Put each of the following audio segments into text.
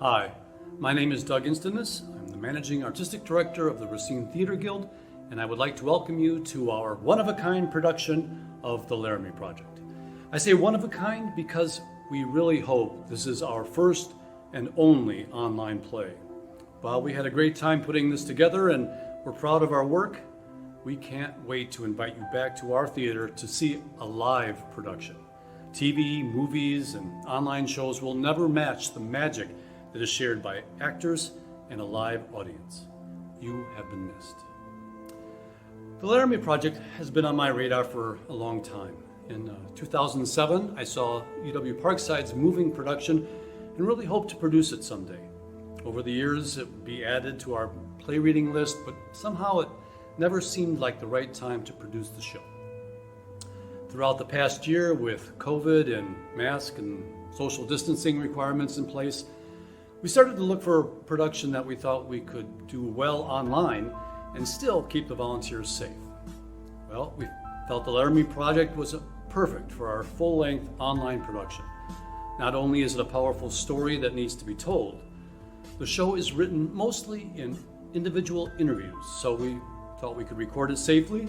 Hi, my name is Doug Instonis. I'm the Managing Artistic Director of the Racine Theater Guild, and I would like to welcome you to our one-of-a-kind production of the Laramie Project. I say one-of-a-kind because we really hope this is our first and only online play. While we had a great time putting this together and we're proud of our work, we can't wait to invite you back to our theater to see a live production. TV, movies, and online shows will never match the magic that is shared by actors and a live audience. You have been missed. The Laramie Project has been on my radar for a long time. In 2007, I saw UW Parkside's moving production and really hoped to produce it someday. Over the years, it would be added to our play reading list, but somehow it never seemed like the right time to produce the show. Throughout the past year, with COVID and mask and social distancing requirements in place, we started to look for a production that we thought we could do well online and still keep the volunteers safe. Well, we felt the Laramie Project was perfect for our full-length online production. Not only is it a powerful story that needs to be told, the show is written mostly in individual interviews, so we thought we could record it safely.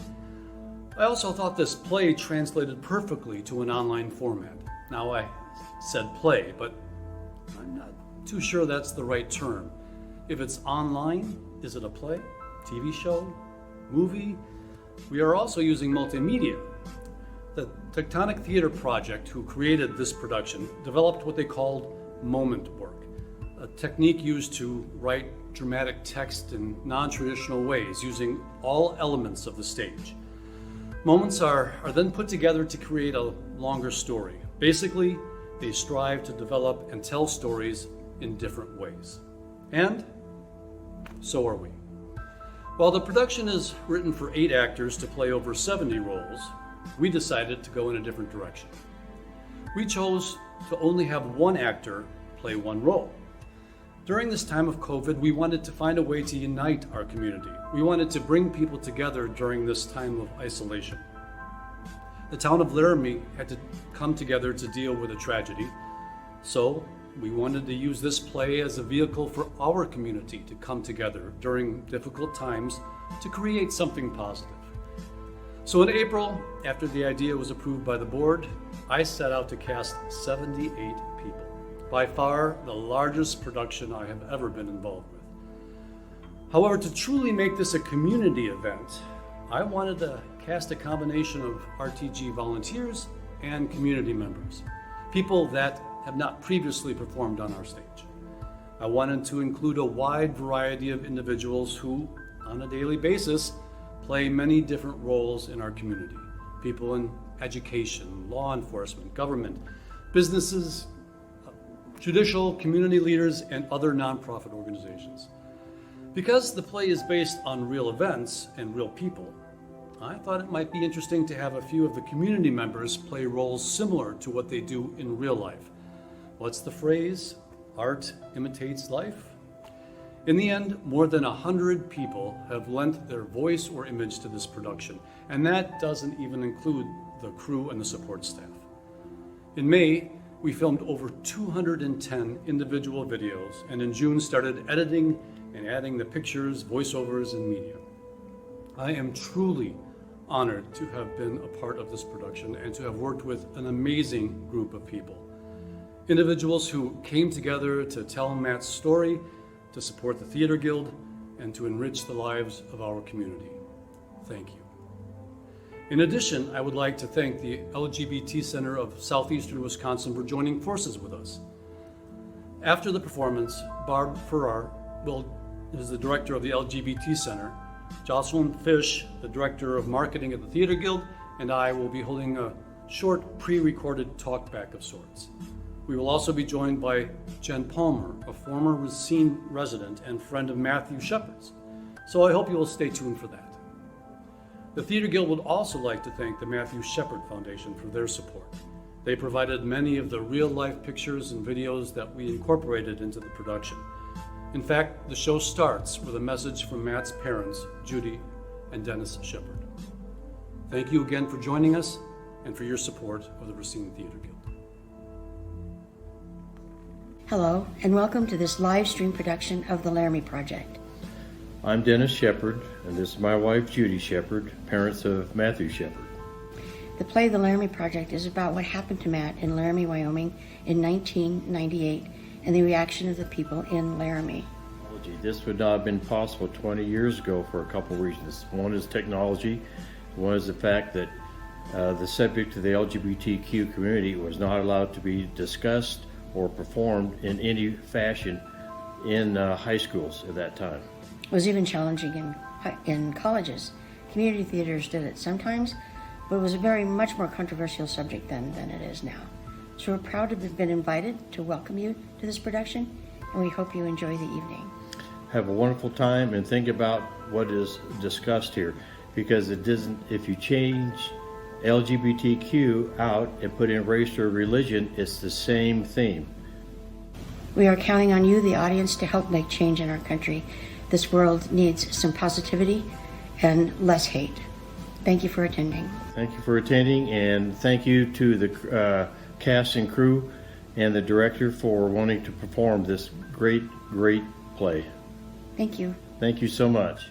I also thought this play translated perfectly to an online format. Now, I said play, but I'm not too sure that's the right term. If it's online, is it a play, TV show, movie? We are also using multimedia. The Tectonic Theater Project, who created this production, developed what they called moment work, a technique used to write dramatic text in non-traditional ways using all elements of the stage. Moments are then put together to create a longer story. Basically, they strive to develop and tell stories in different ways. And so are we. While the production is written for 8 actors to play over 70 roles, we decided to go in a different direction. We chose to only have one actor play one role. During this time of COVID, we wanted to find a way to unite our community. We wanted to bring people together during this time of isolation. The town of Laramie had to come together to deal with a tragedy, so we wanted to use this play as a vehicle for our community to come together during difficult times to create something positive. So in April, after the idea was approved by the board, I set out to cast 78 people. By far the largest production I have ever been involved with. However, to truly make this a community event, I wanted to cast a combination of RTG volunteers and community members, people that have not previously performed on our stage. I wanted to include a wide variety of individuals who, on a daily basis, play many different roles in our community. People in education, law enforcement, government, businesses, judicial, community leaders, and other nonprofit organizations. Because the play is based on real events and real people, I thought it might be interesting to have a few of the community members play roles similar to what they do in real life. What's the phrase? Art imitates life? In the end, more than 100 people have lent their voice or image to this production, and that doesn't even include the crew and the support staff. In May, we filmed over 210 individual videos, and in June started editing and adding the pictures, voiceovers, and media. I am truly honored to have been a part of this production and to have worked with an amazing group of people. Individuals who came together to tell Matt's story, to support the Theater Guild, and to enrich the lives of our community. Thank you. In addition, I would like to thank the LGBT Center of Southeastern Wisconsin for joining forces with us. After the performance, Barb Farrar is the director of the LGBT Center, Jocelyn Fish, the director of marketing at the Theater Guild, and I will be holding a short pre-recorded talkback of sorts. We will also be joined by Jen Palmer, a former Racine resident and friend of Matthew Shepard's. So I hope you will stay tuned for that. The Theater Guild would also like to thank the Matthew Shepard Foundation for their support. They provided many of the real-life pictures and videos that we incorporated into the production. In fact, the show starts with a message from Matt's parents, Judy and Dennis Shepard. Thank you again for joining us and for your support of the Racine Theater Guild. Hello, and welcome to this live stream production of the Laramie Project. I'm Dennis Shepard, and this is my wife Judy Shepard, parents of Matthew Shepard. The play The Laramie Project is about what happened to Matt in Laramie, Wyoming in 1998 and the reaction of the people in Laramie. This would not have been possible 20 years ago for a couple of reasons. One is technology. One is the fact that the subject of the LGBTQ community was not allowed to be discussed or performed in any fashion in high schools at that time. It was even challenging in colleges. Community theaters did it sometimes, but it was a much more controversial subject then than it is now. So we're proud to have been invited to welcome you to this production, and we hope you enjoy the evening. Have a wonderful time and think about what is discussed here, because it doesn't, if you change LGBTQ out and put in race or religion, it's the same theme. We are counting on you, the audience, to help make change in our country. This world needs some positivity and less hate. Thank you for attending. Thank you for attending, and thank you to the cast and crew and the director for wanting to perform this great play. Thank you. Thank you so much.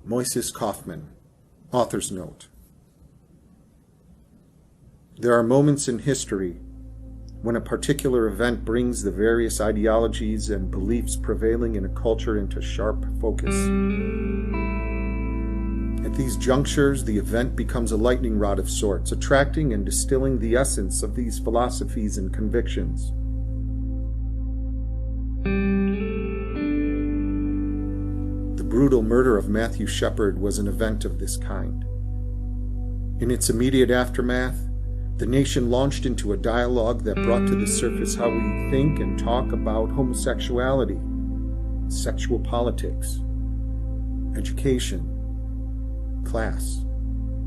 Moises Kaufman, author's note. There are moments in history when a particular event brings the various ideologies and beliefs prevailing in a culture into sharp focus. At these junctures, the event becomes a lightning rod of sorts, attracting and distilling the essence of these philosophies and convictions. The brutal murder of Matthew Shepard was an event of this kind. In its immediate aftermath, the nation launched into a dialogue that brought to the surface how we think and talk about homosexuality, sexual politics, education, class,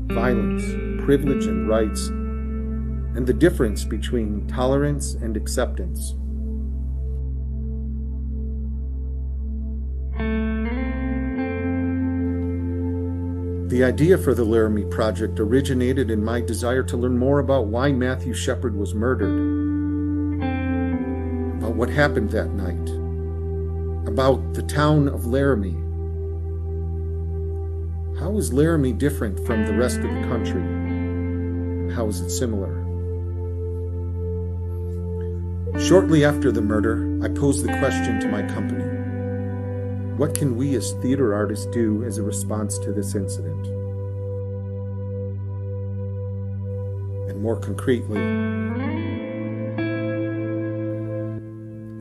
violence, privilege and rights, and the difference between tolerance and acceptance. The idea for the Laramie Project originated in my desire to learn more about why Matthew Shepard was murdered, about what happened that night, about the town of Laramie. How is Laramie different from the rest of the country? And how is it similar? Shortly after the murder, I posed the question to my company: what can we as theater artists do as a response to this incident? And more concretely,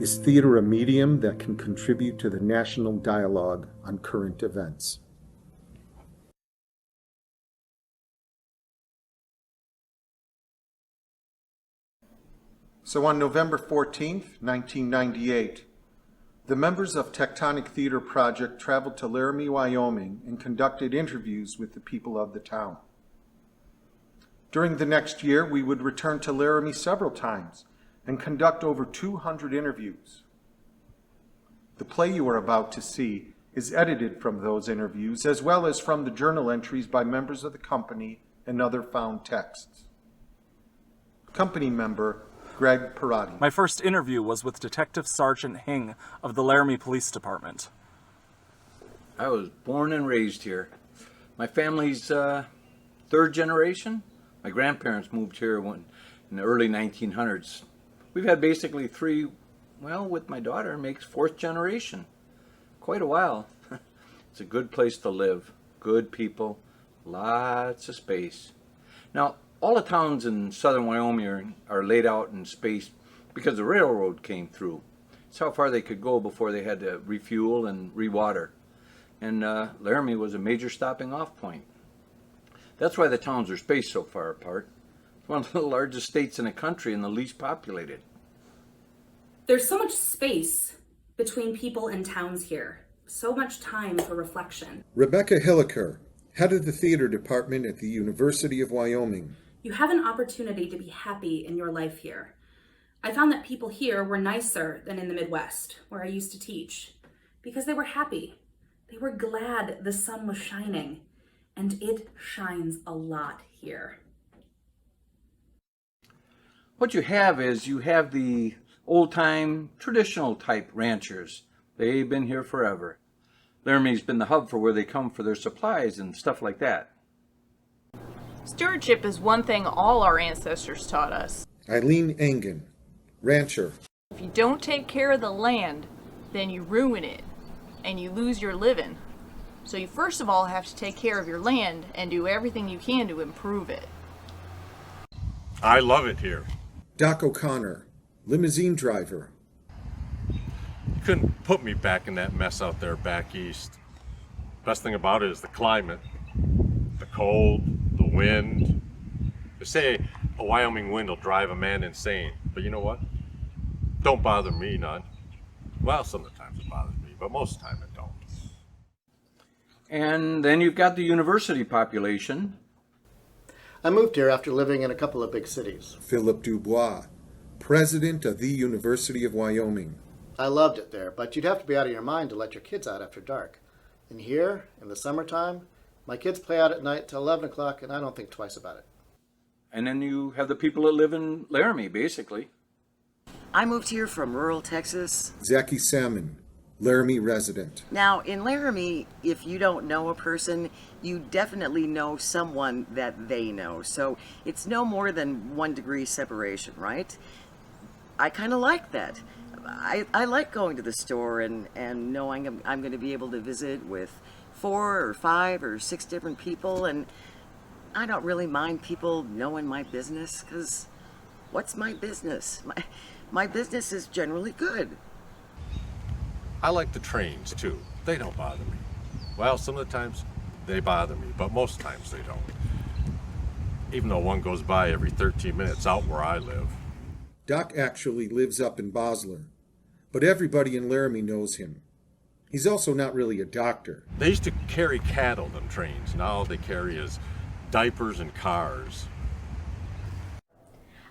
is theater a medium that can contribute to the national dialogue on current events? So on November 14th, 1998, the members of Tectonic Theater Project traveled to Laramie, Wyoming, and conducted interviews with the people of the town. During the next year, we would return to Laramie several times and conduct over 200 interviews. The play you are about to see is edited from those interviews, as well as from the journal entries by members of the company and other found texts. Company member Greg Parati. My first interview was with Detective Sergeant Hing of the Laramie Police Department. I was born and raised here. My family's third generation. My grandparents moved here in the early 1900s. We've had basically three, well, with my daughter, it makes fourth generation. Quite a while. It's a good place to live. Good people. Lots of space. Now, all the towns in southern Wyoming are laid out in space because the railroad came through. It's how far they could go before they had to refuel and rewater. And Laramie was a major stopping off point. That's why the towns are spaced so far apart. It's one of the largest states in the country and the least populated. There's so much space between people and towns here. So much time for reflection. Rebecca Hilliker, head of the theater department at the University of Wyoming. You have an opportunity to be happy in your life here. I found that people here were nicer than in the Midwest, where I used to teach, because they were happy. They were glad the sun was shining, and it shines a lot here. What you have is you have the old-time, traditional type ranchers. They've been here forever. Laramie's been the hub for where they come for their supplies and stuff like that. Stewardship is one thing all our ancestors taught us. Eileen Engen, rancher. If you don't take care of the land, then you ruin it, and you lose your living. So you first of all have to take care of your land and do everything you can to improve it. I love it here. Doc O'Connor, limousine driver. You couldn't put me back in that mess out there back east. Best thing about it is the climate, the cold, the wind. They say a Wyoming wind will drive a man insane, but you know what? Don't bother me none. Well, sometimes it bothers me, but most of the time it don't. And then you've got the university population. I moved here after living in a couple of big cities. Philip Dubois, president of the University of Wyoming. I loved it there, but you'd have to be out of your mind to let your kids out after dark. And here, in the summertime, my kids play out at night till 11 o'clock, and I don't think twice about it. And then you have the people that live in Laramie, basically. I moved here from rural Texas. Zachy Salmon, Laramie resident. Now, in Laramie, if you don't know a person, you definitely know someone that they know. So it's no more than 1 degree separation, right? I kind of like that. I like going to the store and knowing I'm going to be able to visit with 4 or 5 or 6 different people, and I don't really mind people knowing my business, because what's my business? My business is generally good. I like the trains too. They don't bother me. Well, some of the times they bother me, but most times they don't. Even though one goes by every 13 minutes out where I live. Doc actually lives up in Bosler, but everybody in Laramie knows him. He's also not really a doctor. They used to carry cattle, them trains. Now they carry is diapers and cars.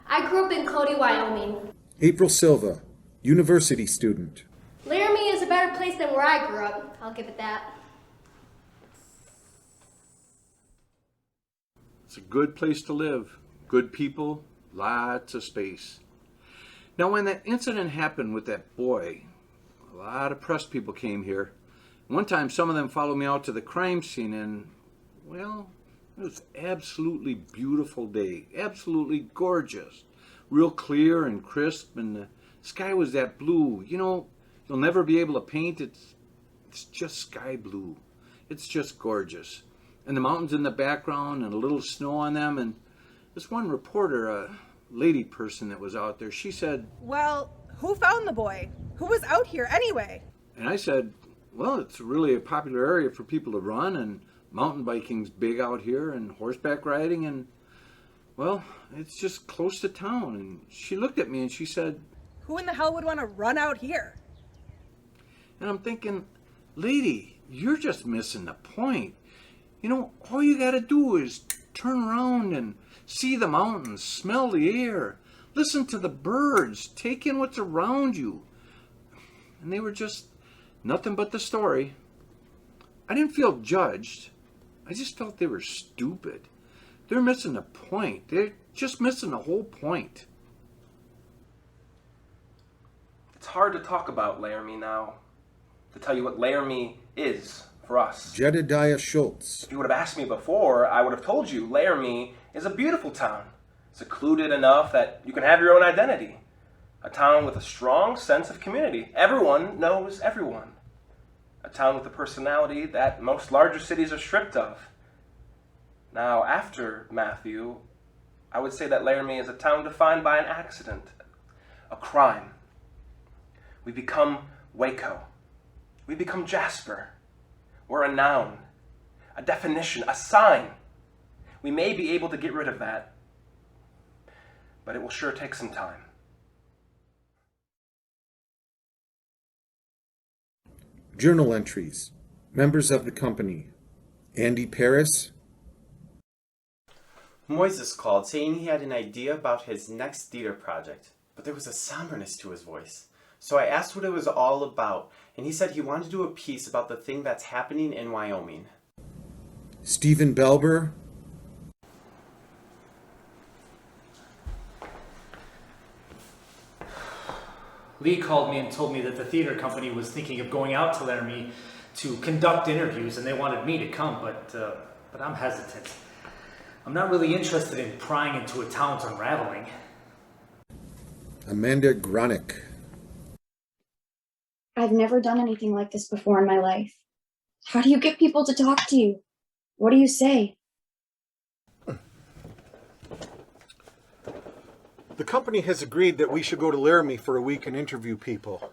I grew up in Cody, Wyoming. April Silva, university student. Laramie is a better place than where I grew up. I'll give it that. It's a good place to live. Good people, lots of space. Now, when that incident happened with that boy, a lot of press people came here. One time, some of them followed me out to the crime scene, and, well, it was absolutely beautiful day. Absolutely gorgeous. Real clear and crisp, and the sky was that blue. You know, you'll never be able to paint it. It's just sky blue. It's just gorgeous. And the mountains in the background and a little snow on them. And this one reporter, a lady person that was out there, she said, "Well, who found the boy? Who was out here anyway?" And I said, well, it's really a popular area for people to run, and mountain biking's big out here, and horseback riding, and, well, it's just close to town. And she looked at me and she said, "Who in the hell would want to run out here?" And I'm thinking, lady, you're just missing the point. You know, all you got to do is turn around and see the mountains, smell the air, listen to the birds, take in what's around you. And they were just nothing but the story. I didn't feel judged. I just felt they were stupid. They're missing the point. They're just missing the whole point. It's hard to talk about Laramie now, to tell you what Laramie is for us. Jedediah Schultz. If you would have asked me before, I would have told you Laramie is a beautiful town, secluded enough that you can have your own identity. A town with a strong sense of community. Everyone knows everyone. A town with a personality that most larger cities are stripped of. Now, after Matthew, I would say that Laramie is a town defined by an accident, a crime. We become Waco. We become Jasper. We're a noun, a definition, a sign. We may be able to get rid of that, but it will sure take some time. Journal entries. Members of the company. Andy Paris. Moises called saying he had an idea about his next theater project, but there was a somberness to his voice. So I asked what it was all about, and he said he wanted to do a piece about the thing that's happening in Wyoming. Stephen Belber. Lee called me and told me that the theater company was thinking of going out to Laramie to conduct interviews, and they wanted me to come, but I'm hesitant. I'm not really interested in prying into a town's unraveling. Amanda Gronick. I've never done anything like this before in my life. How do you get people to talk to you? What do you say? The company has agreed that we should go to Laramie for a week and interview people.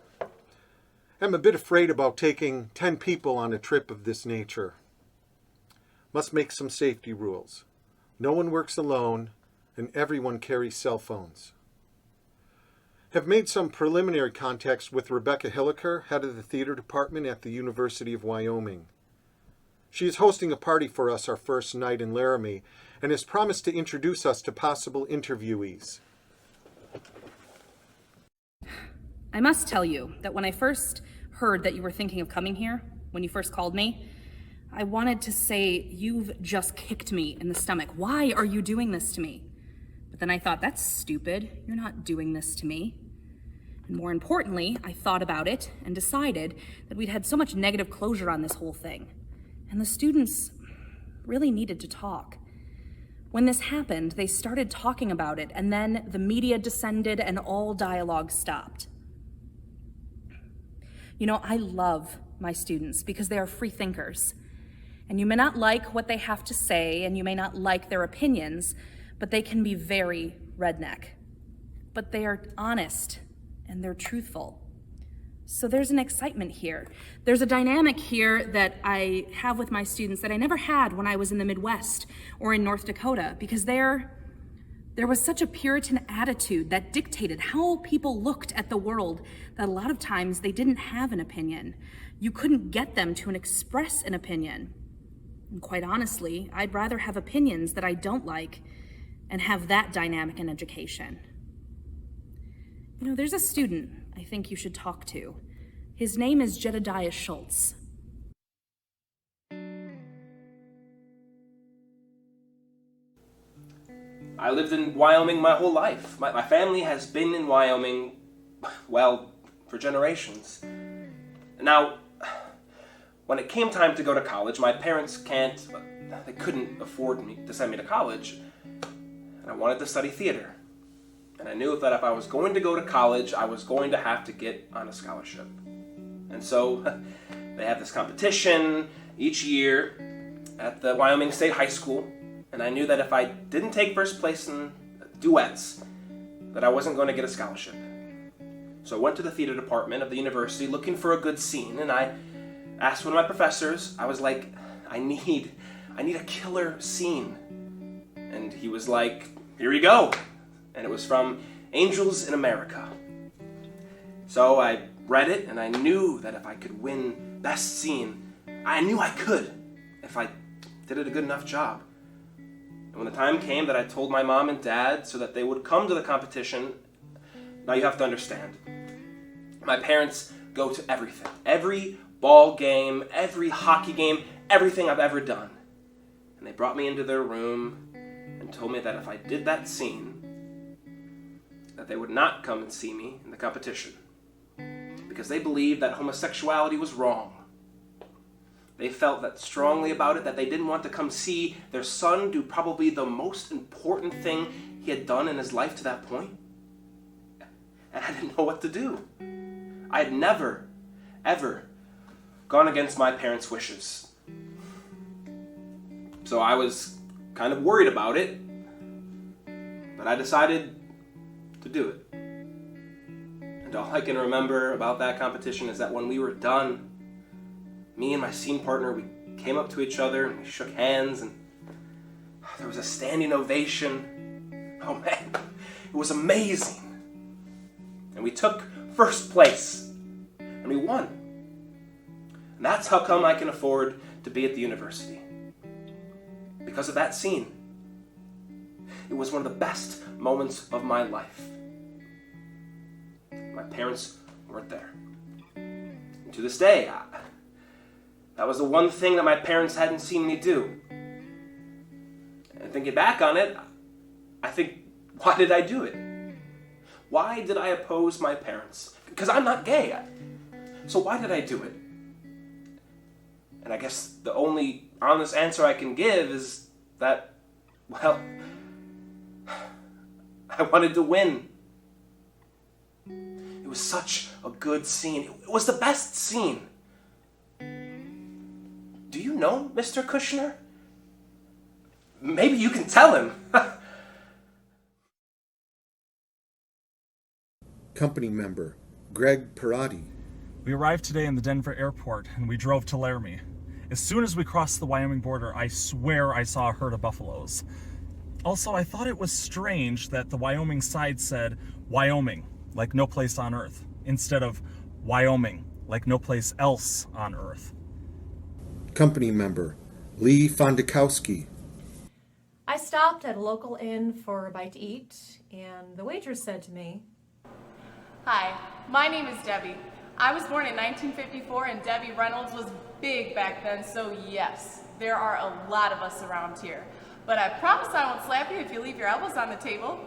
I'm a bit afraid about taking 10 people on a trip of this nature. Must make some safety rules. No one works alone, and everyone carries cell phones. Have made some preliminary contacts with Rebecca Hilliker, head of the theater department at the University of Wyoming. She is hosting a party for us our first night in Laramie and has promised to introduce us to possible interviewees. I must tell you that when I first heard that you were thinking of coming here, when you first called me, I wanted to say, you've just kicked me in the stomach. Why are you doing this to me? But then I thought, that's stupid. You're not doing this to me. And more importantly, I thought about it and decided that we'd had so much negative closure on this whole thing. And the students really needed to talk. When this happened, they started talking about it, and then the media descended and all dialogue stopped. You know, I love my students because they are free thinkers. And you may not like what they have to say, and you may not like their opinions, but they can be very redneck. But they are honest, and they're truthful. So there's an excitement here. There's a dynamic here that I have with my students that I never had when I was in the Midwest or in North Dakota, because there was such a Puritan attitude that dictated how people looked at the world that a lot of times they didn't have an opinion. You couldn't get them to express an opinion. And quite honestly, I'd rather have opinions that I don't like and have that dynamic in education. You know, there's a student I think you should talk to. His name is Jedediah Schultz. I lived in Wyoming my whole life. My family has been in Wyoming, well, for generations. Now, when it came time to go to college, my parents they couldn't afford me to send me to college. And I wanted to study theater. And I knew that if I was going to go to college, I was going to have to get on a scholarship. And so they have this competition each year at the Wyoming State High School. And I knew that if I didn't take first place in duets, that I wasn't going to get a scholarship. So I went to the theater department of the university looking for a good scene, and I asked one of my professors, I was like, I need a killer scene. And he was like, here you go. And it was from Angels in America. So I read it, and I knew that if I could win best scene, I knew I could if I did a good enough job. And when the time came that I told my mom and dad so that they would come to the competition, now you have to understand, my parents go to everything. Every ball game, every hockey game, everything I've ever done. And they brought me into their room and told me that if I did that scene, that they would not come and see me in the competition because they believed that homosexuality was wrong. They felt that strongly about it, that they didn't want to come see their son do probably the most important thing he had done in his life to that point. And I didn't know what to do. I had never, ever gone against my parents' wishes. So I was kind of worried about it, but I decided to do it. And all I can remember about that competition is that when we were done, me and my scene partner, we came up to each other and we shook hands, and there was a standing ovation. Oh man, it was amazing. And we took first place, and we won. And that's how come I can afford to be at the university. Because of that scene. It was one of the best moments of my life. My parents weren't there. And to this day, that was the one thing that my parents hadn't seen me do. And thinking back on it, I think, why did I do it? Why did I oppose my parents? Because I'm not gay. So why did I do it? And I guess the only honest answer I can give is that, well, I wanted to win. It was such a good scene. It was the best scene. Do you know Mr. Kushner? Maybe you can tell him. Company member Greg Parati. We arrived today in the Denver airport and we drove to Laramie. As soon as we crossed the Wyoming border, I swear I saw a herd of buffaloes. Also, I thought it was strange that the Wyoming side said Wyoming, like no place on earth, instead of Wyoming, like no place else on earth. Company member Lee Fondakowski. I stopped at a local inn for a bite to eat, and the waitress said to me, "Hi, my name is Debbie. I was born in 1954 and Debbie Reynolds was big back then, so yes, there are a lot of us around here. But I promise I won't slap you if you leave your elbows on the table."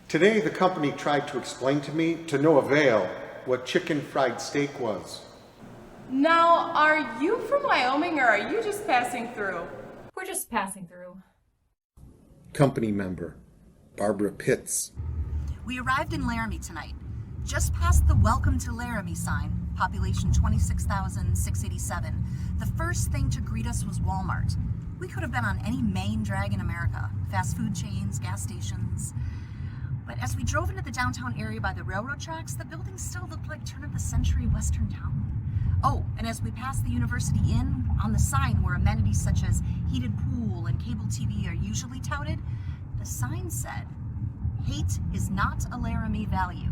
Today, the company tried to explain to me, to no avail, what chicken fried steak was. Now, are you from Wyoming or are you just passing through? "We're just passing through." Company member Barbara Pitts. We arrived in Laramie tonight, just past the Welcome to Laramie sign, population 26,687. The first thing to greet us was Walmart. We could have been on any main drag in America, fast food chains, gas stations. But as we drove into the downtown area by the railroad tracks, the buildings still looked like turn-of-the-century Western town. Oh, and as we passed the University Inn, on the sign where amenities such as heated pool and cable TV are usually touted, the sign said, "Hate is not a Laramie value."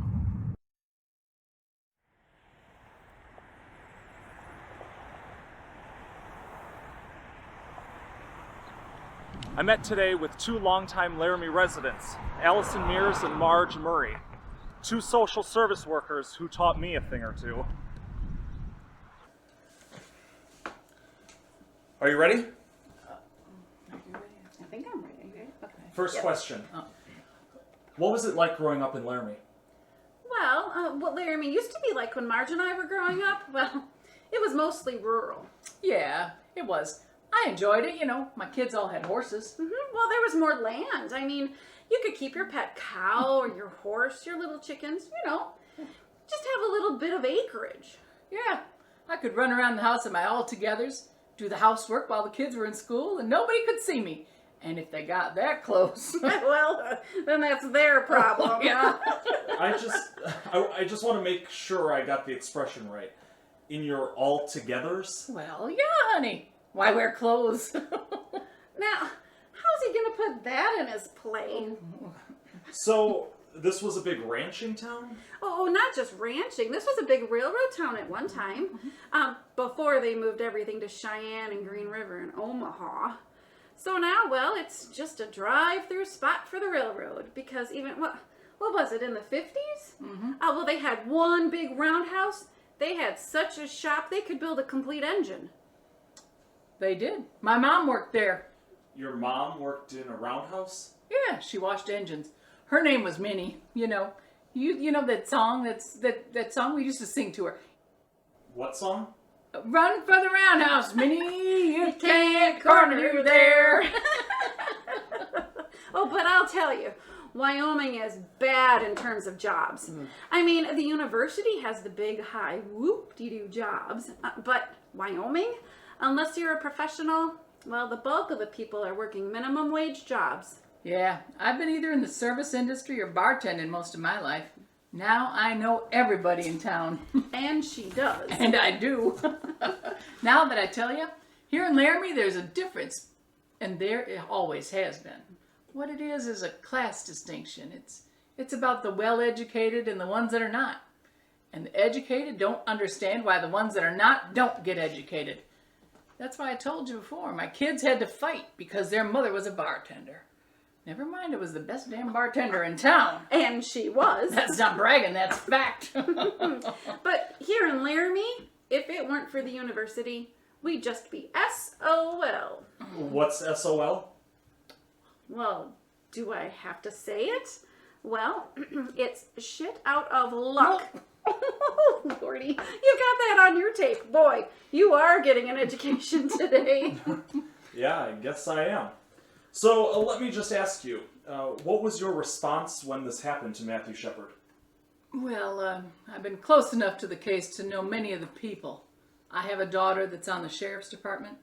I met today with two longtime Laramie residents, Allison Mears and Marge Murray, two social service workers who taught me a thing or two. Are you ready? I think I'm ready. Okay. First Yep. question. What was it like growing up in Laramie? Well, what Laramie used to be like when Marge and I were growing up, well, it was mostly rural. Yeah, it was. I enjoyed it, you know. My kids all had horses. Well, there was more land. I mean, you could keep your pet cow or your horse, your little chickens, you know. Just have a little bit of acreage. Yeah, I could run around the house in my all-togethers, do the housework while the kids were in school, and nobody could see me. And if they got that close... well, then that's their problem. Yeah. I just want to make sure I got the expression right. In your all-togethers? Well, yeah, honey. Why wear clothes? Now, how's he going to put that in his plate? So, this was a big ranching town? Oh, not just ranching. This was a big railroad town at one time. Before they moved everything to Cheyenne and Green River and Omaha. So now, well, it's just a drive-through spot for the railroad. Because even, what was it, in the 50s? Well, they had one big roundhouse. They had such a shop, they could build a complete engine. They did. My mom worked there. Your mom worked in a roundhouse? Yeah, she washed engines. Her name was Minnie. You know that song that song we used to sing to her. What song? Run for the roundhouse, Minnie. You can't corner there. Oh, but I'll tell you, Wyoming is bad in terms of jobs. I mean, the university has the big, high, whoop-de-doo jobs, but Wyoming, unless you're a professional, well, the bulk of the people are working minimum wage jobs. Yeah, I've been either in the service industry or bartending most of my life. Now I know everybody in town. And she does. And I do. Now that I tell you, here in Laramie there's a difference. And there it always has been. What it is a class distinction. It's about the well-educated and the ones that are not. And the educated don't understand why the ones that are not don't get educated. That's why I told you before, my kids had to fight because their mother was a bartender. Never mind, it was the best damn bartender in town. And she was. That's not bragging, that's fact. But here in Laramie, if it weren't for the university, we'd just be SOL. What's SOL? Well, do I have to say it? Well, it's shit out of luck. Oh, Lordy, you got that on your tape. Boy, you are getting an education today. Yeah, I guess I am. So let me just ask you, what was your response when this happened to Matthew Shepard? Well, I've been close enough to the case to know many of the people. I have a daughter that's on the sheriff's department.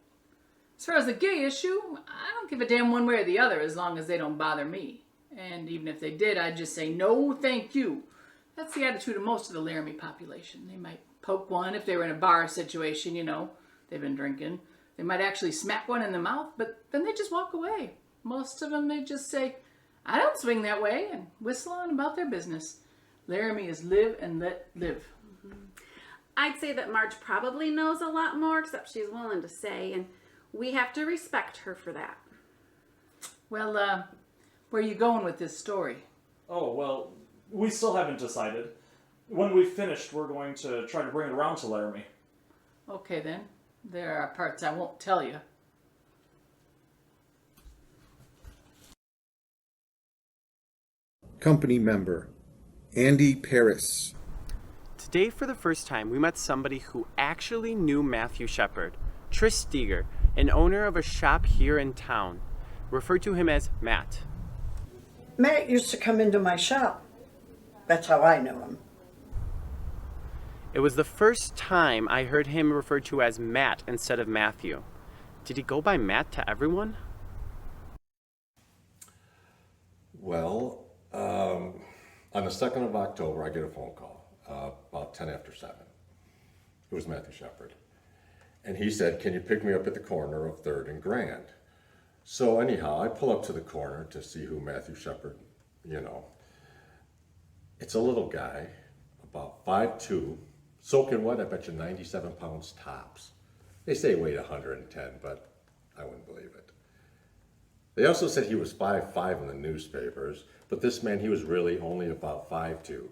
As far as the gay issue, I don't give a damn one way or the other as long as they don't bother me. And even if they did, I'd just say, no, thank you. That's the attitude of most of the Laramie population. They might poke one if they were in a bar situation, you know, they've been drinking. They might actually smack one in the mouth, but then they just walk away. Most of them, they just say, I don't swing that way, and whistle on about their business. Laramie is live and let live. I'd say that Marge probably knows a lot more, except she's willing to say, and we have to respect her for that. Well, where are you going with this story? Oh, well, we still haven't decided. When we've finished, we're going to try to bring it around to Laramie. Okay, then. There are parts I won't tell you. Company member, Andy Paris. Today, for the first time, we met somebody who actually knew Matthew Shepard, Trish Steger, an owner of a shop here in town. Referred to him as Matt. Matt used to come into my shop. That's how I knew him. It was the first time I heard him referred to as Matt instead of Matthew. Did he go by Matt to everyone? Well, on the 2nd of October, I get a phone call about 10 after 7. It was Matthew Shepard. And he said, can you pick me up at the corner of 3rd and Grand? So anyhow, I pull up to the corner to see who Matthew Shepard, you know. It's a little guy, about 5'2", soaking wet, I bet you 97 pounds tops. They say he weighed 110, but I wouldn't believe it. They also said he was 5'5" in the newspapers, but this man, he was really only about 5'2",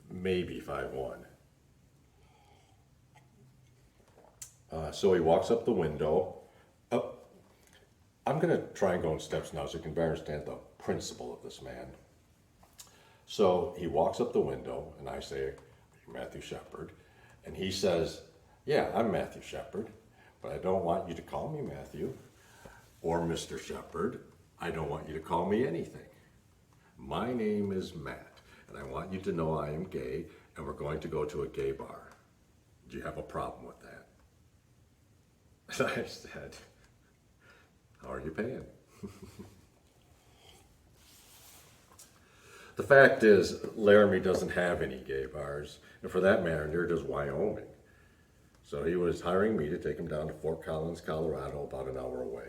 maybe 5'1". So he walks up the window. I'm going to try and go in steps now so you can better understand the principle of this man. So he walks up the window, and I say, Matthew Shepard. And he says, yeah, I'm Matthew Shepard, but I don't want you to call me Matthew or Mr. Shepard. I don't want you to call me anything. My name is Matt, and I want you to know I am gay, and we're going to go to a gay bar. Do you have a problem with that? And I said, how are you paying? The fact is, Laramie doesn't have any gay bars, and for that matter, neither does Wyoming. So he was hiring me to take him down to Fort Collins, Colorado, about an hour away.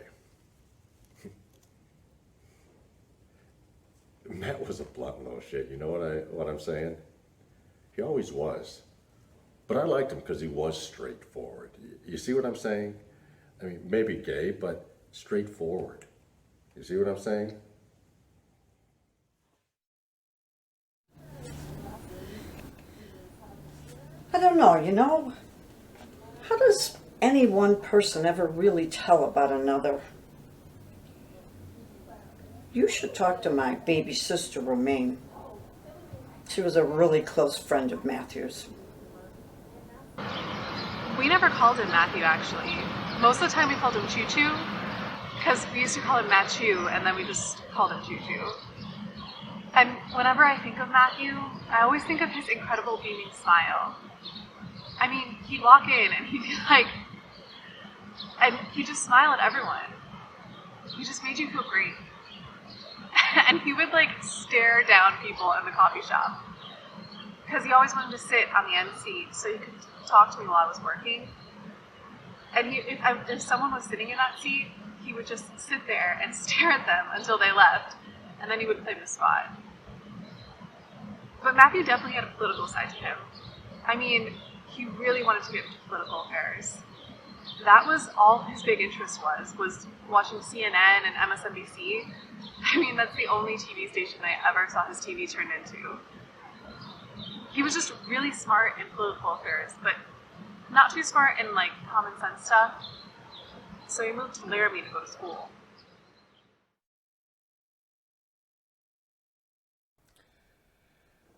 Matt was a blunt-nosed shit, you know what I'm saying? He always was. But I liked him because he was straightforward. You see what I'm saying? I mean, maybe gay, but straightforward. You see what I'm saying? I don't know, you know? How does any one person ever really tell about another? You should talk to my baby sister, Romaine. She was a really close friend of Matthew's. We never called him Matthew, actually. Most of the time we called him Choo Choo, because we used to call him Matthew, and then we just called him Choo Choo. And whenever I think of Matthew, I always think of his incredible beaming smile. I mean, he'd walk in and he'd be like, and he'd just smile at everyone. He just made you feel great. And he would like stare down people in the coffee shop because he always wanted to sit on the end seat so he could talk to me while I was working. And if someone was sitting in that seat, he would just sit there and stare at them until they left, and then he would claim the spot. But Matthew definitely had a political side to him. I mean, he really wanted to get into political affairs. That was all his big interest was watching CNN and MSNBC. I mean, that's the only TV station I ever saw his TV turned into. He was just really smart in political affairs, but not too smart in like common sense stuff. So he moved to Laramie to go to school.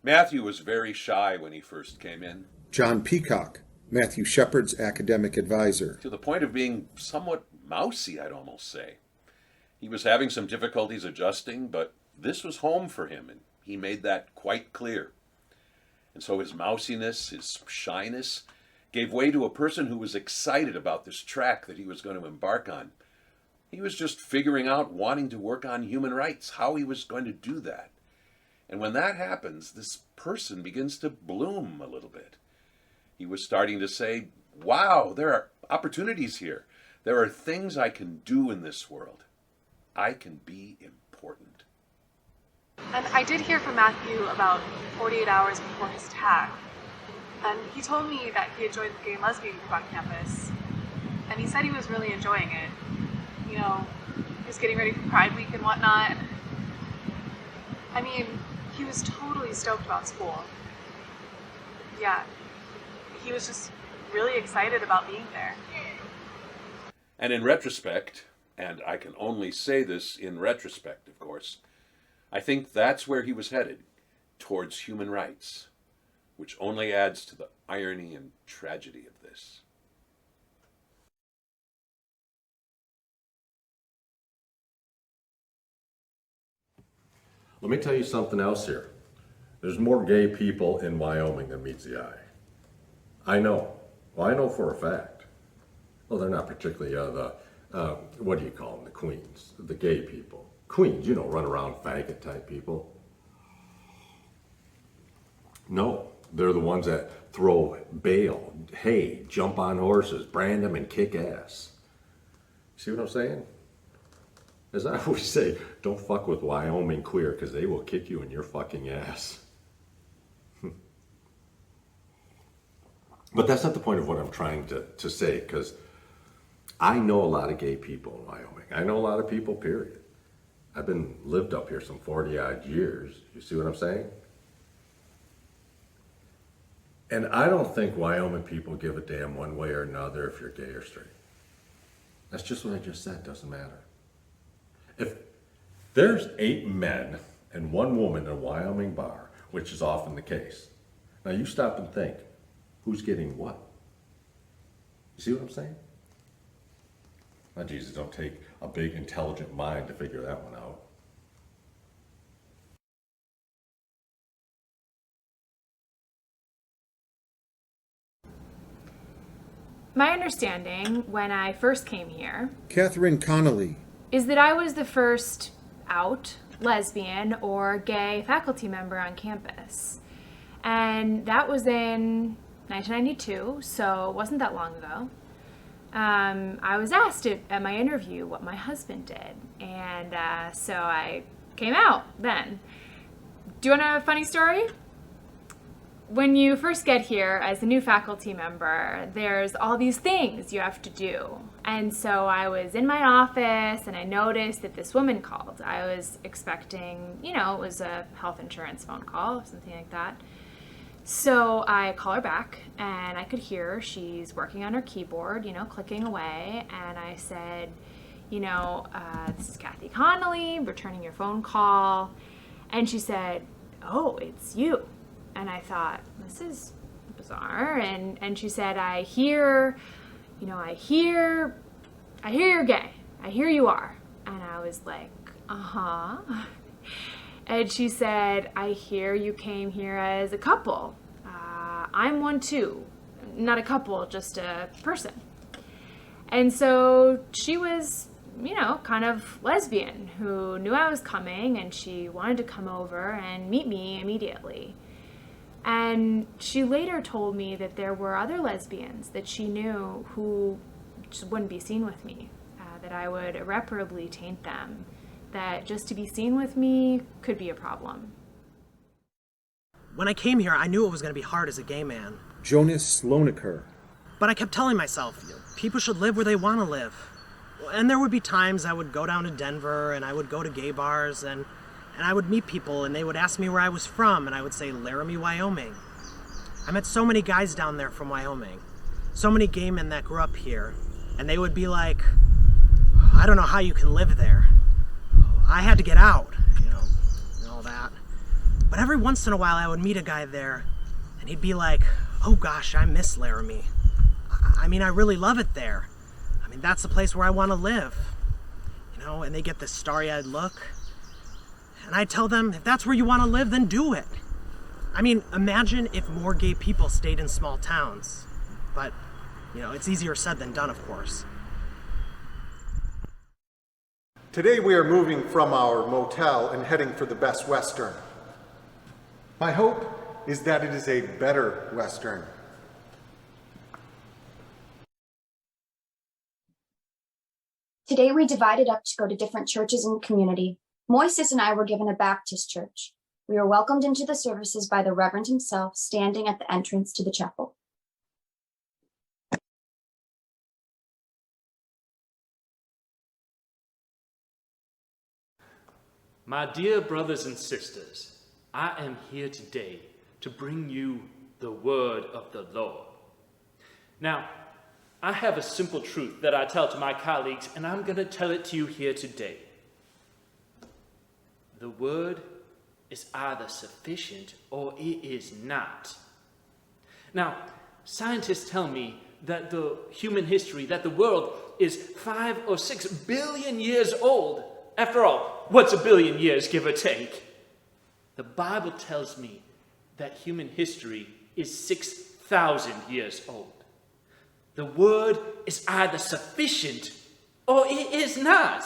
Matthew was very shy when he first came in. John Peacock, Matthew Shepard's academic advisor. To the point of being somewhat mousy, I'd almost say. He was having some difficulties adjusting, but this was home for him, and he made that quite clear. And so his mousiness, his shyness, gave way to a person who was excited about this track that he was going to embark on. He was just figuring out wanting to work on human rights, how he was going to do that. And when that happens, this person begins to bloom a little bit. He was starting to say, wow, there are opportunities here. There are things I can do in this world. I can be important. And I did hear from Matthew about 48 hours before his TAC. And he told me that he had joined the gay and lesbian group on campus. And he said he was really enjoying it. You know, he was getting ready for Pride Week and whatnot. I mean, he was totally stoked about school. Yeah, he was just really excited about being there. And in retrospect, and I can only say this in retrospect, of course, I think that's where he was headed, towards human rights, which only adds to the irony and tragedy of this. Let me tell you something else here. There's more gay people in Wyoming than meets the eye. I know. Well, I know for a fact. Well, they're not particularly what do you call them? The queens, the gay people. Queens, you know, run around faggot type people. No, they're the ones that throw bale, hay, jump on horses, brand them, and kick ass. See what I'm saying? As I always say, don't fuck with Wyoming queer, because they will kick you in your fucking ass. But that's not the point of what I'm trying to say, because I know a lot of gay people in Wyoming. I know a lot of people, period. I've been lived up here some 40 odd years. You see what I'm saying? And I don't think Wyoming people give a damn one way or another if you're gay or straight. That's just what I just said, doesn't matter. If there's 8 men and 1 woman in a Wyoming bar, which is often the case, now you stop and think, who's getting what? You see what I'm saying? Now, Jesus, don't take a big intelligent mind to figure that one out. My understanding when I first came here Catherine Connolly. Is that I was the first out lesbian or gay faculty member on campus. And that was in 1992, so it wasn't that long ago. I was asked at my interview what my husband did, and so I came out then. Do you want a funny story? When you first get here as a new faculty member, there's all these things you have to do. And so I was in my office and I noticed that this woman called. I was expecting, you know, it was a health insurance phone call or something like that. So I call her back and I could hear she's working on her keyboard, you know, clicking away. And I said, you know, this is Kathy Connolly, returning your phone call. And she said, oh, it's you. And I thought, this is bizarre. And she said, I hear you're gay. I hear you are. And I was like, uh-huh. And she said, I hear you came here as a couple. I'm one too. Not a couple, just a person. And so she was, you know, kind of lesbian who knew I was coming and she wanted to come over and meet me immediately. And she later told me that there were other lesbians that she knew who just wouldn't be seen with me, that I would irreparably taint them, that just to be seen with me could be a problem. When I came here, I knew it was going to be hard as a gay man. Jonas Sloneker. But I kept telling myself, people should live where they want to live. And there would be times I would go down to Denver and I would go to gay bars and I would meet people and they would ask me where I was from and I would say Laramie, Wyoming. I met so many guys down there from Wyoming, so many gay men that grew up here, and they would be like, I don't know how you can live there. I had to get out, and all that. But every once in a while I would meet a guy there and he'd be like, oh gosh, I miss Laramie. I mean, I really love it there. I mean, that's the place where I want to live. And they get this starry-eyed look. And I tell them, if that's where you want to live, then do it. I mean, imagine if more gay people stayed in small towns. But, it's easier said than done, of course. Today we are moving from our motel and heading for the Best Western. My hope is that it is a better Western. Today we divided up to go to different churches in the community. Moises and I were given a Baptist church. We were welcomed into the services by the Reverend himself, standing at the entrance to the chapel. My dear brothers and sisters, I am here today to bring you the word of the Lord. Now, I have a simple truth that I tell to my colleagues, and I'm going to tell it to you here today. The word is either sufficient or it is not. Now, scientists tell me that the human history, that the world is 5 or 6 billion years old. After all, what's a billion years, give or take? The Bible tells me that human history is 6,000 years old. The word is either sufficient or it is not.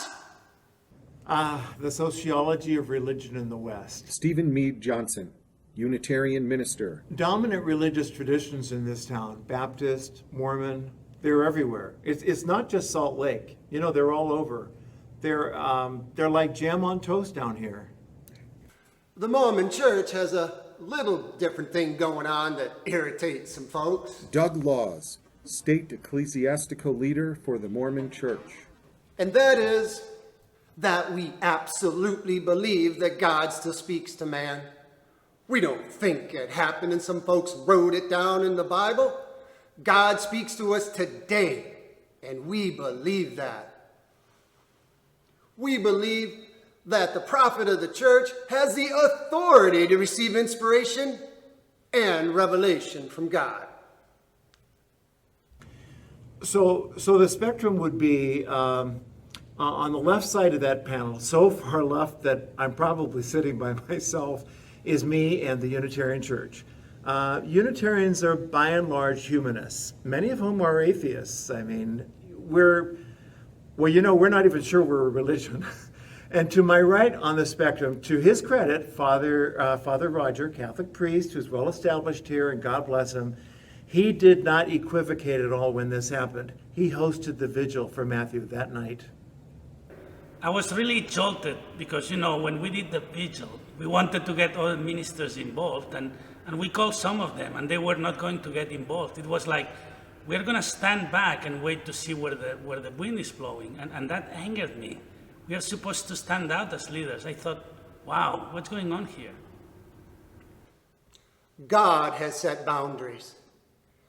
The sociology of religion in the West. Stephen Meade Johnson, Unitarian minister. Dominant religious traditions in this town, Baptist, Mormon, they're everywhere. It's not just Salt Lake. They're all over. They're like jam on toast down here. The Mormon church has a little different thing going on that irritates some folks. Doug Laws, state ecclesiastical leader for the Mormon Church. And that is that we absolutely believe that God still speaks to man. We don't think it happened and some folks wrote it down in the Bible. God speaks to us today, and we believe that. We believe that the prophet of the church has the authority to receive inspiration and revelation from God. So the spectrum would be on the left side of that panel, so far left that I'm probably sitting by myself, is me and the Unitarian Church. Unitarians are by and large humanists, many of whom are atheists. I mean, we're not even sure we're a religion. And to my right on the spectrum, to his credit, Father Roger, Catholic priest who's well established here, and God bless him, he did not equivocate at all when this happened. He hosted the vigil for Matthew that night. I was really jolted because, when we did the vigil, we wanted to get all the ministers involved, and we called some of them, and they were not going to get involved. It was like, we're going to stand back and wait to see where the wind is blowing, and that angered me. We are supposed to stand out as leaders. I thought, wow, what's going on here? God has set boundaries,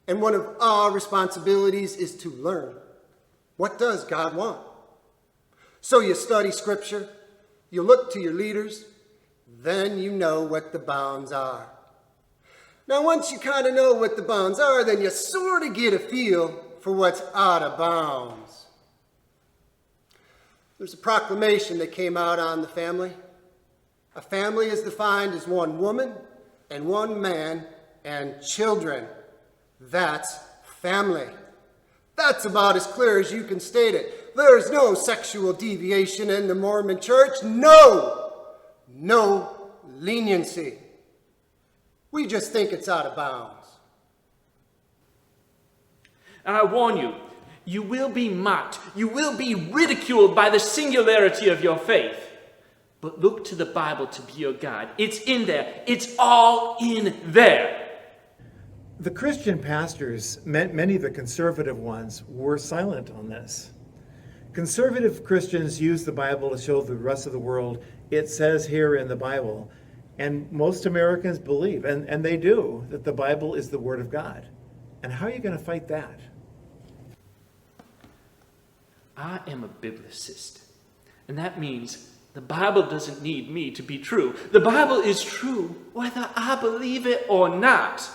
and one of our responsibilities is to learn. What does God want? So you study scripture, you look to your leaders, then you know what the bounds are. Now, once you kind of know what the bounds are, then you sort of get a feel for what's out of bounds. There's a proclamation that came out on the family. A family is defined as one woman and one man and children. That's family. That's about as clear as you can state it. There's no sexual deviation in the Mormon church. No leniency. We just think it's out of bounds. And I warn you, you will be mocked. You will be ridiculed by the singularity of your faith. But look to the Bible to be your guide. It's in there. It's all in there. The Christian pastors, many of the conservative ones, were silent on this. Conservative Christians use the Bible to show the rest of the world it says here in the Bible, and most Americans believe, and they do, that the Bible is the Word of God. And how are you going to fight that? I am a biblicist, and that means the Bible doesn't need me to be true. The Bible is true whether I believe it or not.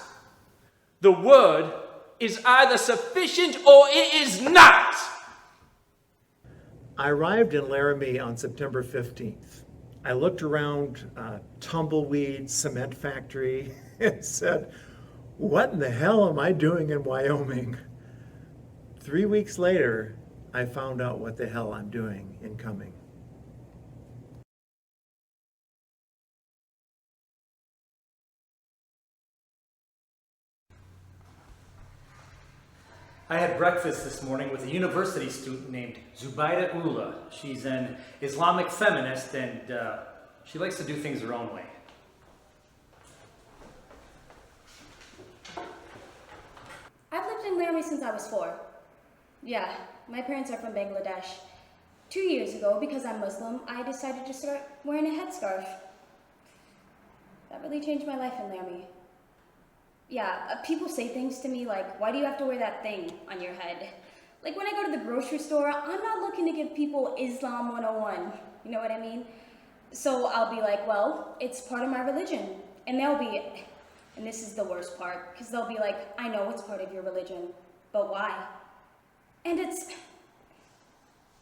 The Word is either sufficient or it is not. I arrived in Laramie on September 15th. I looked around tumbleweed cement factory and said, what in the hell am I doing in Wyoming? 3 weeks later, I found out what the hell I'm doing in Cumming. I had breakfast this morning with a university student named Zubaida Ullah. She's an Islamic feminist and she likes to do things her own way. I've lived in Laramie since I was 4. Yeah, my parents are from Bangladesh. 2 years ago, because I'm Muslim, I decided to start wearing a headscarf. That really changed my life in Laramie. Yeah, people say things to me like, why do you have to wear that thing on your head? Like when I go to the grocery store, I'm not looking to give people Islam 101. You know what I mean? So I'll be like, well, it's part of my religion. And they'll be, and this is the worst part, because they'll be like, I know it's part of your religion, but why? And it's,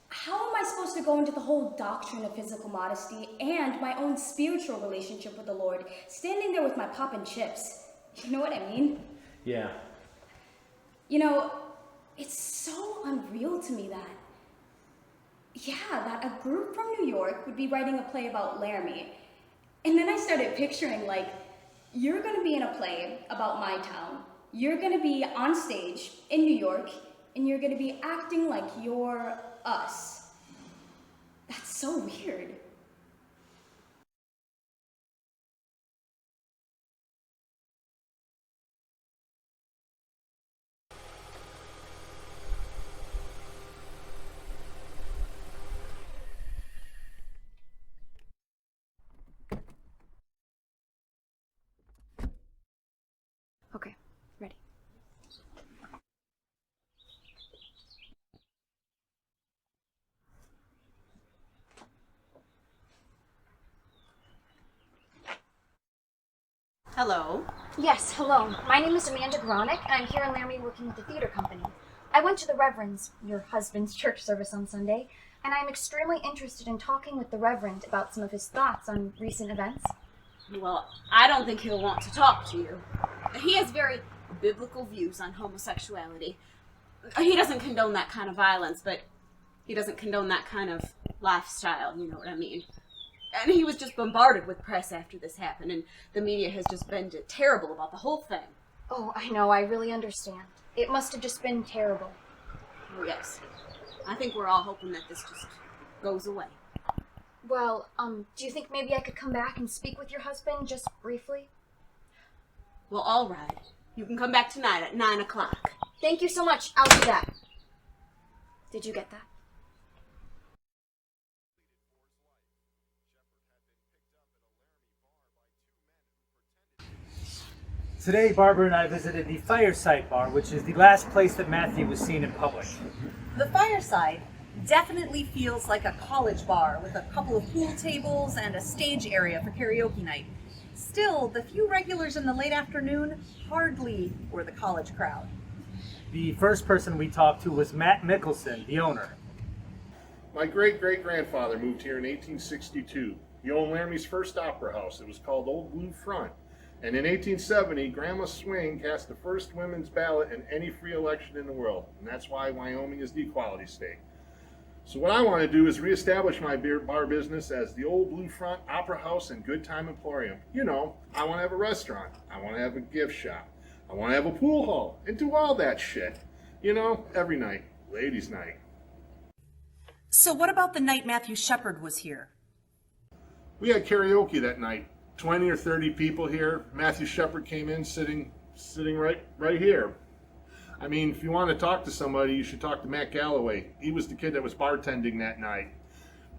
how am I supposed to go into the whole doctrine of physical modesty and my own spiritual relationship with the Lord, standing there with my pop and chips? You know what I mean? Yeah. You know, it's so unreal to me that a group from New York would be writing a play about Laramie. And then I started picturing, like, you're gonna be in a play about my town. You're gonna be on stage in New York, and you're gonna be acting like you're us. That's so weird. Okay, ready. Hello. Yes, hello. My name is Amanda Gronick, and I'm here in Laramie working with the theater company. I went to the Reverend's, your husband's, church service on Sunday, and I'm extremely interested in talking with the Reverend about some of his thoughts on recent events. Well, I don't think he'll want to talk to you. He has very biblical views on homosexuality. He doesn't condone that kind of violence, but he doesn't condone that kind of lifestyle, you know what I mean? And he was just bombarded with press after this happened, and the media has just been terrible about the whole thing. Oh, I know, I really understand. It must have just been terrible. Oh, yes. I think we're all hoping that this just goes away. Well, do you think maybe I could come back and speak with your husband just briefly? Well, all right. You can come back tonight at 9 o'clock. Thank you so much. I'll do that. Did you get that? Today, Barbara and I visited the Fireside Bar, which is the last place that Matthew was seen in public. The Fireside definitely feels like a college bar with a couple of pool tables and a stage area for karaoke night. Still, the few regulars in the late afternoon hardly were the college crowd. The first person we talked to was Matt Mickelson, the owner. My great-great-grandfather moved here in 1862. He owned Laramie's first opera house. It was called Old Blue Front. And in 1870, Grandma Swing cast the first women's ballot in any free election in the world. And that's why Wyoming is the equality state. So what I want to do is reestablish my bar business as the Old Blue Front Opera House and Good Time Emporium. You know, I want to have a restaurant. I want to have a gift shop. I want to have a pool hall and do all that shit. You know, every night. Ladies' night. So what about the night Matthew Shepard was here? We had karaoke that night. 20 or 30 people here. Matthew Shepard came in sitting right here. I mean, if you want to talk to somebody, you should talk to Matt Galloway. He was the kid that was bartending that night.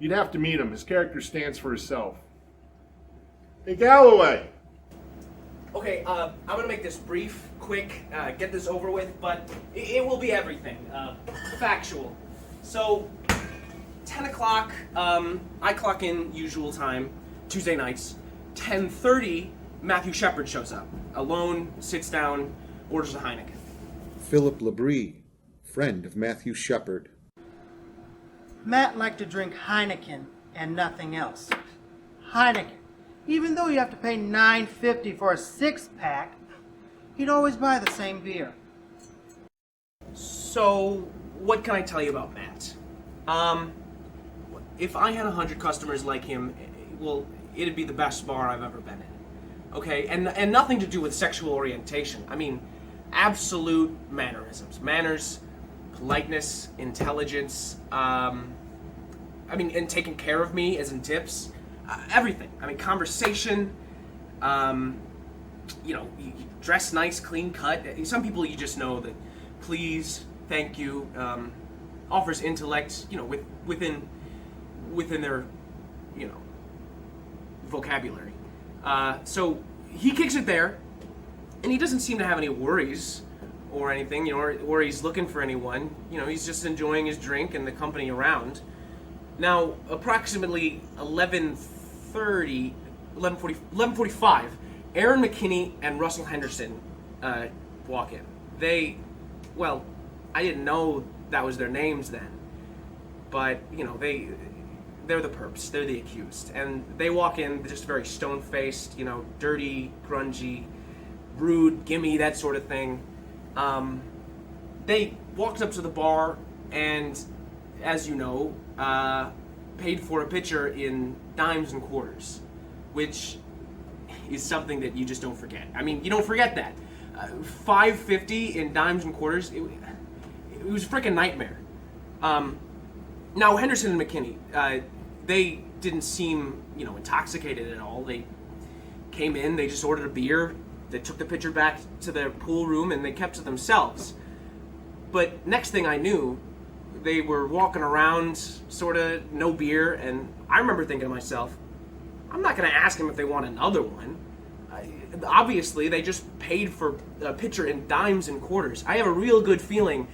You'd have to meet him. His character stands for himself. Hey, Galloway! Okay, I'm gonna make this brief, quick, get this over with, but it will be everything. Factual. So, 10 o'clock, I clock in usual time, Tuesday nights. 10:30, Matthew Shepard shows up. Alone, sits down, orders a Heineken. Philip Labrie, friend of Matthew Shepard. Matt liked to drink Heineken and nothing else. Heineken. Even though you have to pay $9.50 for a six-pack, he'd always buy the same beer. So, what can I tell you about Matt? If I had 100 customers like him, well, it'd be the best bar I've ever been in. Okay, and nothing to do with sexual orientation. I mean, absolute mannerisms. Manners, politeness, intelligence, and taking care of me, as in tips. Everything. I mean, conversation, you dress nice, clean cut. Some people you just know that please, thank you, offers intellect, within their, vocabulary. So he kicks it there, and he doesn't seem to have any worries or anything, or he's looking for anyone. He's just enjoying his drink and the company around. Now, approximately 11:45, Aaron McKinney and Russell Henderson walk in. I didn't know that was their names then, but they're the perps, they're the accused, and they walk in just very stone-faced, dirty, grungy, rude, gimme, that sort of thing. They walked up to the bar and, as you know, paid for a pitcher in dimes and quarters, which is something that you just don't forget. I mean, you don't forget that. $5.50 in dimes and quarters, it was a freaking nightmare. Now, Henderson and McKinney, they didn't seem, intoxicated at all. They came in, they just ordered a beer, they took the pitcher back to their pool room, and they kept to themselves. But next thing I knew, they were walking around, sort of, no beer, and I remember thinking to myself, I'm not going to ask them if they want another one. Obviously, they just paid for a pitcher in dimes and quarters. I have a real good feeling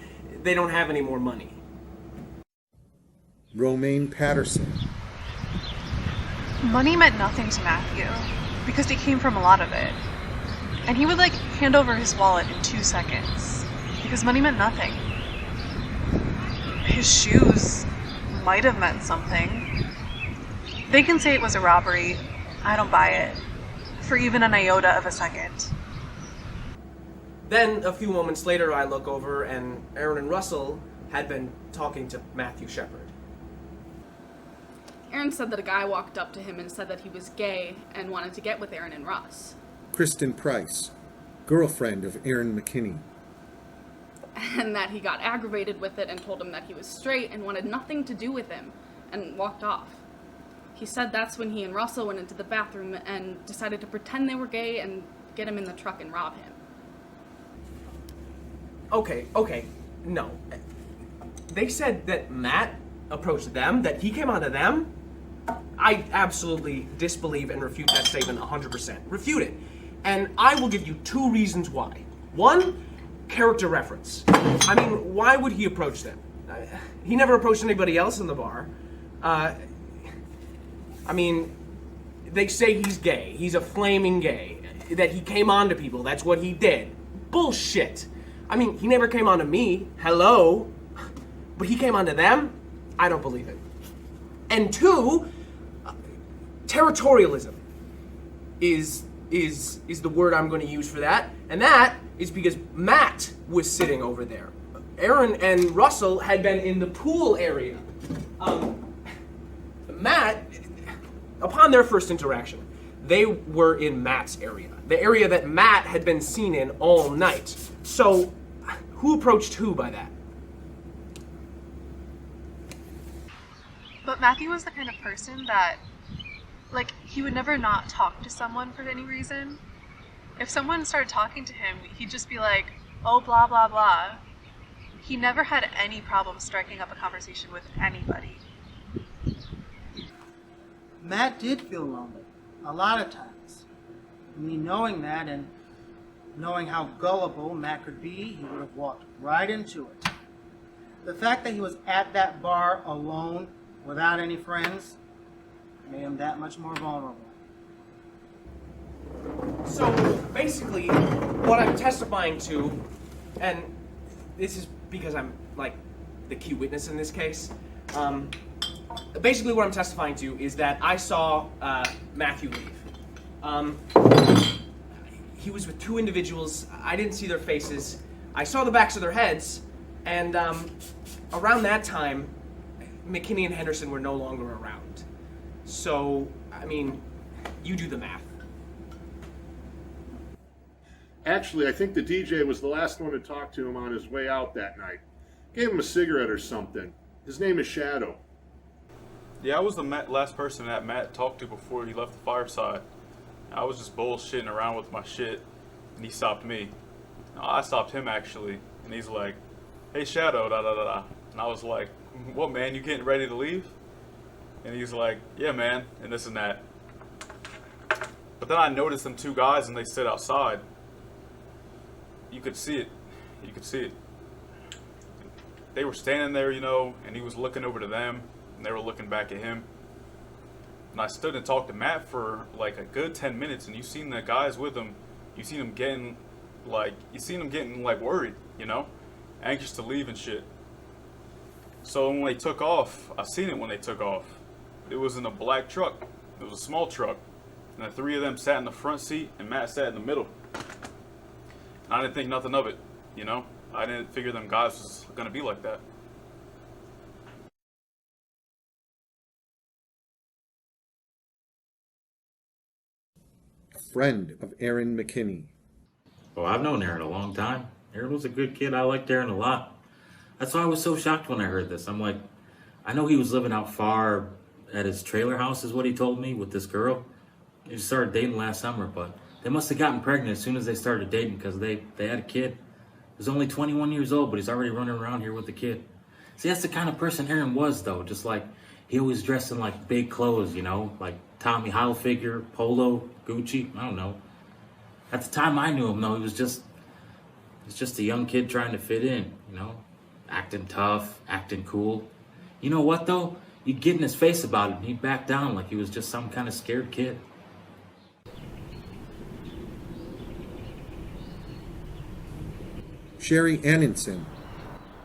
they don't have any more money. Romaine Patterson. Money meant nothing to Matthew because he came from a lot of it. And he would hand over his wallet in 2 seconds because money meant nothing. His shoes might have meant something. They can say it was a robbery. I don't buy it for even an iota of a second. Then, a few moments later, I look over and Aaron and Russell had been talking to Matthew Shepard. Aaron said that a guy walked up to him and said that he was gay and wanted to get with Aaron and Russ. Kristen Price, girlfriend of Aaron McKinney. And that he got aggravated with it and told him that he was straight and wanted nothing to do with him and walked off. He said that's when he and Russell went into the bathroom and decided to pretend they were gay and get him in the truck and rob him. Okay, no. They said that Matt approached them, that he came onto them? I absolutely disbelieve and refute that statement 100%. Refute it. And I will give you 2 reasons why. 1, character reference. I mean, why would he approach them? He never approached anybody else in the bar. I mean, they say he's gay. He's a flaming gay. That he came on to people. That's what he did. Bullshit. I mean, he never came on to me. Hello. But he came on to them? I don't believe it. And 2, territorialism is the word I'm going to use for that. And that is because Matt was sitting over there. Aaron and Russell had been in the pool area. Matt, upon their first interaction, they were in Matt's area. The area that Matt had been seen in all night. So, who approached who by that? But Matthew was the kind of person that, he would never not talk to someone for any reason. If someone started talking to him, he'd just be like, oh, blah, blah, blah. He never had any problem striking up a conversation with anybody. Matt did feel lonely, a lot of times. Me knowing that and knowing how gullible Matt could be, he would have walked right into it. The fact that he was at that bar alone, without any friends, made him that much more vulnerable. So basically, what I'm testifying to, and this is because I'm like the key witness in this case, basically what I'm testifying to is that I saw Matthew leave. He was with two individuals. I didn't see their faces. I saw the backs of their heads, and around that time, McKinney and Henderson were no longer around. So, I mean, you do the math. Actually, I think the DJ was the last one to talk to him on his way out that night. Gave him a cigarette or something. His name is Shadow. Yeah, I was the last person that Matt talked to before he left the fireside. I was just bullshitting around with my shit, and he stopped me. No, I stopped him actually, and he's like, "Hey Shadow, da da da da," and I was like, "What, man? You getting ready to leave?" And he's like, "Yeah, man," and this and that. But then I noticed them two guys, and they stood outside. You could see it. You could see it. They were standing there, you know, and he was looking over to them, and they were looking back at him. And I stood and talked to Matt for like a good 10 minutes, and you seen the guys with him, you seen them getting like worried, you know, anxious to leave and shit. So when they took off, I seen it when they took off. It was in a black truck. It was a small truck, and the three of them sat in the front seat, and Matt sat in the middle. And I didn't think nothing of it, you know. I didn't figure them guys was gonna be like that. Friend of Aaron McKinney. Well, I've known Aaron a long time. Aaron was a good kid. I liked Aaron a lot. That's why I was so shocked when I heard this. I'm like, I know he was living out far at his trailer house is what he told me with this girl. They started dating last summer, but they must have gotten pregnant as soon as they started dating because they had a kid. He was only 21 years old, but he's already running around here with a kid. See, that's the kind of person Aaron was, though. Just like, he always dressed in like big clothes, you know, like Tommy Hilfiger, Polo, Gucci, I don't know. At the time I knew him, though, he was just a young kid trying to fit in, you know, acting tough, acting cool. You know what, though? You'd get in his face about it, and he'd back down like he was just some kind of scared kid. Sherry Annenson.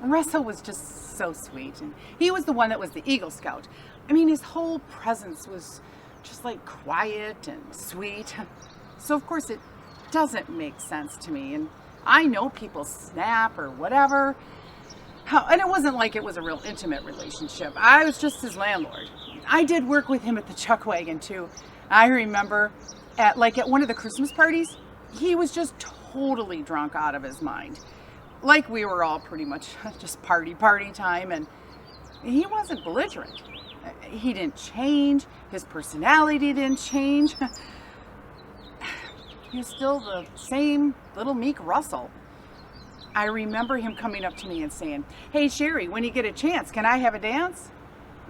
Russell was just so sweet, and he was the one that was the Eagle Scout. I mean, his whole presence was just like quiet and sweet. So of course it doesn't make sense to me, and I know people snap or whatever. And it wasn't like it was a real intimate relationship. I was just his landlord. I did work with him at the Chuck Wagon too. I remember at one of the Christmas parties, he was just totally drunk out of his mind. Like we were all pretty much just party time, and he wasn't belligerent. He didn't change. His personality didn't change. He was still the same little meek Russell. I remember him coming up to me and saying, "Hey Sherry, when you get a chance, can I have a dance?"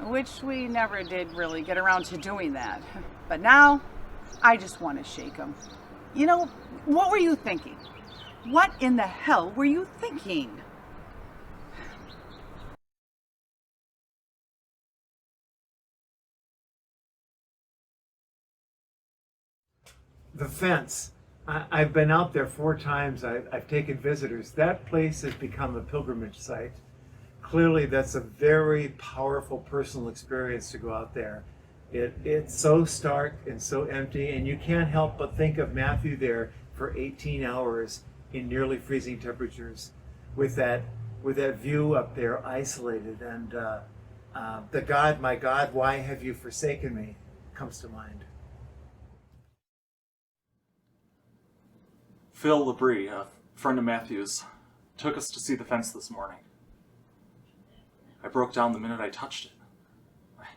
Which we never did really get around to doing that. But now, I just want to shake him. You know, what were you thinking? What in the hell were you thinking? The fence. I've been out there 4 times. I've taken visitors. That place has become a pilgrimage site. Clearly, that's a very powerful personal experience to go out there. It's so stark and so empty, and you can't help but think of Matthew there for 18 hours in nearly freezing temperatures, with that view up there, isolated, and the God, my God, why have you forsaken me, comes to mind. Phil Labrie, a friend of Matthew's, took us to see the fence this morning. I broke down the minute I touched it. I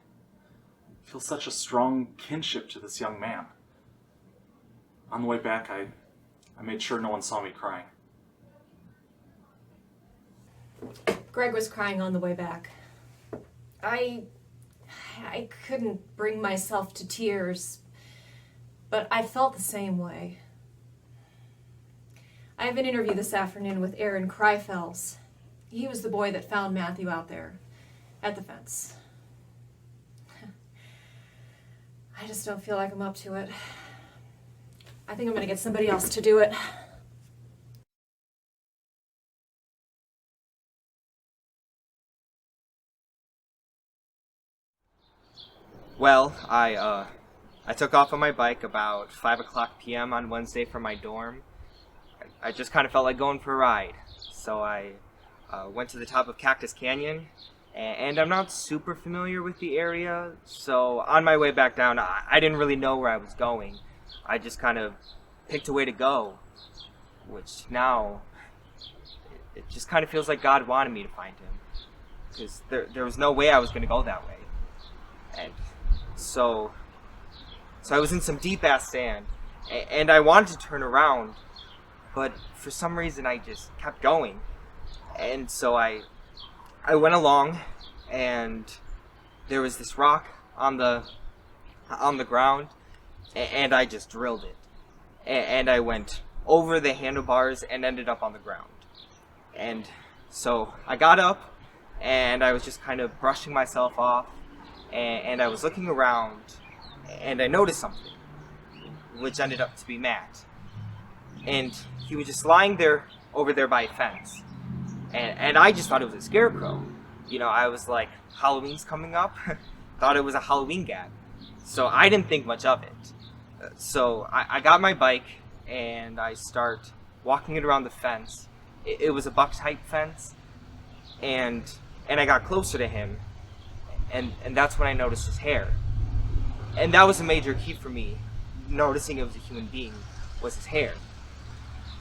feel such a strong kinship to this young man. On the way back, I made sure no one saw me crying. Greg was crying on the way back. I couldn't bring myself to tears, but I felt the same way. I have an interview this afternoon with Aaron Kreifels. He was the boy that found Matthew out there at the fence. I just don't feel like I'm up to it. I think I'm going to get somebody else to do it. Well, I took off on my bike about 5 o'clock p.m. on Wednesday from my dorm. I just kind of felt like going for a ride. So I went to the top of Cactus Canyon, and I'm not super familiar with the area, so on my way back down, I didn't really know where I was going. I just kind of picked a way to go, which now, it just kind of feels like God wanted me to find him, because there was no way I was going to go that way. And so I was in some deep-ass sand, and I wanted to turn around, but for some reason I just kept going. And so I went along, and there was this rock on the ground, and I just drilled it. And I went over the handlebars and ended up on the ground. And so I got up, and I was just kind of brushing myself off, and I was looking around, and I noticed something, which ended up to be Matt. And he was just lying there, over there by a fence. And I just thought it was a scarecrow. You know, I was like, Halloween's coming up. Thought it was a Halloween gag. So I didn't think much of it. So I got my bike and I start walking it around the fence. It was a buck-type fence. And I got closer to him. And that's when I noticed his hair. And that was a major key for me, noticing it was a human being, was his hair.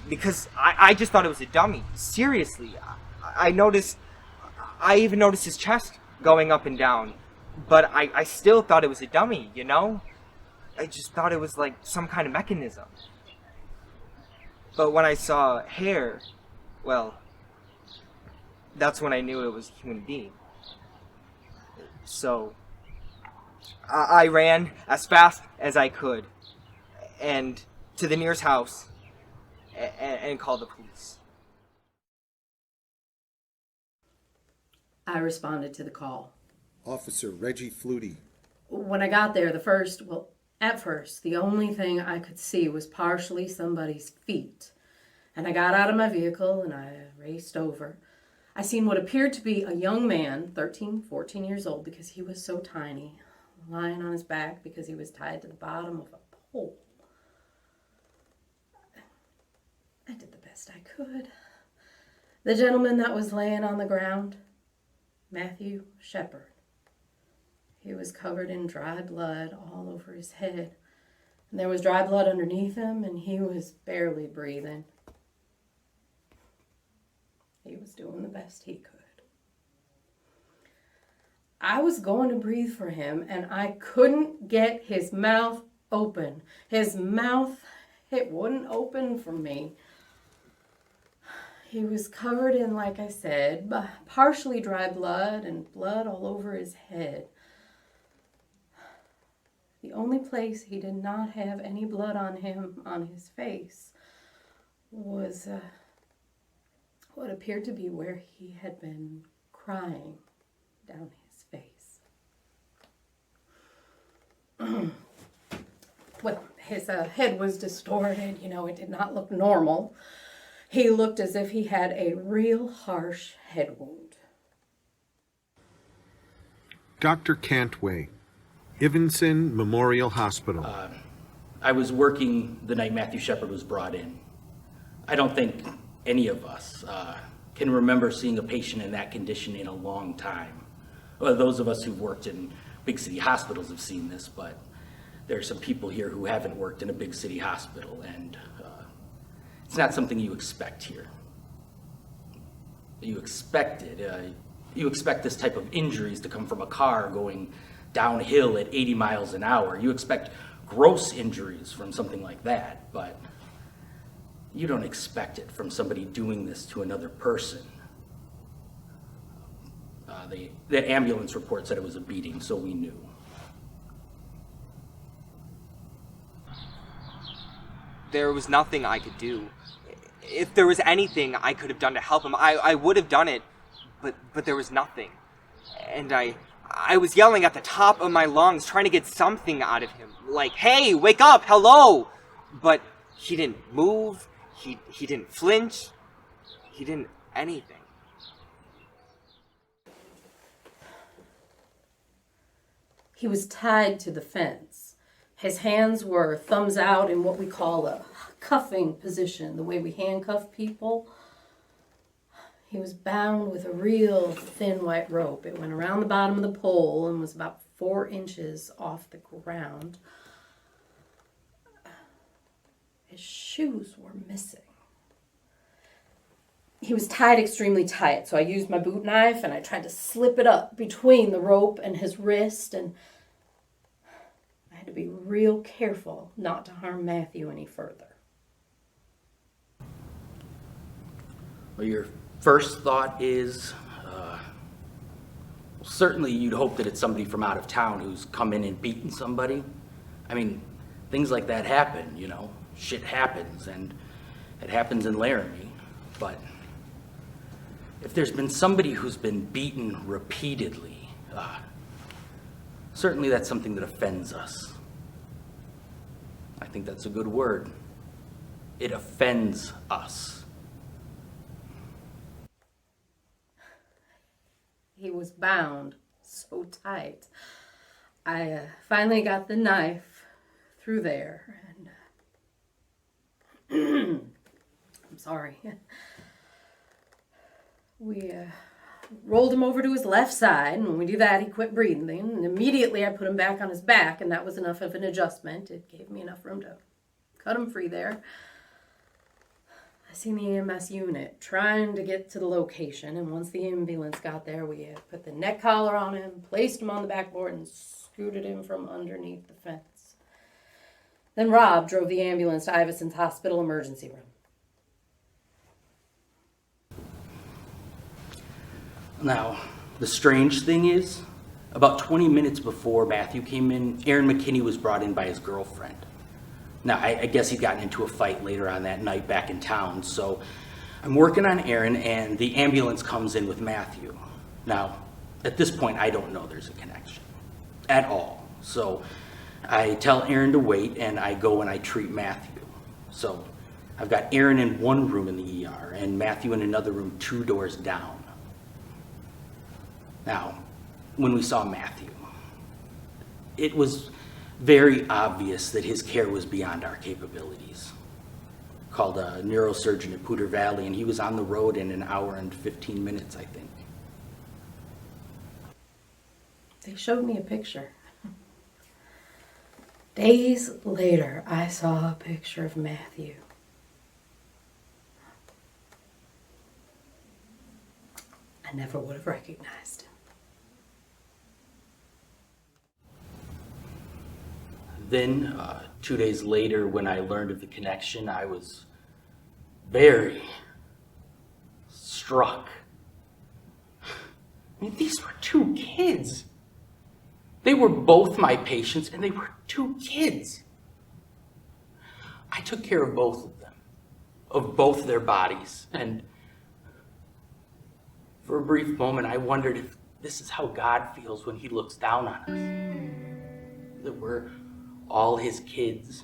Because I just thought it was a dummy. Seriously. I even noticed his chest going up and down. But I still thought it was a dummy, you know? I just thought it was like some kind of mechanism. But when I saw hair, well, that's when I knew it was a human being. So I ran as fast as I could and to the nearest house and called the police. I responded to the call. Officer Reggie Flutie. When I got there, at first, the only thing I could see was partially somebody's feet. And I got out of my vehicle and I raced over. I seen what appeared to be a young man, 13, 14 years old, because he was so tiny, lying on his back because he was tied to the bottom of a pole. I did the best I could. The gentleman that was laying on the ground, Matthew Shepard. He was covered in dry blood all over his head. And there was dry blood underneath him, and he was barely breathing. He was doing the best he could. I was going to breathe for him, and I couldn't get his mouth open. His mouth, it wouldn't open for me. He was covered in, like I said, partially dry blood and blood all over his head. The only place he did not have any blood on him, on his face, was what appeared to be where he had been crying down his face. Well, his head was distorted, it did not look normal. He looked as if he had a real harsh head wound. Dr. Cantway, Evanston Memorial Hospital. I was working the night Matthew Shepard was brought in. I don't think any of us can remember seeing a patient in that condition in a long time. Well, those of us who've worked in big city hospitals have seen this, but there are some people here who haven't worked in a big city hospital, and it's not something you expect here. You expect it. You expect this type of injuries to come from a car going downhill at 80 miles an hour. You expect gross injuries from something like that, but you don't expect it from somebody doing this to another person. The ambulance report said it was a beating, so we knew. There was nothing I could do. If there was anything I could have done to help him, I would have done it, but there was nothing. And I was yelling at the top of my lungs, trying to get something out of him. Like, hey, wake up, hello! But he didn't move, he didn't flinch, he didn't anything. He was tied to the fence. His hands were thumbs out in what we call a cuffing position, the way we handcuff people. He was bound with a real thin white rope. It went around the bottom of the pole and was about 4 inches off the ground. His shoes were missing. He was tied extremely tight, so I used my boot knife and I tried to slip it up between the rope and his wrist, and I had to be real careful not to harm Matthew any further. Well, your first thought is, certainly you'd hope that it's somebody from out of town who's come in and beaten somebody. I mean, things like that happen, you know. Shit happens, and it happens in Laramie. But if there's been somebody who's been beaten repeatedly, certainly that's something that offends us. I think that's a good word. It offends us. He was bound so tight. I finally got the knife through there, and I'm sorry. We rolled him over to his left side, and when we do that, he quit breathing. And immediately I put him back on his back, and that was enough of an adjustment. It gave me enough room to cut him free there. I seen the EMS unit trying to get to the location, and once the ambulance got there, we put the neck collar on him, placed him on the backboard, and scooted him from underneath the fence. Then Rob drove the ambulance to Ivison's hospital emergency room. Now, the strange thing is, about 20 minutes before Matthew came in, Aaron McKinney was brought in by his girlfriend. Now, I guess he'd gotten into a fight later on that night back in town, so I'm working on Aaron, and the ambulance comes in with Matthew. Now, at this point, I don't know there's a connection at all. So I tell Aaron to wait, and I go and I treat Matthew. So I've got Aaron in one room in the ER, and Matthew in another room 2 doors down. Now, when we saw Matthew, it was very obvious that his care was beyond our capabilities. Called a neurosurgeon at Poudre Valley, and he was on the road in 1 hour and 15 minutes, I think. They showed me a picture. Days later, I saw a picture of Matthew. I never would have recognized him. Then, 2 days later, when I learned of the connection, I was very struck. I mean, these were 2 kids. They were both my patients, and they were 2 kids. I took care of both of them, of both their bodies, and for a brief moment, I wondered if this is how God feels when he looks down on us. That we're all his kids,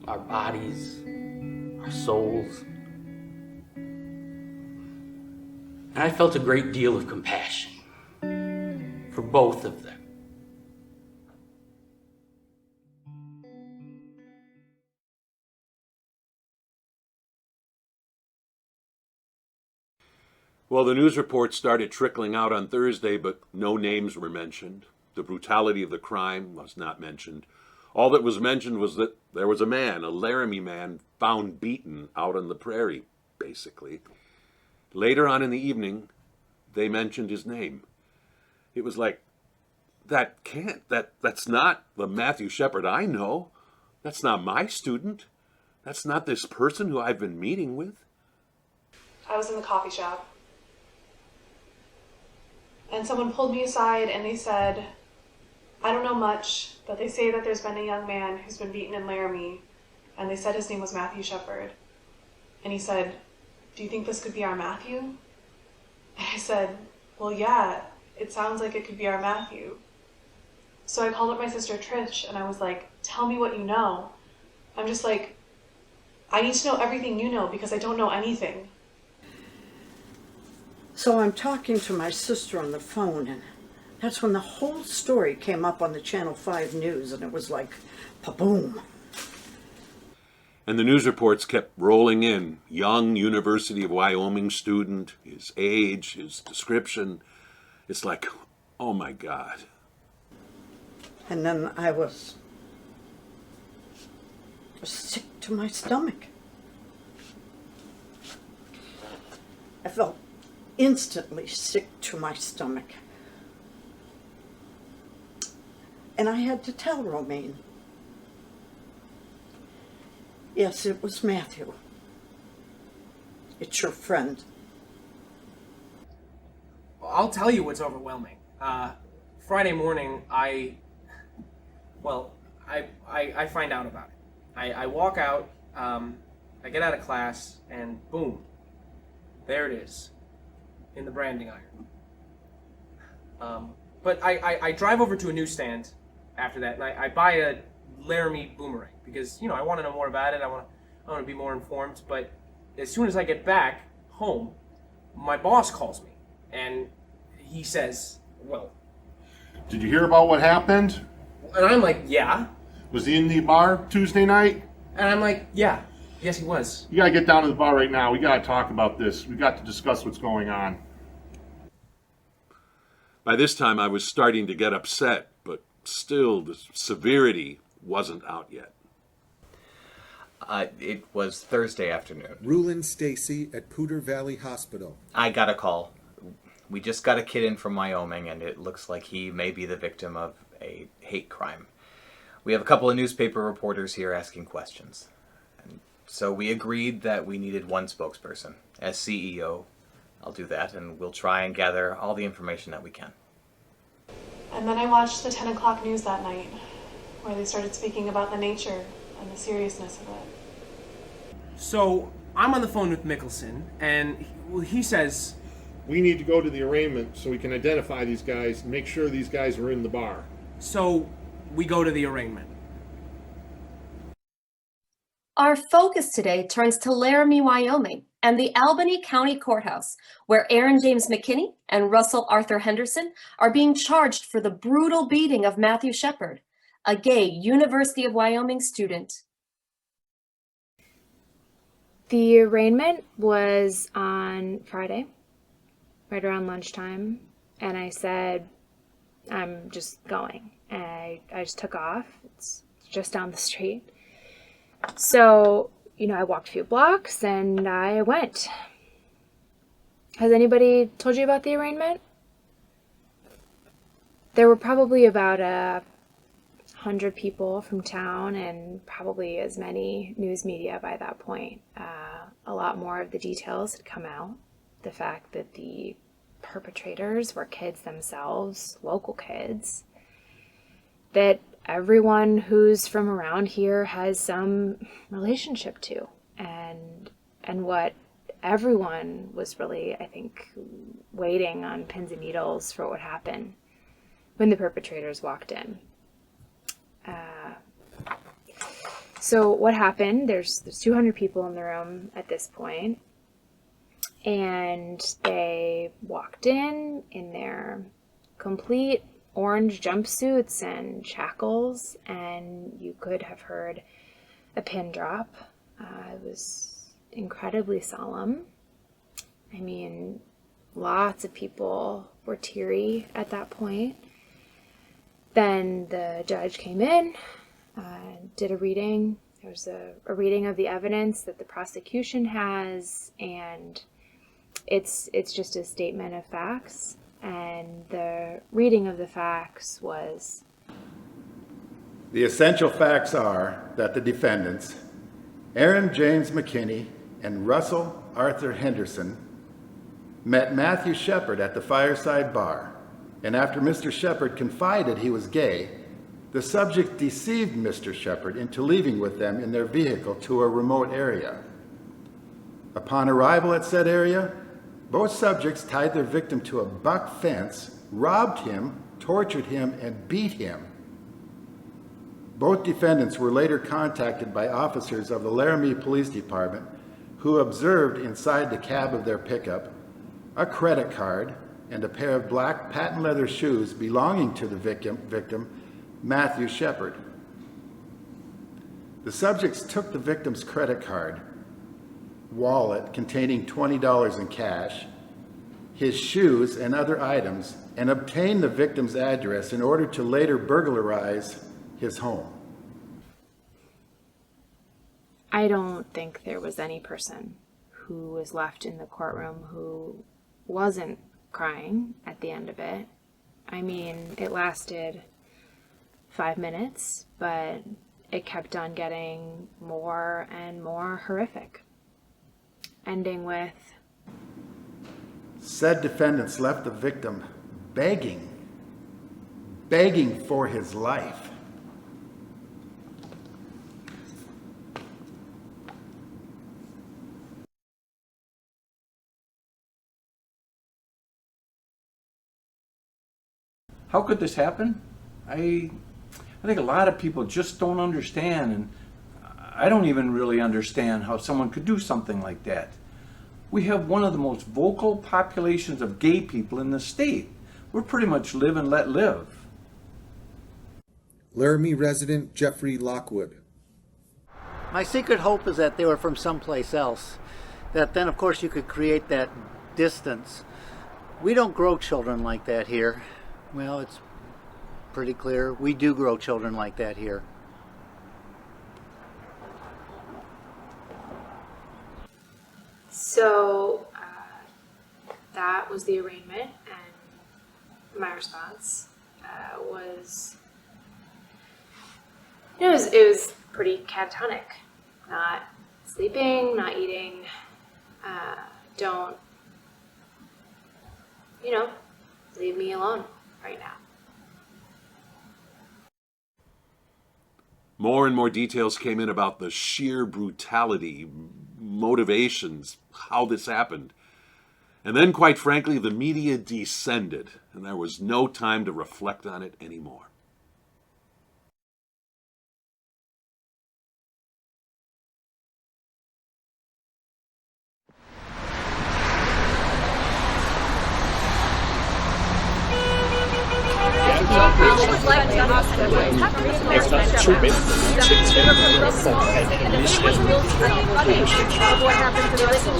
our bodies, our souls. And I felt a great deal of compassion for both of them. Well, the news reports started trickling out on Thursday, but no names were mentioned. The brutality of the crime was not mentioned. All that was mentioned was that there was a man, a Laramie man, found beaten out on the prairie, basically. Later on in the evening, they mentioned his name. It was like, that's not the Matthew Shepard I know. That's not my student. That's not this person who I've been meeting with. I was in the coffee shop. and someone pulled me aside and they said, I don't know much, but they say that there's been a young man who's been beaten in Laramie, and they said his name was Matthew Shepard. And he said, do you think this could be our Matthew? And I said, well, yeah, it sounds like it could be our Matthew. So I called up my sister Trish and I was like, tell me what you know. I'm just like, I need to know everything you know because I don't know anything. So I'm talking to my sister on the phone, and that's when the whole story came up on the Channel 5 news, and it was like, pa-boom. And the news reports kept rolling in. Young University of Wyoming student, his age, his description. It's like, oh my God. And then I was sick to my stomach. I felt instantly sick to my stomach. And I had to tell Romaine. Yes, it was Matthew. It's your friend. I'll tell you what's overwhelming. Friday morning, I find out about it. I walk out, I get out of class, and boom, there it is, in the branding iron. But I drive over to a newsstand after that, and I buy a Laramie boomerang because I want to know more about it. I want to be more informed. But as soon as I get back home, my boss calls me, and he says, "Well, did you hear about what happened?" And I'm like, "Yeah." Was he in the bar Tuesday night? And I'm like, "Yeah, yes, he was." You gotta get down to the bar right now. We gotta talk about this. We got to discuss what's going on. By this time, I was starting to get upset, but still, the severity wasn't out yet. It was Thursday afternoon. Rulin Stacy at Poudre Valley Hospital. I got a call. We just got a kid in from Wyoming, and it looks like he may be the victim of a hate crime. We have a couple of newspaper reporters here asking questions. And so we agreed that we needed one spokesperson. As CEO, I'll do that, and we'll try and gather all the information that we can. And then I watched the 10 o'clock news that night, where they started speaking about the nature and the seriousness of it. So I'm on the phone with Mickelson, and he says, we need to go to the arraignment so we can identify these guys and make sure these guys are in the bar. So we go to the arraignment. Our focus today turns to Laramie, Wyoming, and the Albany County Courthouse, where Aaron James McKinney and Russell Arthur Henderson are being charged for the brutal beating of Matthew Shepard, a gay University of Wyoming student. The arraignment was on Friday, right around lunchtime, and I said, I'm just going. And I just took off. It's just down the street. So, I walked a few blocks and I went. Has anybody told you about the arraignment? There were probably about 100 people from town and probably as many news media by that point. A lot more of the details had come out. The fact that the perpetrators were kids themselves, local kids, that everyone who's from around here has some relationship to, and what everyone was really, I think, waiting on pins and needles for what would happen when the perpetrators walked in. So what happened, there's 200 people in the room at this point, and they walked in their complete orange jumpsuits and shackles, and you could have heard a pin drop. It was incredibly solemn. I mean, lots of people were teary at that point. Then the judge came in, did a reading. There was a reading of the evidence that the prosecution has, and it's just a statement of facts. And the reading of the facts was, the essential facts are that the defendants, Aaron James McKinney and Russell Arthur Henderson, met Matthew Shepard at the Fireside Bar and after Mr. Shepard confided he was gay, the subject deceived Mr. Shepard into leaving with them in their vehicle to a remote area. Upon arrival at said area, both subjects tied their victim to a buck fence, robbed him, tortured him, and beat him. Both defendants were later contacted by officers of the Laramie Police Department who observed inside the cab of their pickup a credit card and a pair of black patent leather shoes belonging to the victim, Matthew Shepard. The subjects took the victim's credit card, wallet containing $20 in cash, his shoes and other items, and obtained the victim's address in order to later burglarize his home. I don't think there was any person who was left in the courtroom who wasn't crying at the end of it. I mean, it lasted 5 minutes, but it kept on getting more and more horrific, ending with... Said defendants left the victim begging for his life. How could this happen? I think a lot of people just don't understand, and I don't even really understand how someone could do something like that. We have one of the most vocal populations of gay people in the state. We're pretty much live and let live. Laramie resident Jeffrey Lockwood. My secret hope is that they were from someplace else. That then, of course, you could create that distance. We don't grow children like that here. Well, it's pretty clear we do grow children like that here. So that was the arraignment, and my response was, it was pretty catatonic. Not sleeping, not eating, don't, leave me alone right now. More and more details came in about the sheer brutality, motivations, how this happened. And then, quite frankly, the media descended, and there was no time to reflect on it anymore. Efter 2 mænd tiltalt for at have mishandlet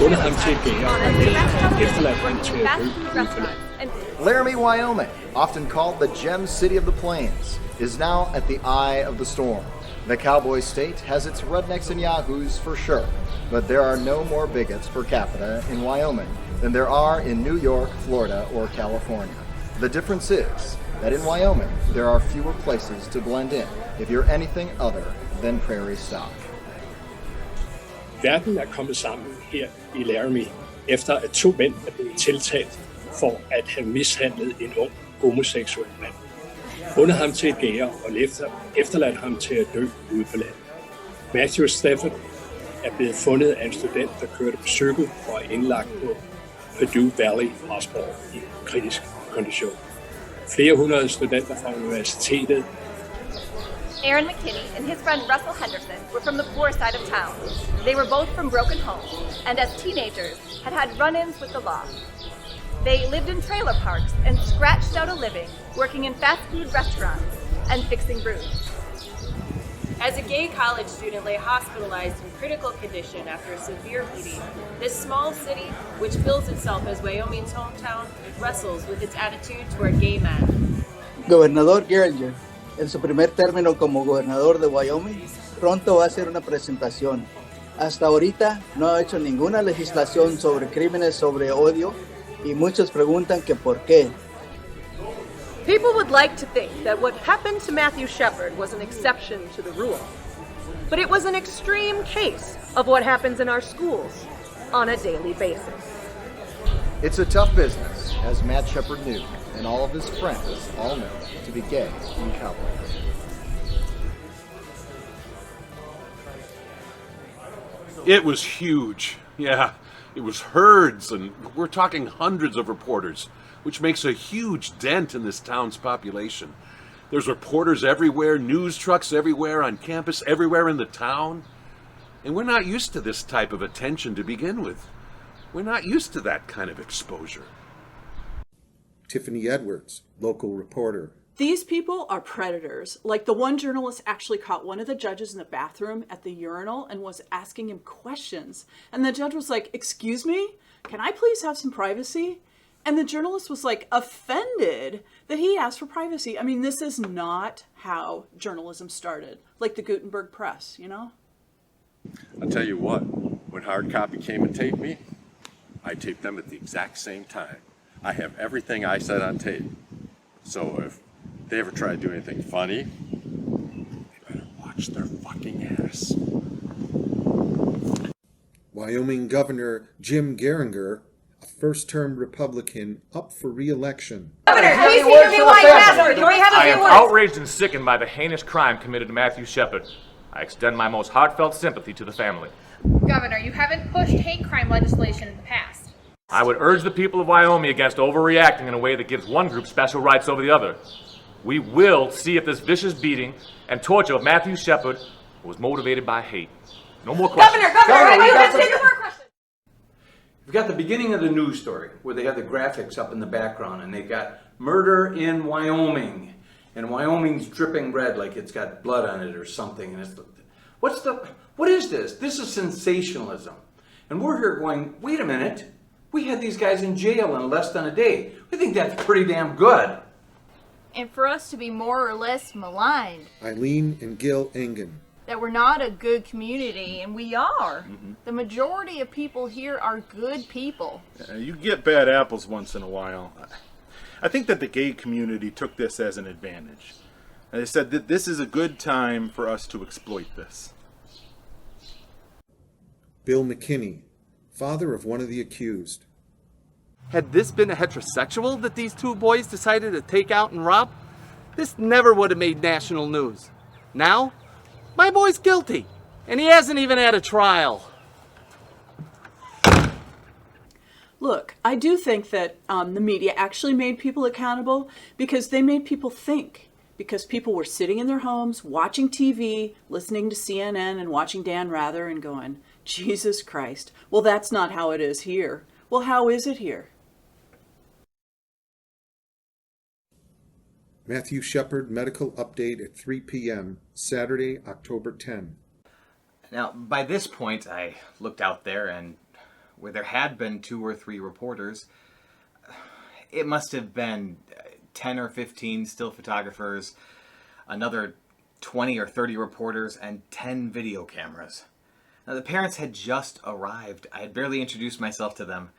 fundet ham til at gære og efterladt ham til at dø ude på landet. Laramie, Wyoming, often called the Gem City of the Plains, is now at the eye of the storm. The cowboy state has its rednecks and yahoos for sure, but there are no more bigots per capita in Wyoming than there are in New York, Florida, or California. The difference is that in Wyoming, there are fewer places to blend in if you're anything other than prairie stock. Verden er kommet sammen her i Laramie, efter at 2 mænd er blevet tiltalt for at have mishandlet en ung homoseksuel mand. Fundet ham til et gære og efterladt ham til at dø ude på landet. Matthew Stafford er blevet fundet af en student, der kørte på cykel og er indlagt på Purdue Valley Hospital i kritisk kondition. Flere hundrede studenter fra universitetet. Aaron McKinney and his friend Russell Henderson were from the poor side of town. They were both from broken homes, and as teenagers had run-ins with the law. They lived in trailer parks and scratched out a living working in fast food restaurants and fixing brooms. As a gay college student lay hospitalized in critical condition after a severe beating, this small city, which bills itself as Wyoming's hometown, wrestles with its attitude toward gay men. Gobernador Geringer, en su primer término como gobernador de Wyoming, pronto va a hacer una presentación. Hasta ahorita no ha hecho ninguna legislación sobre crímenes sobre odio y muchos preguntan que por qué. People would like to think that what happened to Matthew Shepard was an exception to the rule. But it was an extreme case of what happens in our schools on a daily basis. It's a tough business, as Matt Shepard knew, and all of his friends all know to be gay and cowboy. It was huge. Yeah, it was herds, and we're talking hundreds of reporters, which makes a huge dent in this town's population. There's reporters everywhere, news trucks everywhere, on campus, everywhere in the town. And we're not used to this type of attention to begin with. We're not used to that kind of exposure. Tiffany Edwards, local reporter. These people are predators. Like, the one journalist actually caught one of the judges in the bathroom at the urinal and was asking him questions. And the judge was like, "Excuse me, can I please have some privacy?" And the journalist was like offended that he asked for privacy. I mean, this is not how journalism started. Like the Gutenberg press, you know? I'll tell you what, when hard copy came and taped me, I taped them at the exact same time. I have everything I said on tape. So if they ever try to do anything funny, they better watch their fucking ass. Wyoming Governor Jim Geringer, a first-term Republican up for re-election. Governor, please interview why you asked. Do we have a I few am words? outraged and sickened by the heinous crime committed to Matthew Shepard. I extend my most heartfelt sympathy to the family. Governor, you haven't pushed hate crime legislation in the past. I would urge the people of Wyoming against overreacting in a way that gives one group special rights over the other. We will see if this vicious beating and torture of Matthew Shepard was motivated by hate. No more questions. You've got the beginning of the news story where they have the graphics up in the background and they've got murder in Wyoming. And Wyoming's dripping red like it's got blood on it or something. And what is this? This is sensationalism. And we're here going, wait a minute. We had these guys in jail in less than a day. We think that's pretty damn good. And for us to be more or less maligned, Eileen and Gil Engen. that we're not a good community, and we are. The majority of people here are good people. You get bad apples once in a while. I think that the gay community took this as an advantage. And they said that this is a good time for us to exploit this. Bill McKinney, father of one of the accused. Had this been a heterosexual that these two boys decided to take out and rob, this never would have made national news. Now, my boy's guilty, and he hasn't even had a trial. Look, I do think that the media actually made people accountable because they made people think. Because people were sitting in their homes, watching TV, listening to CNN and watching Dan Rather and going, Jesus Christ, well, that's not how it is here. Well, how is it here? Matthew Shepard medical update at 3 p.m., Saturday, October 10. Now, by this point, I looked out there, and where there had been 2 or 3 reporters, it must have been 10 or 15 still photographers, another 20 or 30 reporters, and 10 video cameras. Now, the parents had just arrived. I had barely introduced myself to them.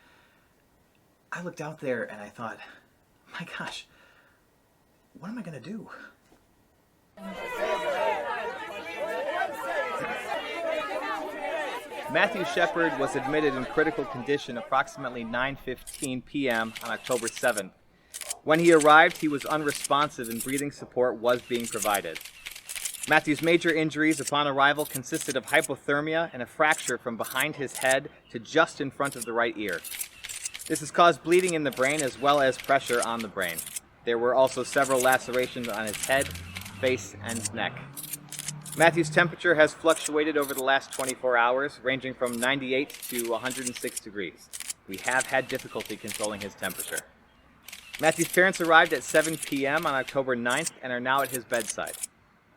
I looked out there and I thought, my gosh, what am I going to do? Matthew Shepard was admitted in critical condition approximately 9:15 p.m. on October 7th. When he arrived, he was unresponsive and breathing support was being provided. Matthew's major injuries upon arrival consisted of hypothermia and a fracture from behind his head to just in front of the right ear. This has caused bleeding in the brain as well as pressure on the brain. There were also several lacerations on his head, face, and neck. Matthew's temperature has fluctuated over the last 24 hours, ranging from 98 to 106 degrees. We have had difficulty controlling his temperature. Matthew's parents arrived at 7 p.m. on October 9th and are now at his bedside.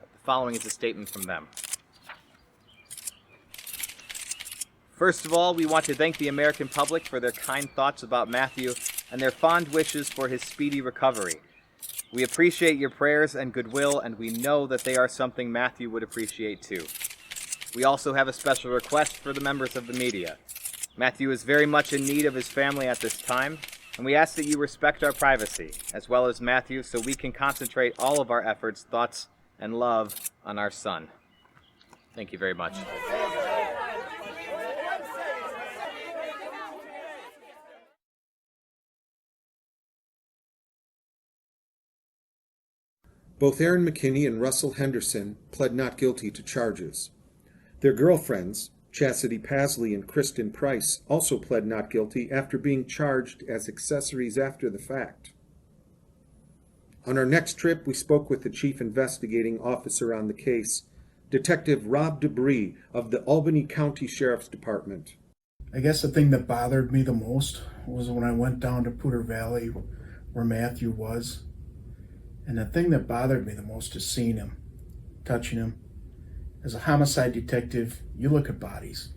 The following is a statement from them. First of all, we want to thank the American public for their kind thoughts about Matthew and their fond wishes for his speedy recovery. We appreciate your prayers and goodwill, and we know that they are something Matthew would appreciate too. We also have a special request for the members of the media. Matthew is very much in need of his family at this time, and we ask that you respect our privacy, as well as Matthew, so we can concentrate all of our efforts, thoughts, and love on our son. Thank you very much. Both Aaron McKinney and Russell Henderson pled not guilty to charges. Their girlfriends, Chastity Pasley and Kristen Price, also pled not guilty after being charged as accessories after the fact. On our next trip, we spoke with the chief investigating officer on the case, Detective Rob Debris of the Albany County Sheriff's Department. I guess the thing that bothered me the most was when I went down to Poudre Valley where Matthew was. And the thing that bothered me the most is seeing him, touching him. As a homicide detective, you look at bodies.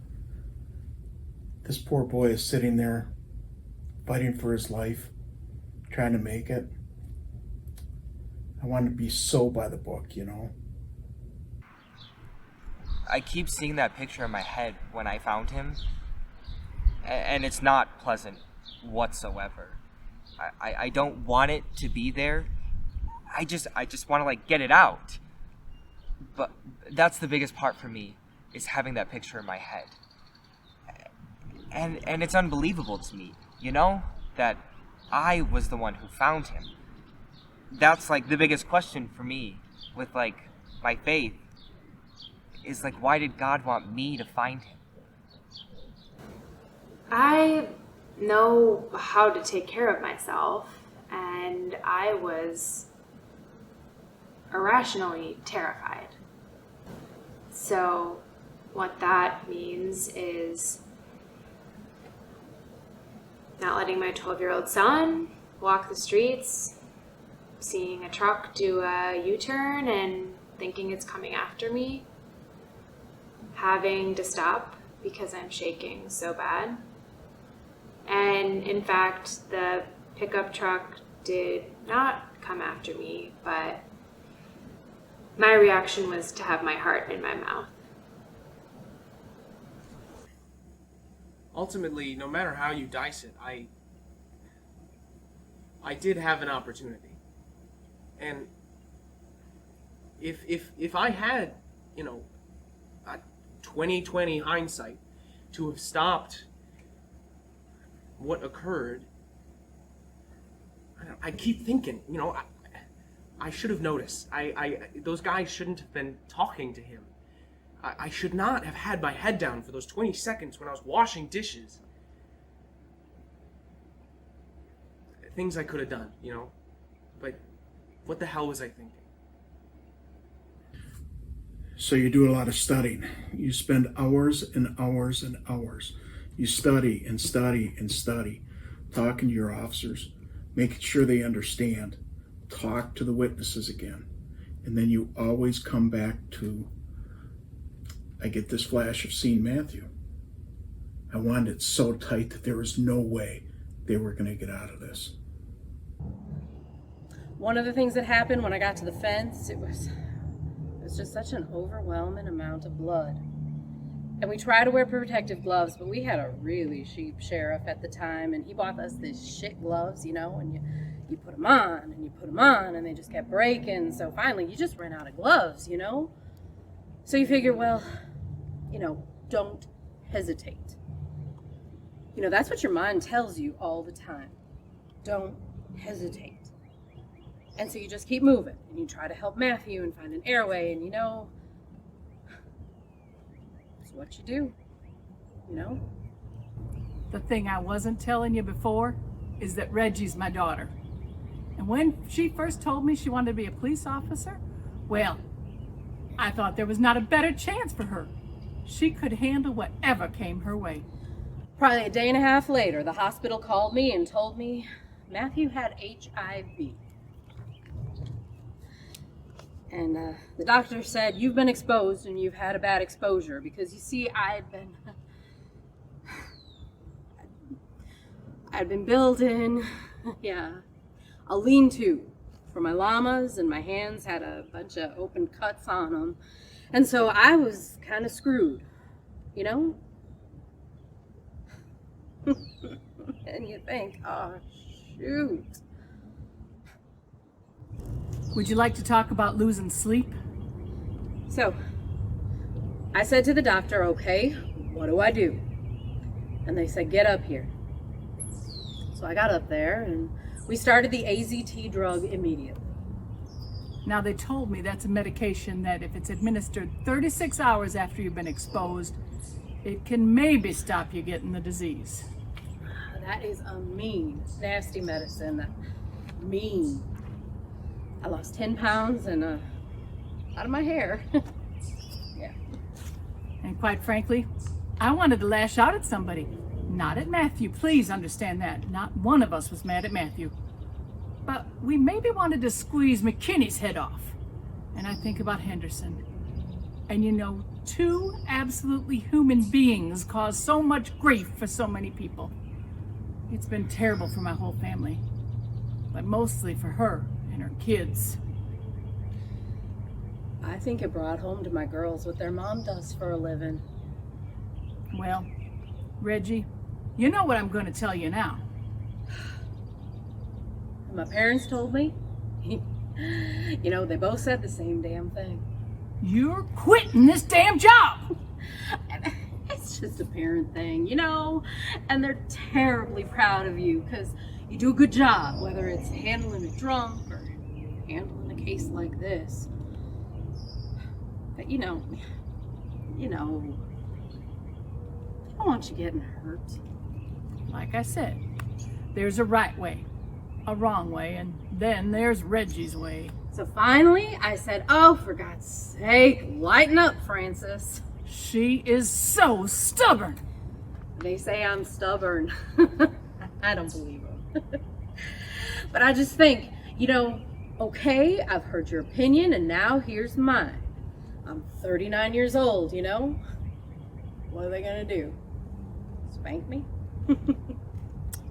This poor boy is sitting there, fighting for his life, trying to make it. I wanted to be so by the book, you know. I keep seeing that picture in my head when I found him, and it's not pleasant whatsoever. I don't want it to be there. I just want to like get it out. But that's the biggest part for me, is having that picture in my head. And it's unbelievable to me, you know, that I was the one who found him. That's like the biggest question for me with like my faith, is like, why did God want me to find him? I know how to take care of myself, and I was irrationally terrified. So what that means is not letting my 12-year-old son walk the streets, seeing a truck do a U-turn and thinking it's coming after me, having to stop because I'm shaking so bad. And in fact, the pickup truck did not come after me, but my reaction was to have my heart in my mouth. Ultimately, no matter how you dice it, I did have an opportunity. And if I had, you know, a 20/20 hindsight to have stopped what occurred, I keep thinking, you know, I should have noticed. Those guys shouldn't have been talking to him. I should not have had my head down for those 20 seconds when I was washing dishes. Things I could have done, you know, but what the hell was I thinking? So you do a lot of studying. You spend hours and hours and hours. You study and study and study, talking to your officers, making sure they understand, talk to the witnesses again. And then you always come back to, I get this flash of seeing Matthew. I wanted it so tight that there was no way they were going to get out of this. One of the things that happened when I got to the fence, it was just such an overwhelming amount of blood. And we tried to wear protective gloves, but we had a really cheap sheriff at the time, and he bought us these shit gloves, you know, and you put them on, and you put them on, and they just kept breaking. So finally, you just ran out of gloves, you know? So you figure, well, you know, don't hesitate. You know, that's what your mind tells you all the time. Don't hesitate. And so you just keep moving, and you try to help Matthew and find an airway, and you know, it's what you do, you know? The thing I wasn't telling you before is that Reggie's my daughter. And when she first told me she wanted to be a police officer, well, I thought there was not a better chance for her. She could handle whatever came her way. Probably a day and a half later, the hospital called me and told me Matthew had HIV. And the doctor said, you've been exposed and you've had a bad exposure, because you see, I'd been building, a lean-to for my llamas, and my hands had a bunch of open cuts on them. And so I was kind of screwed, you know? And you think, oh, shoot. Would you like to talk about losing sleep? So, I said to the doctor, okay, what do I do? And they said, get up here. So I got up there, and we started the AZT drug immediately. Now, they told me that's a medication that if it's administered 36 hours after you've been exposed, it can maybe stop you getting the disease. That is a mean, nasty medicine. Mean. I lost 10 pounds and out of my hair. Yeah. And quite frankly, I wanted to lash out at somebody. Not at Matthew, please understand that. Not one of us was mad at Matthew. But we maybe wanted to squeeze McKinney's head off. And I think about Henderson. And you know, 2 absolutely human beings cause so much grief for so many people. It's been terrible for my whole family, but mostly for her and her kids. I think it brought home to my girls what their mom does for a living. Well, Reggie, you know what I'm going to tell you now. My parents told me. You know, they both said the same damn thing. You're quitting this damn job! It's just a parent thing, you know? And they're terribly proud of you because you do a good job, whether it's handling a drunk or handling a case like this. But you know, I don't want you getting hurt. Like I said, there's a right way, a wrong way, and then there's Reggie's way. So finally, I said, oh, for God's sake, lighten up, Francis. She is so stubborn. They say I'm stubborn. I don't believe them. But I just think, okay, I've heard your opinion, and now here's mine. I'm 39 years old, you know? What are they gonna do? Spank me?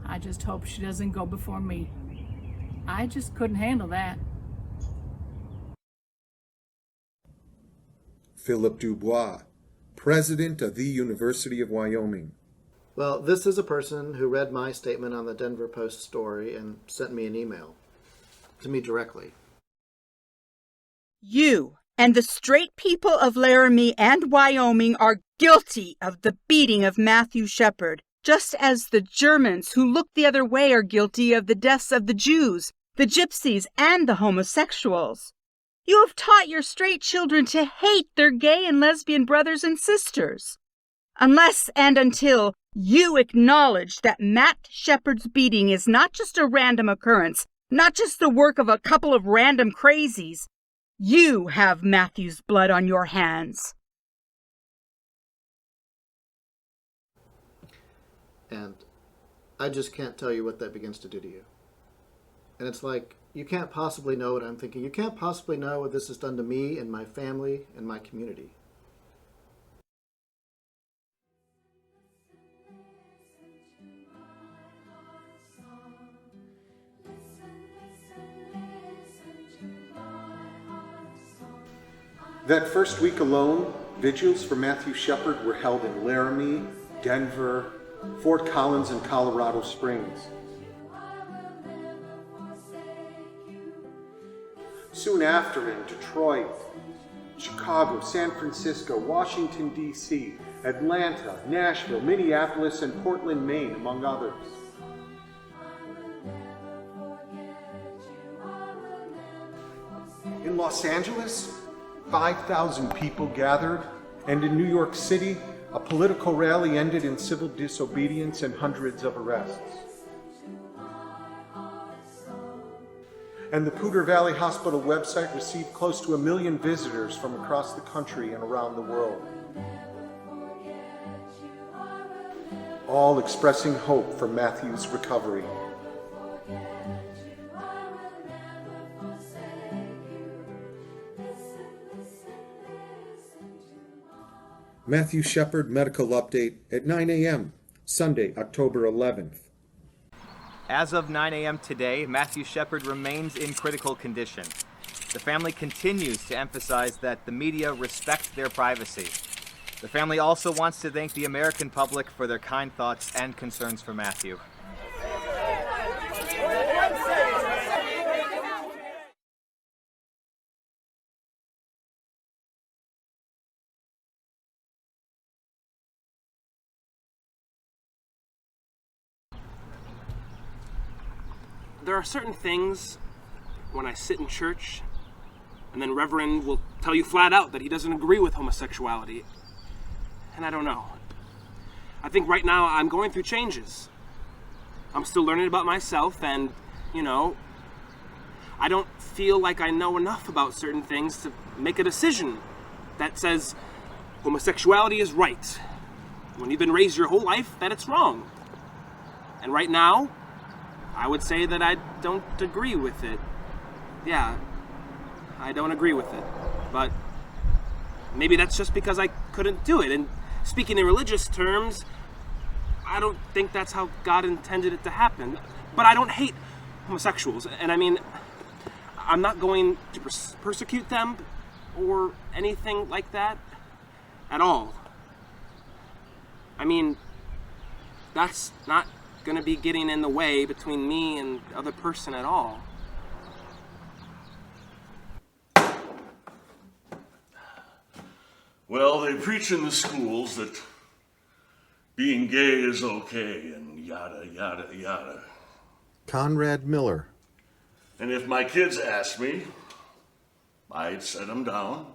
I just hope she doesn't go before me. I just couldn't handle that. Philip Dubois, president of the University of Wyoming. Well, this is a person who read my statement on the Denver Post story and sent me an email to me directly. You and the straight people of Laramie and Wyoming are guilty of the beating of Matthew Shepard, just as the Germans who look the other way are guilty of the deaths of the Jews, the gypsies, and the homosexuals. You have taught your straight children to hate their gay and lesbian brothers and sisters. Unless and until you acknowledge that Matt Shepard's beating is not just a random occurrence, not just the work of a couple of random crazies, you have Matthew's blood on your hands. And I just can't tell you what that begins to do to you. And it's like, you can't possibly know what I'm thinking. You can't possibly know what this has done to me and my family and my community. That first week alone, vigils for Matthew Shepard were held in Laramie, Denver, Fort Collins, and Colorado Springs. Soon after in Detroit, Chicago, San Francisco, Washington, D.C., Atlanta, Nashville, Minneapolis, and Portland, Maine, among others. In Los Angeles, 5,000 people gathered, and in New York City, a political rally ended in civil disobedience and hundreds of arrests. And the Poudre Valley Hospital website received close to 1 million visitors from across the country and around the world, all expressing hope for Matthew's recovery. Matthew Shepard Medical Update at 9 a.m., Sunday, October 11th. As of 9 a.m. today, Matthew Shepard remains in critical condition. The family continues to emphasize that the media respect their privacy. The family also wants to thank the American public for their kind thoughts and concerns for Matthew. There are certain things when I sit in church And then Reverend will tell you flat out that he doesn't agree with homosexuality. And I don't know. I think right now I'm going through changes. I'm still learning about myself, and, you know, I don't feel like I know enough about certain things to make a decision that says homosexuality is right, when you've been raised your whole life that it's wrong. And right now, I would say that I don't agree with it. Yeah, I don't agree with it. But maybe that's just because I couldn't do it. And speaking in religious terms, I don't think that's how God intended it to happen. But I don't hate homosexuals. And I mean, I'm not going to persecute them or anything like that at all. I mean, that's not gonna be getting in the way between me and the other person at all. Well, they preach in the schools that being gay is okay and yada, yada, yada. Conrad Miller. And if my kids asked me, I'd set them down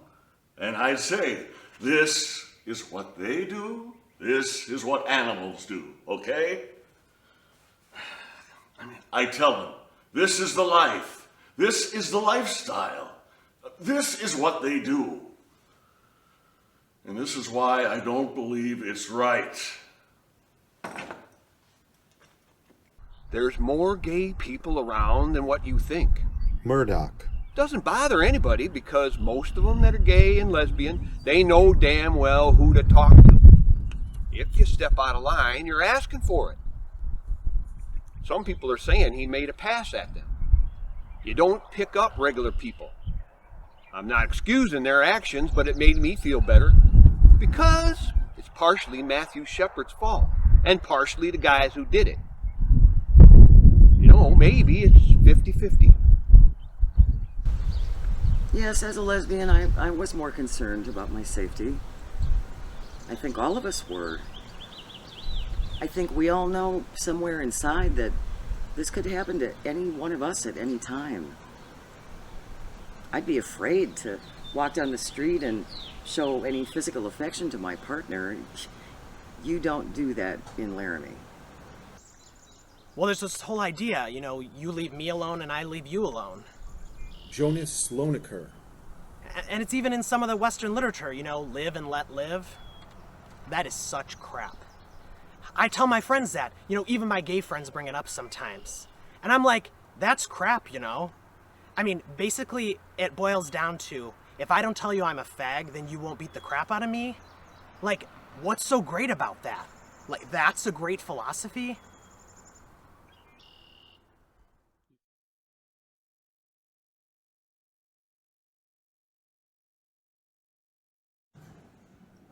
and I'd say, this is what they do, this is what animals do, okay? I tell them, this is the life, this is the lifestyle, this is what they do. And this is why I don't believe it's right. There's more gay people around than what you think. Murdoch. Doesn't bother anybody because most of them that are gay and lesbian, they know damn well who to talk to. If you step out of line, you're asking for it. Some people are saying he made a pass at them. You don't pick up regular people. I'm not excusing their actions, but it made me feel better because it's partially Matthew Shepard's fault and partially the guys who did it. You know, maybe it's 50-50. Yes, as a lesbian, I was more concerned about my safety. I think all of us were. I think we all know somewhere inside that this could happen to any one of us at any time. I'd be afraid to walk down the street and show any physical affection to my partner. You don't do that in Laramie. Well, there's this whole idea, you know, you leave me alone and I leave you alone. Jonas Loneker. And it's even in some of the Western literature, you know, live and let live. That is such crap. I tell my friends that, you know, even my gay friends bring it up sometimes. And I'm like, that's crap, you know? I mean, basically, it boils down to, if I don't tell you I'm a fag, then you won't beat the crap out of me? Like, what's so great about that? Like, that's a great philosophy?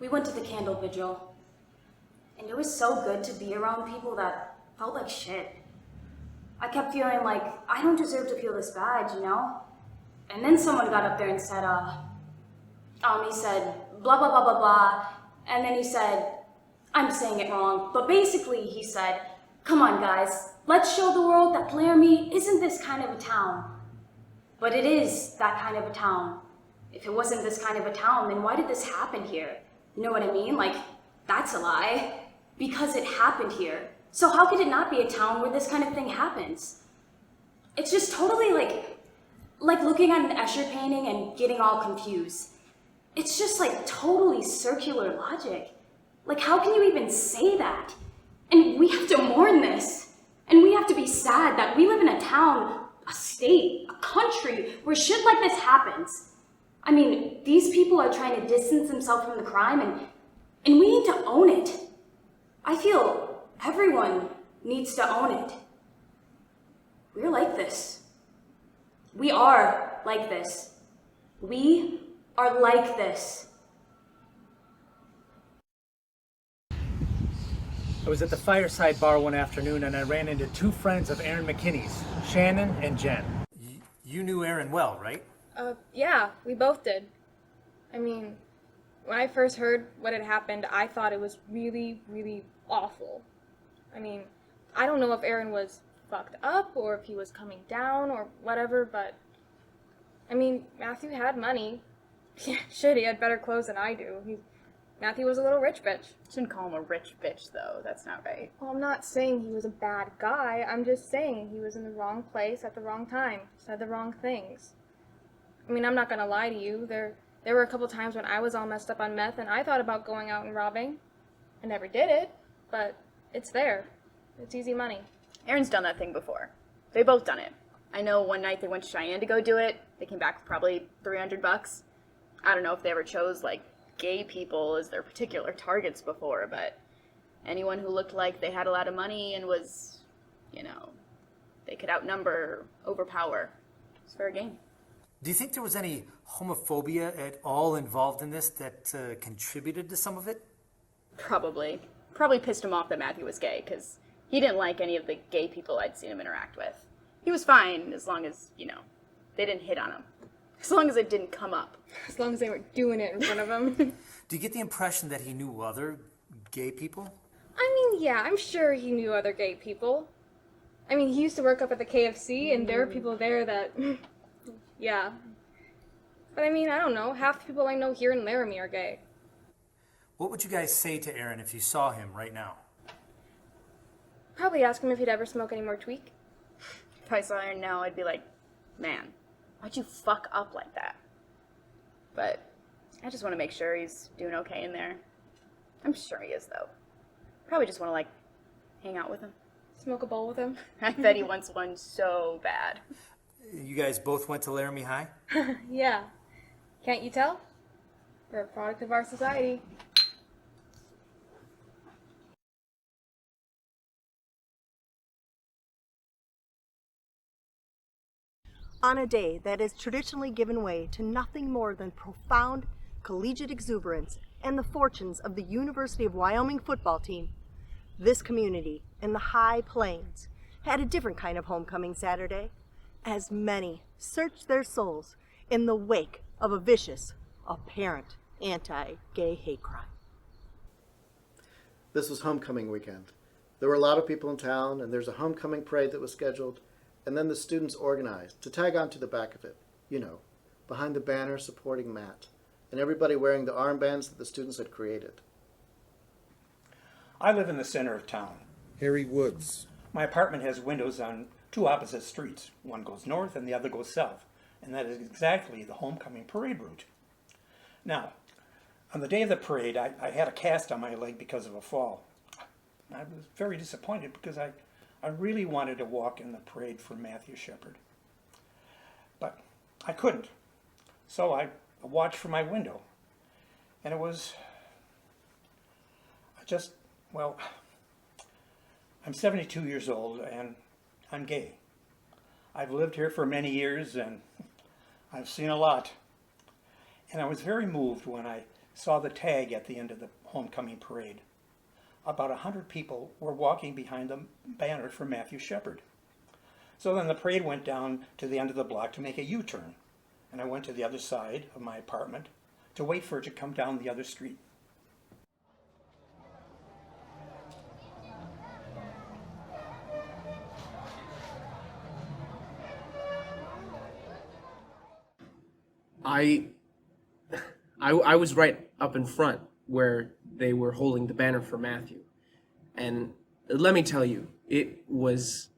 We went to the candle vigil, and it was so good to be around people that felt like shit. I kept feeling like I don't deserve to feel this bad, you know? And then someone got up there and said, he said, blah, blah, blah, blah, blah. And then he said, I'm saying it wrong, but basically he said, come on guys, let's show the world that Laramie isn't this kind of a town. But it is that kind of a town. If it wasn't this kind of a town, then why did this happen here? You know what I mean? Like, that's a lie. Because it happened here. So how could it not be a town where this kind of thing happens? It's just totally like looking at an Escher painting and getting all confused. It's just like totally circular logic. Like, how can you even say that? And we have to mourn this. And we have to be sad that we live in a town, a state, a country where shit like this happens. I mean, these people are trying to distance themselves from the crime, and we need to own it. I feel everyone needs to own it. We're like this. We are like this. We are like this. I was at the Fireside Bar one afternoon and I ran into two friends of Aaron McKinney's, Shannon and Jen. You knew Aaron well, right? Yeah, we both did. I mean, when I first heard what had happened, I thought it was really, really awful. I mean, I don't know if Aaron was fucked up or if he was coming down or whatever, but I mean, Matthew had money. Yeah, shit, he had better clothes than I do. Matthew was a little rich bitch. Shouldn't call him a rich bitch, though. That's not right. Well, I'm not saying he was a bad guy. I'm just saying he was in the wrong place at the wrong time. Said the wrong things. I mean, I'm not gonna lie to you. There were a couple times when I was all messed up on meth and I thought about going out and robbing. I never did it, but it's there. It's easy money. Aaron's done that thing before. They both done it. I know one night they went to Cheyenne to go do it. They came back with probably $300. I don't know if they ever chose, like, gay people as their particular targets before, but anyone who looked like they had a lot of money and was, you know, they could outnumber, overpower. It's fair game. Do you think there was any homophobia at all involved in this that contributed to some of it? Probably. Probably pissed him off that Matthew was gay, because he didn't like any of the gay people I'd seen him interact with. He was fine as long as, you know, they didn't hit on him. As long as it didn't come up. As long as they weren't doing it in front of him. Do you get the impression that he knew other gay people? I mean, yeah, I'm sure he knew other gay people. I mean, he used to work up at the KFC, and there are people there that, yeah. But I mean, I don't know. Half the people I know here in Laramie are gay. What would you guys say to Aaron if you saw him right now? Probably ask him if he'd ever smoke any more tweak. If I saw Aaron now, I'd be like, man, why'd you fuck up like that? But I just want to make sure he's doing okay in there. I'm sure he is, though. Probably just want to, like, hang out with him. Smoke a bowl with him. I bet he wants one so bad. You guys both went to Laramie High? Yeah. Can't you tell? We're a product of our society. On a day that has traditionally given way to nothing more than profound collegiate exuberance and the fortunes of the University of Wyoming football team, this community in the High Plains had a different kind of homecoming Saturday, as many searched their souls in the wake of a vicious, apparent anti-gay hate crime. This was homecoming weekend. There were a lot of people in town, and there's a homecoming parade that was scheduled, and then the students organized to tag on to the back of it, you know, behind the banner supporting Matt, and everybody wearing the armbands that the students had created. I live in the center of town. Harry Woods. My apartment has windows on two opposite streets. One goes north and the other goes south, and that is exactly the homecoming parade route. Now, on the day of the parade, I had a cast on my leg because of a fall. I was very disappointed because I really wanted to walk in the parade for Matthew Shepard. But I couldn't. So I watched from my window. And it was, I'm 72 years old and I'm gay. I've lived here for many years and I've seen a lot. And I was very moved when I saw the tag at the end of the homecoming parade. About 100 people were walking behind the banner for Matthew Shepard. So then the parade went down to the end of the block to make a U-turn. And I went to the other side of my apartment to wait for it to come down the other street. I was right up in front where they were holding the banner for Matthew. And let me tell you, it was...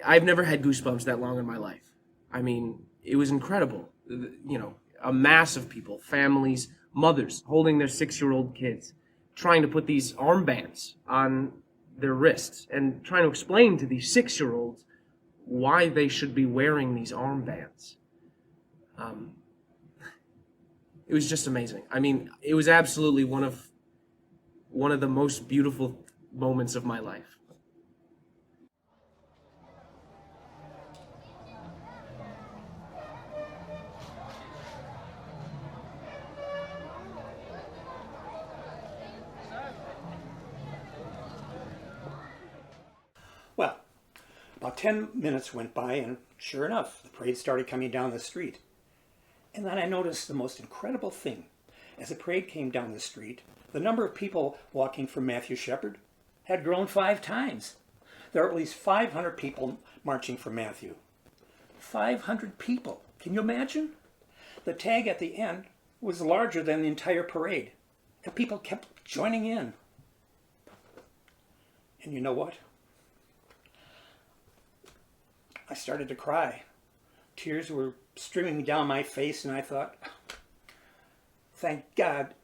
I've never had goosebumps that long in my life. I mean, it was incredible. You know, a mass of people, families, mothers holding their 6-year-old kids, trying to put these armbands on their wrists and trying to explain to these 6-year-olds why they should be wearing these armbands. It was just amazing. I mean, it was absolutely one of the most beautiful moments of my life. Well, about 10 minutes went by and sure enough, the parade started coming down the street. And then I noticed the most incredible thing. As the parade came down the street, the number of people walking for Matthew Shepard had grown 5 times. There are at least 500 people marching for Matthew. 500 people. Can you imagine? The tag at the end was larger than the entire parade. And people kept joining in. And you know what? I started to cry. Tears were streaming down my face, and I thought, thank God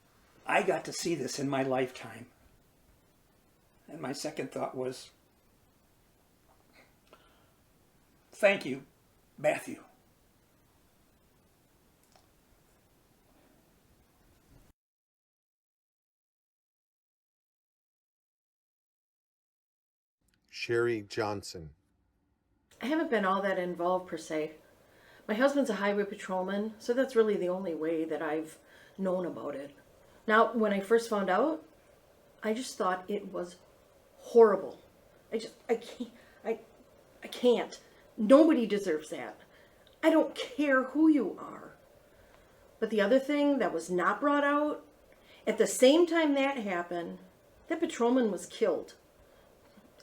I got to see this in my lifetime. And my second thought was, thank you, Matthew. Sherry Johnson. I haven't been all that involved per se. My husband's a highway patrolman, so that's really the only way that I've known about it. Now, when I first found out, I just thought it was horrible. I can't. Nobody deserves that. I don't care who you are. But the other thing that was not brought out, at the same time that happened, that patrolman was killed.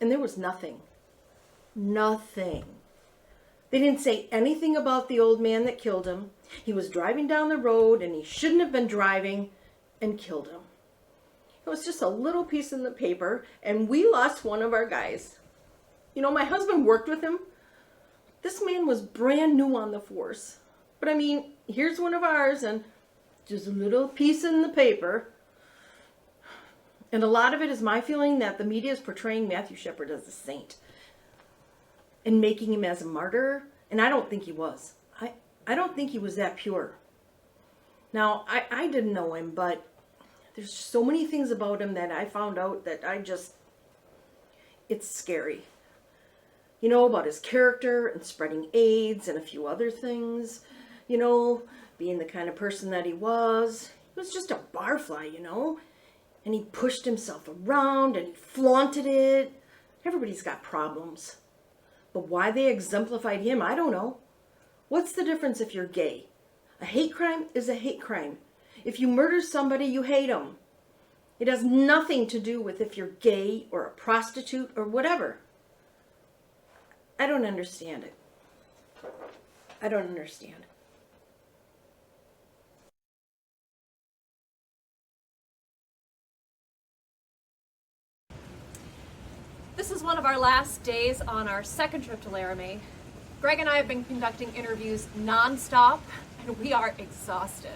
And there was nothing. Nothing. They didn't say anything about the old man that killed him. He was driving down the road and he shouldn't have been driving, and killed him. It was just a little piece in the paper, and we lost one of our guys. You know, my husband worked with him. This man was brand new on the force. But I mean, here's one of ours, and just a little piece in the paper. And a lot of it is my feeling that the media is portraying Matthew Shepard as a saint and making him as a martyr, and I don't think he was. I don't think he was that pure. Now, I didn't know him, but there's so many things about him that I found out that it's scary. You know, about his character and spreading AIDS and a few other things. You know, being the kind of person that he was. He was just a barfly, you know. And he pushed himself around and he flaunted it. Everybody's got problems. But why they exemplified him, I don't know. What's the difference if you're gay? A hate crime is a hate crime. If you murder somebody, you hate them. It has nothing to do with if you're gay or a prostitute or whatever. I don't understand it. I don't understand. This is one of our last days on our second trip to Laramie. Greg and I have been conducting interviews non-stop, and we are exhausted.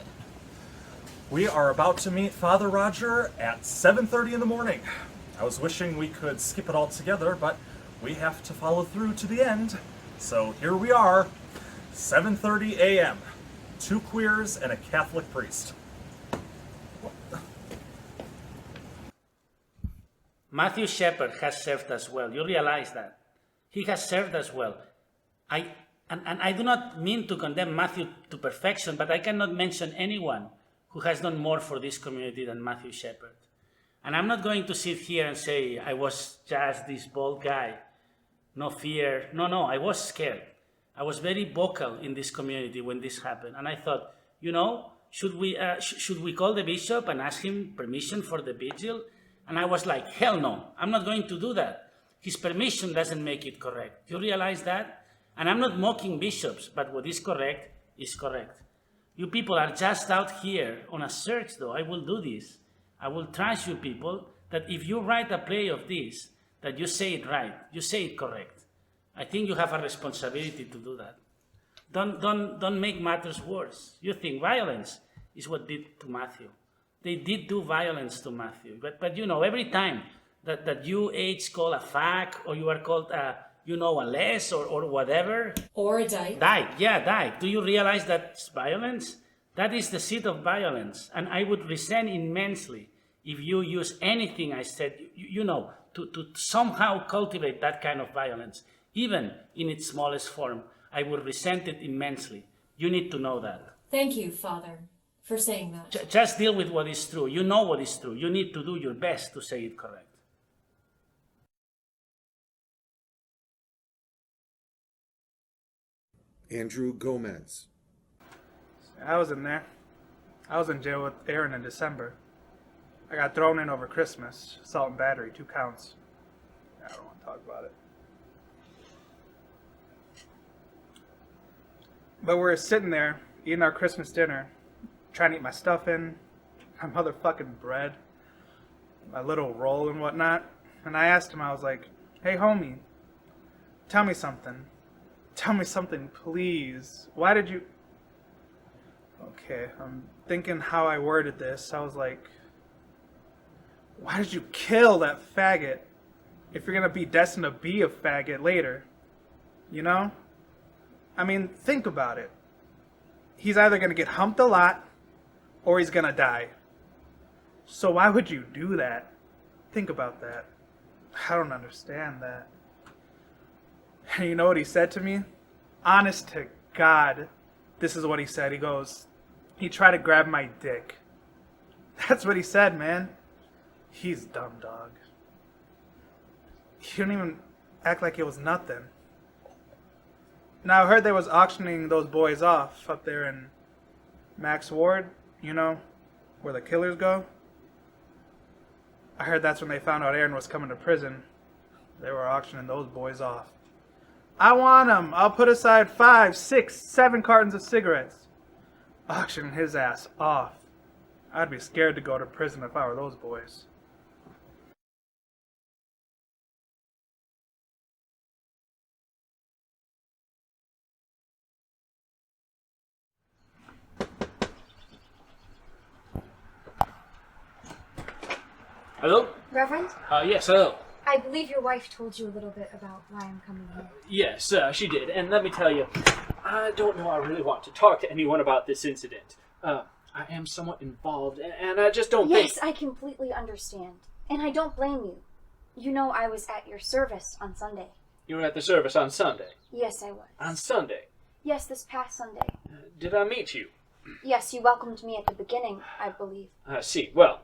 We are about to meet Father Roger at 7:30 in the morning. I was wishing we could skip it all together, but we have to follow through to the end. So here we are, 7:30 a.m. 2 queers and a Catholic priest. Matthew Shepard has served us well. You realize that. He has served us well. I do not mean to condemn Matthew to perfection, but I cannot mention anyone who has done more for this community than Matthew Shepard. And I'm not going to sit here and say I was just this bold guy. No fear. No, I was scared. I was very vocal in this community when this happened. And I thought, you know, should we call the bishop and ask him permission for the vigil? And I was like, hell no, I'm not going to do that. His permission doesn't make it correct. You realize that? And I'm not mocking bishops, but what is correct is correct. You people are just out here on a search, though. I will do this. I will trust you people that if you write a play of this, that you say it right, you say it correct. I think you have a responsibility to do that. Don't make matters worse. You think violence is what did to Matthew. They did do violence to Matthew. But you know, every time that you age called a fag, or you are called a less, or whatever. Or a dyke. Dyke. Do you realize that's violence? That is the seed of violence. And I would resent immensely if you use anything I said, to somehow cultivate that kind of violence, even in its smallest form. I would resent it immensely. You need to know that. Thank you, Father, for saying that. Just deal with what is true. You know what is true. You need to do your best to say it correct. Andrew Gomez. I was in there. I was in jail with Aaron in December. I got thrown in over Christmas. Assault and battery, 2 counts. I don't want to talk about it. But we were sitting there eating our Christmas dinner, trying to eat my stuffing, my motherfucking bread, my little roll and whatnot. And I asked him, I was like, hey homie, tell me something. Tell me something, please. Why did you... Okay, I'm thinking how I worded this. I was like, why did you kill that faggot if you're gonna be destined to be a faggot later? You know? I mean, think about it. He's either gonna get humped a lot or he's gonna die. So why would you do that? Think about that. I don't understand that. And you know what he said to me? Honest to God, this is what he said. He goes, he tried to grab my dick. That's what he said, man. He's dumb, dog. He didn't even act like it was nothing. Now, I heard they was auctioning those boys off up there in Max Ward, you know, where the killers go. I heard that's when they found out Aaron was coming to prison. They were auctioning those boys off. I want him. I'll put aside 5, 6, 7 cartons of cigarettes. Auctioning his ass off. I'd be scared to go to prison if I were those boys. Hello? Reverend? Yes, hello. I believe your wife told you a little bit about why I'm coming here. Yes, she did. And let me tell you, I don't know I really want to talk to anyone about this incident. I am somewhat involved, and I just don't think... Yes, I completely understand. And I don't blame you. You know I was at your service on Sunday. You were at the service on Sunday? Yes, I was. On Sunday? Yes, this past Sunday. Did I meet you? Yes, you welcomed me at the beginning, I believe. I see. Well,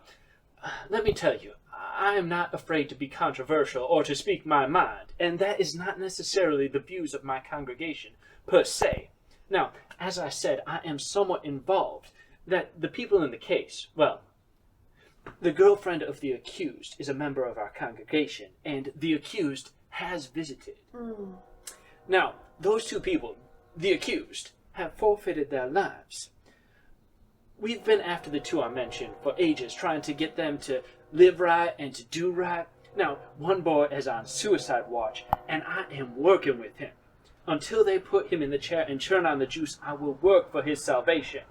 let me tell you, I am not afraid to be controversial or to speak my mind, and that is not necessarily the views of my congregation, per se. Now, as I said, I am somewhat involved, that the people in the case, well, the girlfriend of the accused is a member of our congregation, and the accused has visited. Now, those two people, the accused, have forfeited their lives. We've been after the two I mentioned for ages, trying to get them to live right and to do right. Now, one boy is on suicide watch, and I am working with him. Until they put him in the chair and turn on the juice, I will work for his salvation.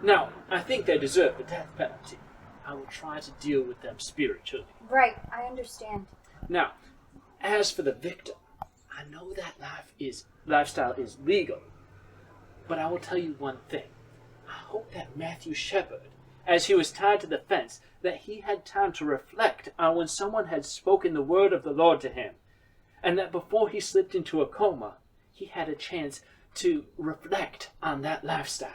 Now, I think they deserve the death penalty. I will try to deal with them spiritually. Right, I understand. Now, as for the victim, I know that lifestyle is legal, but I will tell you one thing. I hope that Matthew Shepard, as he was tied to the fence, that he had time to reflect on when someone had spoken the word of the Lord to him, and that before he slipped into a coma, he had a chance to reflect on that lifestyle.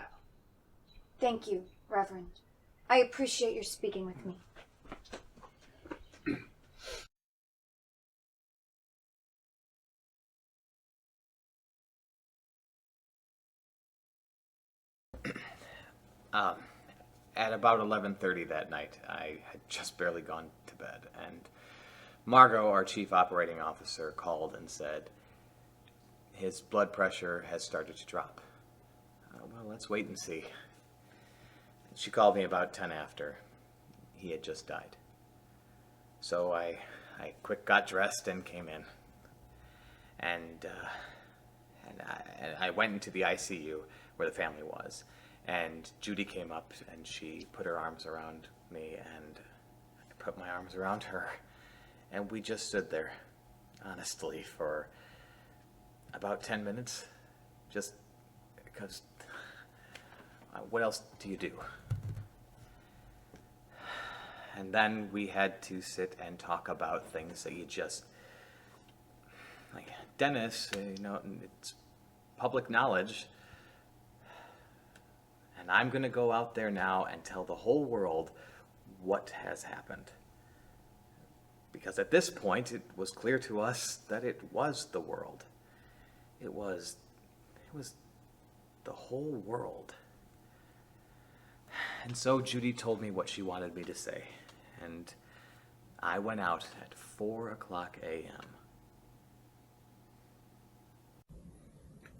Thank you, Reverend. I appreciate your speaking with me. At about 11:30 that night, I had just barely gone to bed, and Margot, our chief operating officer, called and said, his blood pressure has started to drop. Well, let's wait and see. She called me about 10 after. He had just died. So I quick got dressed and came in. And I went into the ICU where the family was. And Judy came up and she put her arms around me and I put my arms around her. And we just stood there, honestly, for about 10 minutes. Just because, what else do you do? And then we had to sit and talk about things that you just, like, Dennis, you know, it's public knowledge. And I'm going to go out there now and tell the whole world what has happened. Because at this point, it was clear to us that it was the world. It was the whole world. And so Judy told me what she wanted me to say. And I went out at 4:00 a.m.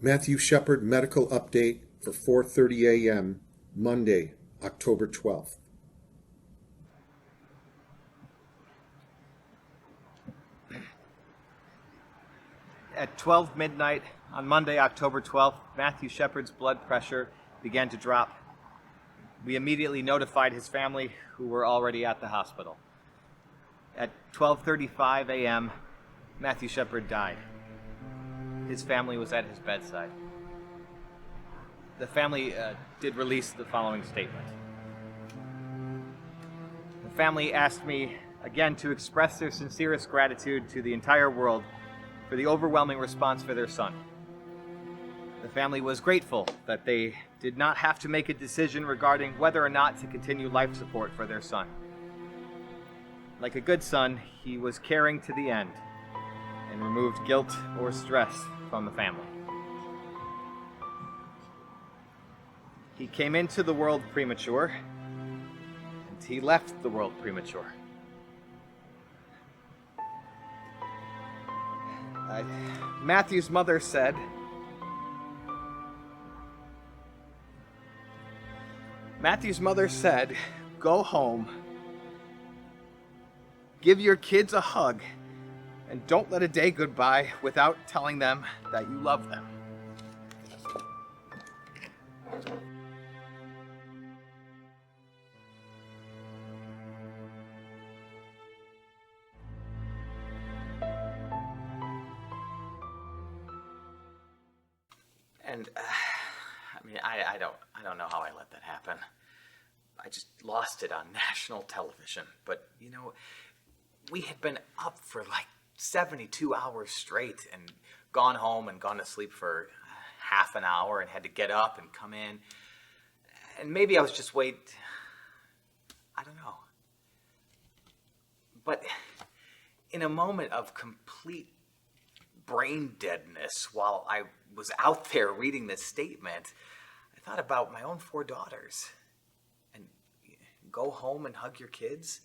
Matthew Shepard medical update for 4:30 a.m. Monday, October 12th. At 12 midnight on Monday, October 12th, Matthew Shepard's blood pressure began to drop. We immediately notified his family, who were already at the hospital. At 12:35 a.m., Matthew Shepard died. His family was at his bedside. The family did release the following statement. The family asked me again to express their sincerest gratitude to the entire world for the overwhelming response for their son. The family was grateful that they did not have to make a decision regarding whether or not to continue life support for their son. Like a good son, he was caring to the end and removed guilt or stress from the family. He came into the world premature, and he left the world premature. Matthew's mother said, "Go home, give your kids a hug, and don't let a day go by without telling them that you love them." And I don't know how I let that happen. I just lost it on national television. But we had been up for like 72 hours straight and gone home and gone to sleep for half an hour and had to get up and come in. And maybe I was just I don't know. But in a moment of complete brain deadness while I was out there reading this statement, I thought about my own 4 daughters. And go home and hug your kids.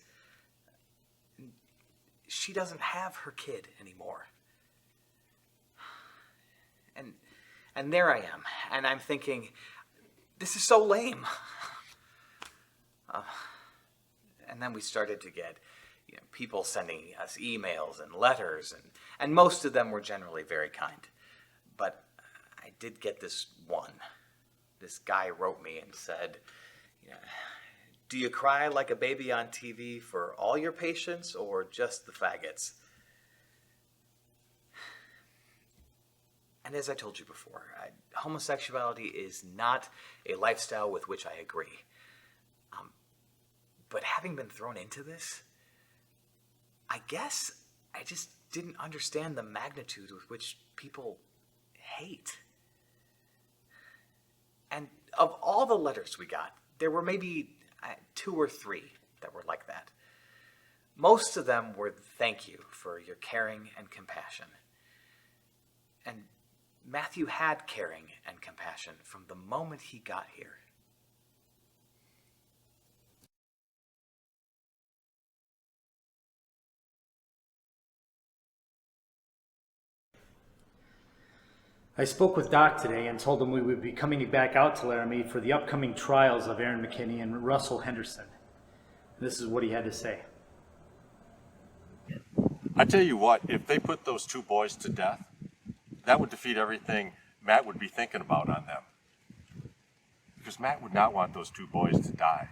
She doesn't have her kid anymore. And there I am, and I'm thinking, this is so lame. And then we started to get people sending us emails and letters, and most of them were generally very kind. But I did get this one. This guy wrote me and said, "Do you cry like a baby on TV for all your patients or just the faggots?" And as I told you before, homosexuality is not a lifestyle with which I agree. But having been thrown into this, I guess I just didn't understand the magnitude with which people hate. And of all the letters we got, there were maybe 2 or 3 that were like that. Most of them were thank you for your caring and compassion. And Matthew had caring and compassion from the moment he got here. I spoke with Doc today and told him we would be coming back out to Laramie for the upcoming trials of Aaron McKinney and Russell Henderson. This is what he had to say. I tell you what, if they put those 2 boys to death, that would defeat everything Matt would be thinking about on them. Because Matt would not want those 2 boys to die.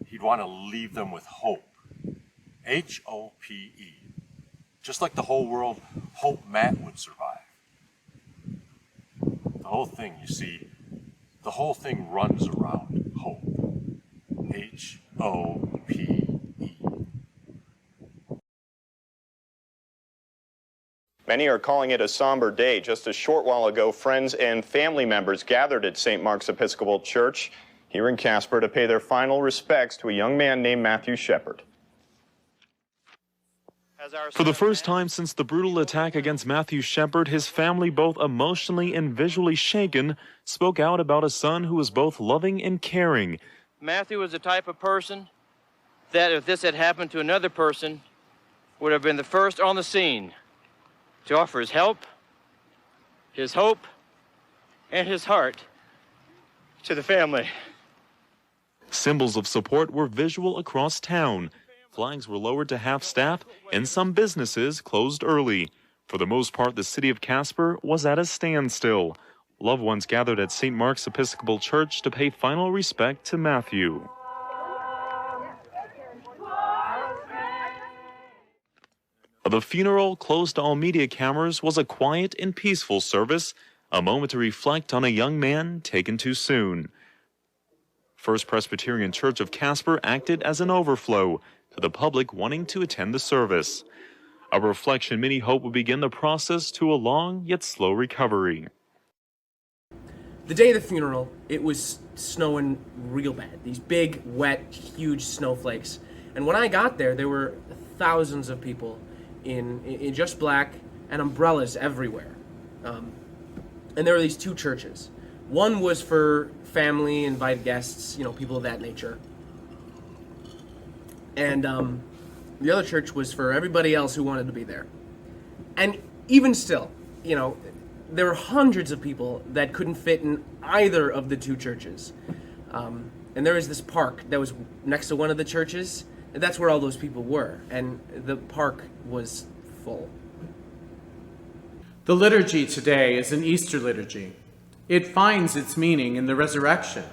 He'd want to leave them with hope. H-O-P-E. Just like the whole world hoped Matt would survive. The whole thing, you see, the whole thing runs around hope. H-O-P-E. Many are calling it a somber day. Just a short while ago, friends and family members gathered at St. Mark's Episcopal Church here in Casper to pay their final respects to a young man named Matthew Shepard. For the first time since the brutal attack against Matthew Shepard, his family, both emotionally and visually shaken, spoke out about a son who was both loving and caring. Matthew was the type of person that if this had happened to another person, would have been the first on the scene to offer his help, his hope, and his heart to the family. Symbols of support were visual across town. Flags were lowered to half staff, and some businesses closed early. For the most part, the city of Casper was at a standstill. Loved ones gathered at St. Mark's Episcopal Church to pay final respect to Matthew. The funeral, closed to all media cameras, was a quiet and peaceful service, a moment to reflect on a young man taken too soon. First Presbyterian Church of Casper acted as an overflow to the public wanting to attend the service. A reflection many hope would begin the process to a long yet slow recovery. The day of the funeral, it was snowing real bad. These big, wet, huge snowflakes. And when I got there, there were thousands of people in just black and umbrellas everywhere. And there were these two churches. One was for family, invited guests, people of that nature. And the other church was for everybody else who wanted to be there. And even still, there were hundreds of people that couldn't fit in either of the two churches. And there was this park that was next to one of the churches. And that's where all those people were. And the park was full. The liturgy today is an Easter liturgy. It finds its meaning in the resurrection.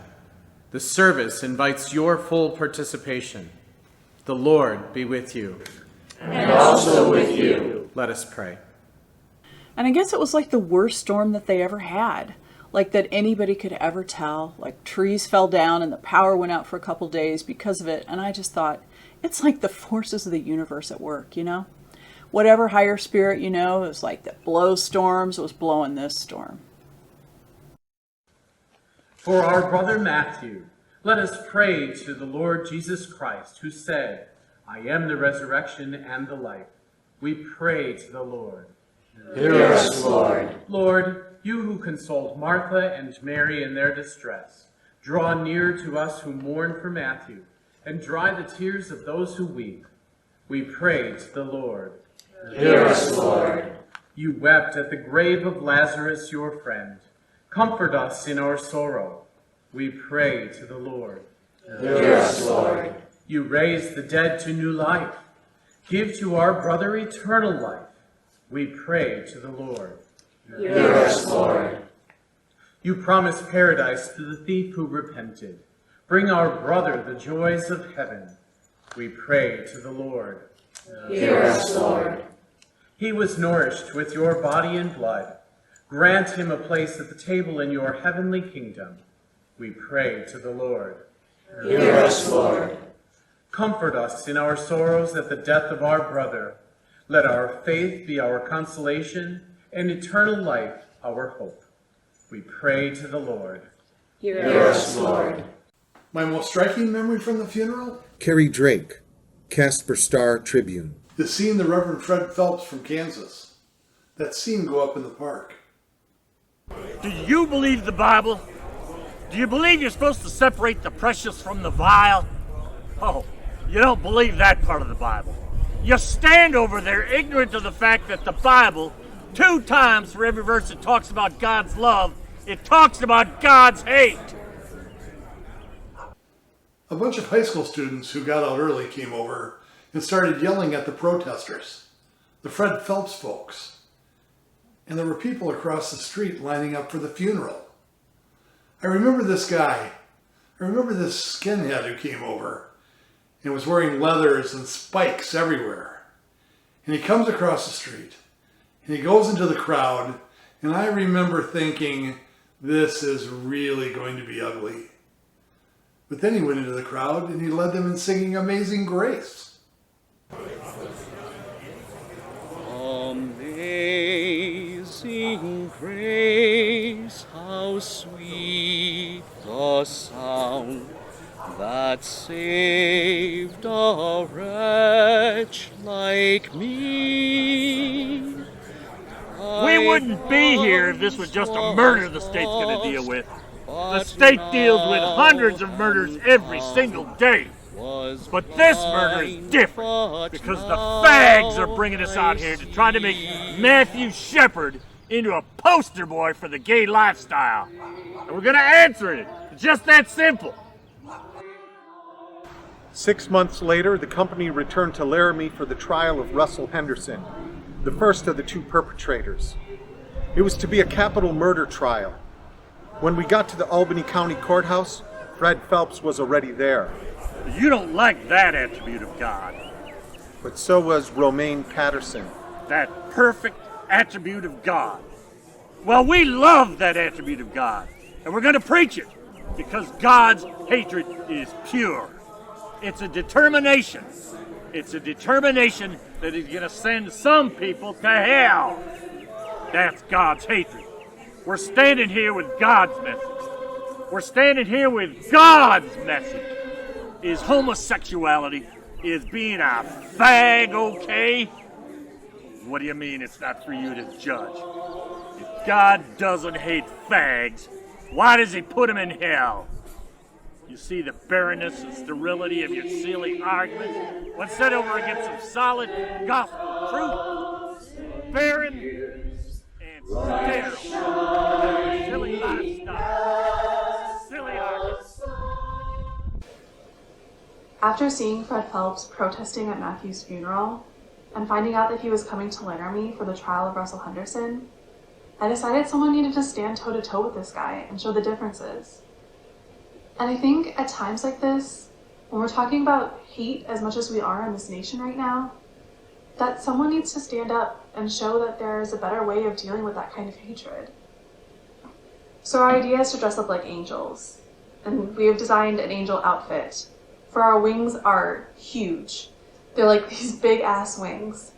The service invites your full participation. The Lord be with you. And also with you. Let us pray. And I guess it was like the worst storm that they ever had. Like that anybody could ever tell. Like trees fell down and the power went out for a couple days because of it. And I just thought, it's like the forces of the universe at work, Whatever higher spirit, it was like that blows storms, it was blowing this storm. For our brother Matthew, let us pray to the Lord Jesus Christ, who said, I am the resurrection and the life. We pray to the Lord. Hear us, Lord. Lord, you who consoled Martha and Mary in their distress, draw near to us who mourn for Matthew, and dry the tears of those who weep. We pray to the Lord. Hear us, Lord. You wept at the grave of Lazarus, your friend. Comfort us in our sorrow. We pray to the Lord. Hear us, Lord. You raised the dead to new life. Give to our brother eternal life. We pray to the Lord. Hear us, Lord. You promised paradise to the thief who repented. Bring our brother the joys of heaven. We pray to the Lord. Hear us, Lord. He was nourished with your body and blood. Grant him a place at the table in your heavenly kingdom. We pray to the Lord. Hear us, Lord. Comfort us in our sorrows at the death of our brother. Let our faith be our consolation and eternal life our hope. We pray to the Lord. Hear us, Lord. My most striking memory from the funeral? Carrie Drake, Casper Star-Tribune. Is seeing the Reverend Fred Phelps from Kansas. That scene go up in the park. Do you believe the Bible? Do you believe you're supposed to separate the precious from the vile? Oh, you don't believe that part of the Bible. You stand over there ignorant of the fact that the Bible, 2 times for every verse it talks about God's love, it talks about God's hate. A bunch of high school students who got out early came over and started yelling at the protesters, the Fred Phelps folks. And there were people across the street lining up for the funeral. I remember this guy. I remember this skinhead who came over and was wearing leathers and spikes everywhere. And he comes across the street and he goes into the crowd, and I remember thinking, this is really going to be ugly. But then he went into the crowd and he led them in singing Amazing Grace. Amazing grace, how sweet the sound that saved a wretch like me. We wouldn't be here if this was just a murder the state's going to deal with. The state deals with hundreds of murders every single day. But this murder is different because the fags are bringing us out here to try to make Matthew Shepard into a poster boy for the gay lifestyle. And we're gonna answer it. It's just that simple. 6 months later, the company returned to Laramie for the trial of Russell Henderson, the first of the two perpetrators. It was to be a capital murder trial. When we got to the Albany County Courthouse, Fred Phelps was already there. You don't like that attribute of God. But so was Romaine Patterson. That perfect attribute of God. Well, we love that attribute of God, and we're going to preach it because God's hatred is pure. It's a determination. It's a determination that he's going to send some people to hell. That's God's hatred. We're standing here with God's message. We're standing here with God's message. Is homosexuality, is being a fag okay? What do you mean it's not for you to judge? If God doesn't hate fags, why does he put them in hell? You see the barrenness and sterility of your silly arguments? Let's set over against some solid gospel truth. Barren and sterile. Silly lifestyle. Silly arguments. After seeing Fred Phelps protesting at Matthew's funeral and finding out that he was coming to Laramie for the trial of Russell Henderson, I decided someone needed to stand toe-to-toe with this guy and show the differences. And I think at times like this, when we're talking about hate as much as we are in this nation right now, that someone needs to stand up and show that there is a better way of dealing with that kind of hatred. So our idea is to dress up like angels, and we have designed an angel outfit. For our wings are huge. They're like these big ass wings.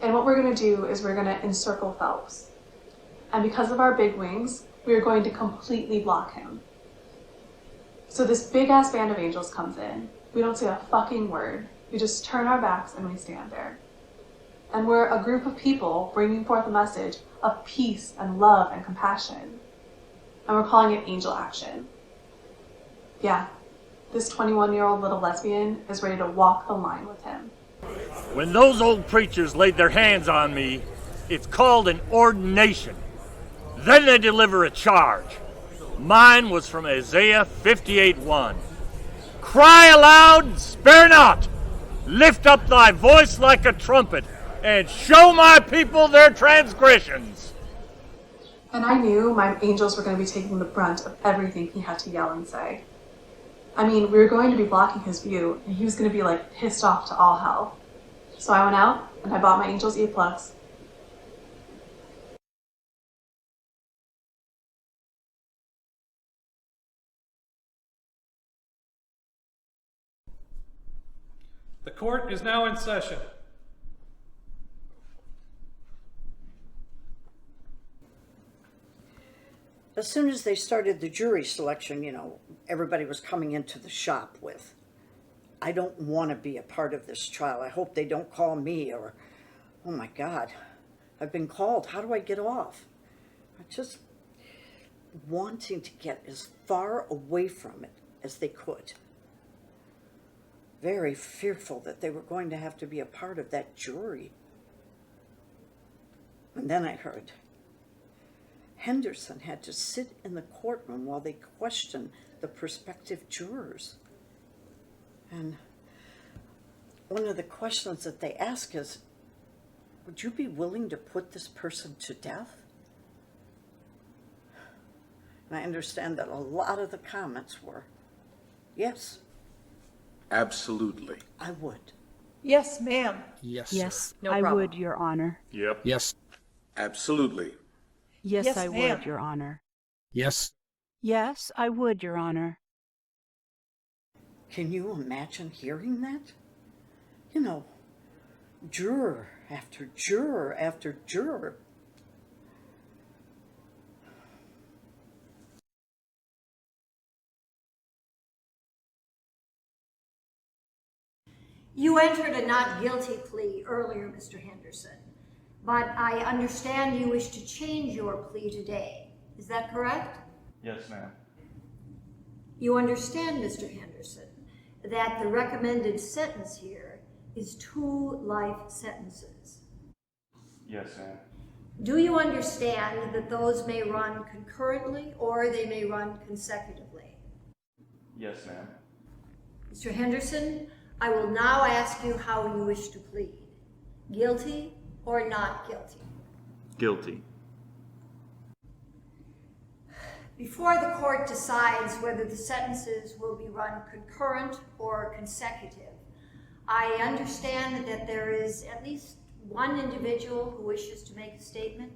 And what we're gonna do is we're gonna encircle Phelps. And because of our big wings, we are going to completely block him. So this big ass band of angels comes in. We don't say a fucking word. We just turn our backs and we stand there. And we're a group of people bringing forth a message of peace and love and compassion. And we're calling it Angel Action. Yeah, this 21-year-old little lesbian is ready to walk the line with him. When those old preachers laid their hands on me, it's called an ordination. Then they deliver a charge. Mine was from Isaiah 58:1. Cry aloud, spare not. Lift up thy voice like a trumpet, and show my people their transgressions. And I knew my angels were going to be taking the brunt of everything he had to yell and say. I mean, we were going to be blocking his view, and he was going to be like pissed off to all hell. So I went out and I bought my angels earplugs. The court is now in session. As soon as they started the jury selection, everybody was coming into the shop with, I don't want to be a part of this trial. I hope they don't call me, or, oh my God, I've been called. How do I get off? I'm just wanting to get as far away from it as they could. Very fearful that they were going to have to be a part of that jury. And then I heard Henderson had to sit in the courtroom while they questioned the prospective jurors. And one of the questions that they ask is, would you be willing to put this person to death? And I understand that a lot of the comments were, yes. Absolutely. I would. Yes, ma'am. Yes. Yes, sir. I problem. would, Your Honor. Yep. Yes. Absolutely. Yes, I ma'am. would, Your Honor. Yes. Yes, I would, Your Honor. Can you imagine hearing that? Juror after juror after juror. You entered a not guilty plea earlier, Mr. Henderson, but I understand you wish to change your plea today. Is that correct? Yes, ma'am. You understand, Mr. Henderson, that the recommended sentence here is 2 life sentences. Yes, ma'am. Do you understand that those may run concurrently or they may run consecutively? Yes, ma'am. Mr. Henderson, I will now ask you how you wish to plead. Guilty or not guilty? Guilty. Before the court decides whether the sentences will be run concurrent or consecutive, I understand that there is at least one individual who wishes to make a statement.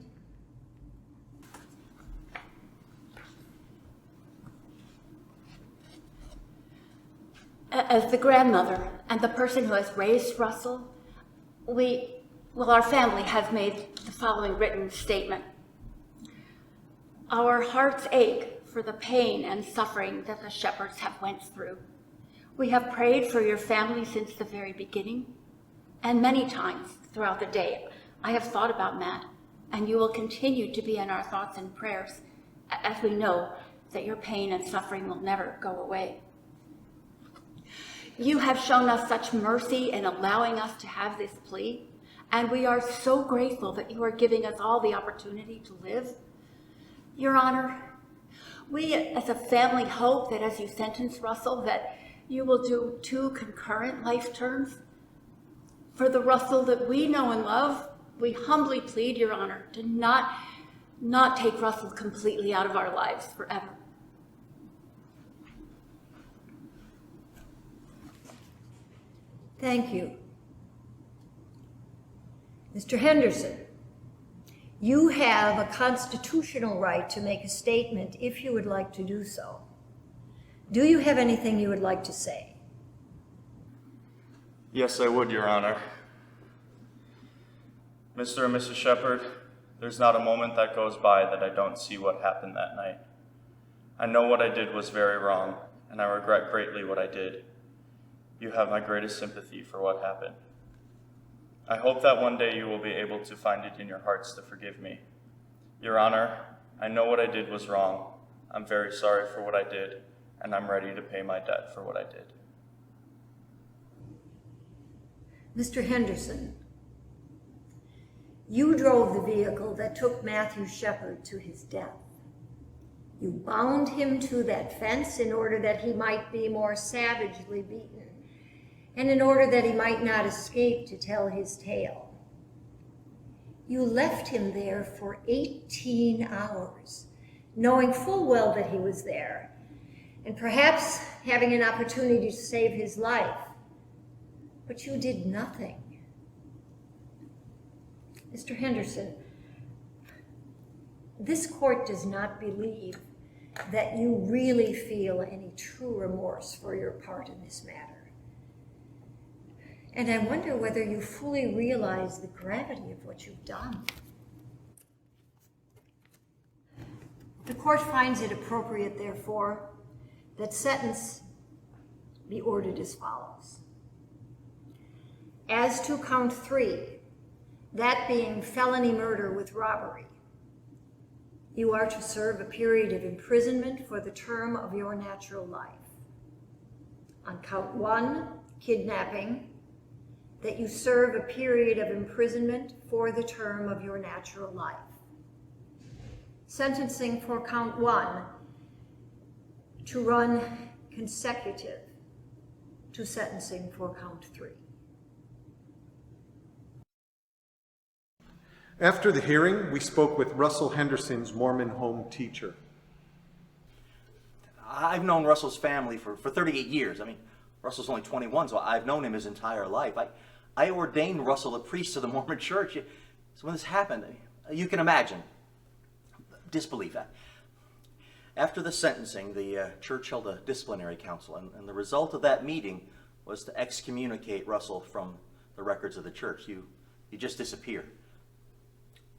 As the grandmother and the person who has raised Russell, our family has made the following written statement. Our hearts ache for the pain and suffering that the Shepherds have went through. We have prayed for your family since the very beginning, and many times throughout the day, I have thought about Matt, and you will continue to be in our thoughts and prayers, as we know that your pain and suffering will never go away. You have shown us such mercy in allowing us to have this plea, and we are so grateful that you are giving us all the opportunity to live. Your Honor, we as a family hope that as you sentence Russell, that you will do 2 concurrent life terms. For the Russell that we know and love, we humbly plead, Your Honor, to not take Russell completely out of our lives forever. Thank you. Mr. Henderson, you have a constitutional right to make a statement if you would like to do so. Do you have anything you would like to say? Yes, I would, Your Honor. Mr. and Mrs. Shepard, there's not a moment that goes by that I don't see what happened that night. I know what I did was very wrong, and I regret greatly what I did. You have my greatest sympathy for what happened. I hope that one day you will be able to find it in your hearts to forgive me. Your Honor, I know what I did was wrong. I'm very sorry for what I did, and I'm ready to pay my debt for what I did. Mr. Henderson, you drove the vehicle that took Matthew Shepard to his death. You bound him to that fence in order that he might be more savagely beaten, and in order that he might not escape to tell his tale. You left him there for 18 hours, knowing full well that he was there, and perhaps having an opportunity to save his life. But you did nothing. Mr. Henderson, this court does not believe that you really feel any true remorse for your part in this matter. And I wonder whether you fully realize the gravity of what you've done. The court finds it appropriate, therefore, that sentence be ordered as follows. As to count 3, that being felony murder with robbery, you are to serve a period of imprisonment for the term of your natural life. On count 1, kidnapping, that you serve a period of imprisonment for the term of your natural life. Sentencing for count 1 to run consecutive to sentencing for count 3. After the hearing, we spoke with Russell Henderson's Mormon home teacher. I've known Russell's family for 38 years. I mean, Russell's only 21, so I've known him his entire life. I ordained Russell a priest of the Mormon Church. So when this happened, you can imagine disbelief. After the sentencing, the church held a disciplinary council, and the result of that meeting was to excommunicate Russell from the records of the church. You just disappear.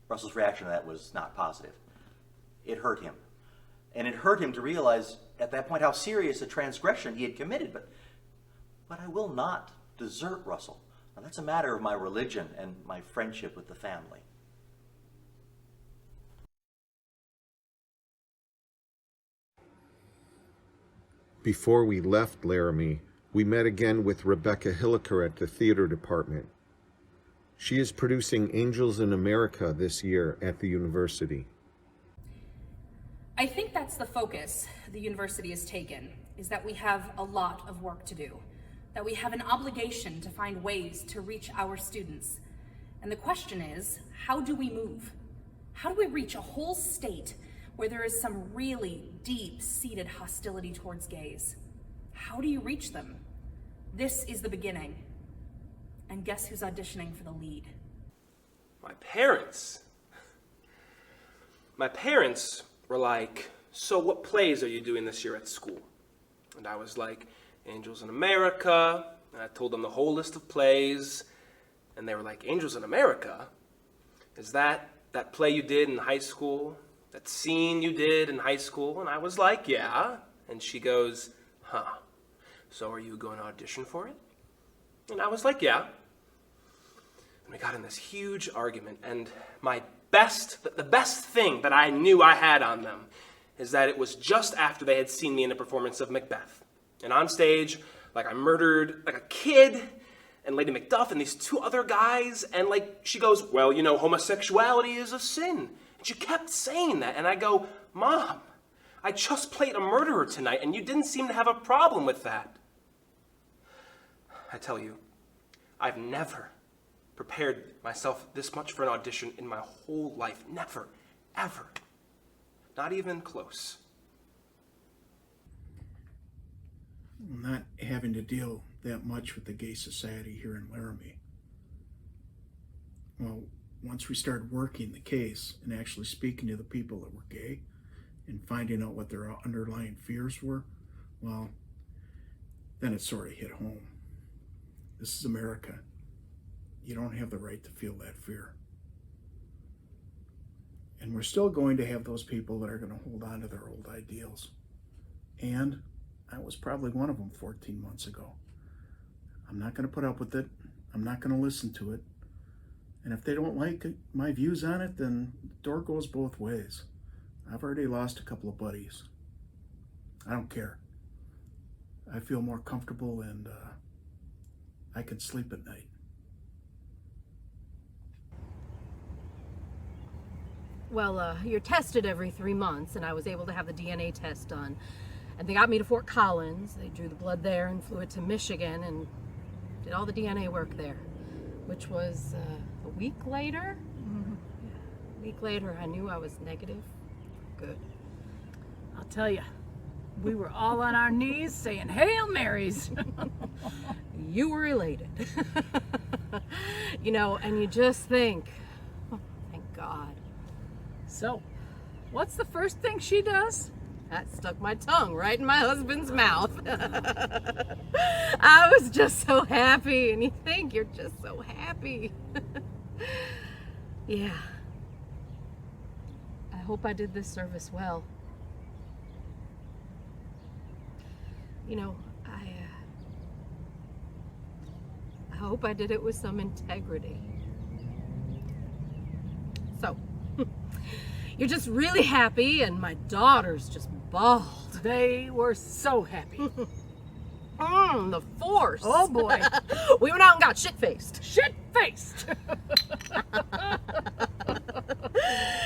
Russell's reaction to that was not positive. It hurt him. And it hurt him to realize at that point how serious a transgression he had committed. But I will not desert Russell. Now, that's a matter of my religion and my friendship with the family. Before we left Laramie, we met again with Rebecca Hilliker at the theater department. She is producing Angels in America this year at the university. I think that's the focus the university has taken, is that we have a lot of work to do, that we have an obligation to find ways to reach our students. And the question is, how do we move? How do we reach a whole state where there is some really deep-seated hostility towards gays? How do you reach them? This is the beginning. And guess who's auditioning for the lead? My parents. My parents were like, so what plays are you doing this year at school? And I was like, Angels in America. And I told them the whole list of plays. And they were like, Angels in America? Is that play you did in high school? That scene you did in high school? And I was like, yeah. And she goes, huh. So are you going to audition for it? And I was like, yeah. And we got in this huge argument, and the best thing that I knew I had on them is that it was just after they had seen me in a performance of Macbeth. And on stage, like I murdered like a kid, and Lady Macduff and these two other guys, and like she goes, well, you know, homosexuality is a sin. And she kept saying that, and I go, Mom, I just played a murderer tonight, and you didn't seem to have a problem with that. I tell you, I've never prepared myself this much for an audition in my whole life. Never, ever. Not even close. Not having to deal that much with the gay society here in Laramie. Well, once we started working the case and actually speaking to the people that were gay and finding out what their underlying fears were, well, then it sort of hit home. This is America. You don't have the right to feel that fear. And we're still going to have those people that are going to hold on to their old ideals. And I was probably one of them 14 months ago. I'm not going to put up with it. I'm not going to listen to it. And if they don't like my views on it, then the door goes both ways. I've already lost a couple of buddies. I don't care. I feel more comfortable and I can sleep at night. Well, you're tested every 3 months, and I was able to have the DNA test done. And they got me to Fort Collins. They drew the blood there and flew it to Michigan and did all the DNA work there, which was a week later. Mm-hmm. Yeah, a week later, I knew I was negative. Good. I'll tell you, we were all on our knees saying Hail Marys. You were elated. You know, and you just think, oh, thank God. So, what's the first thing she does? That stuck my tongue right in my husband's mouth. I was just so happy, and you think you're just so happy. Yeah. I hope I did this service well. You know, I hope I did it with some integrity. So, you're just really happy, and my daughter's just bawled. They were so happy. The force. Oh boy. We went out and got shit-faced. Shit-faced.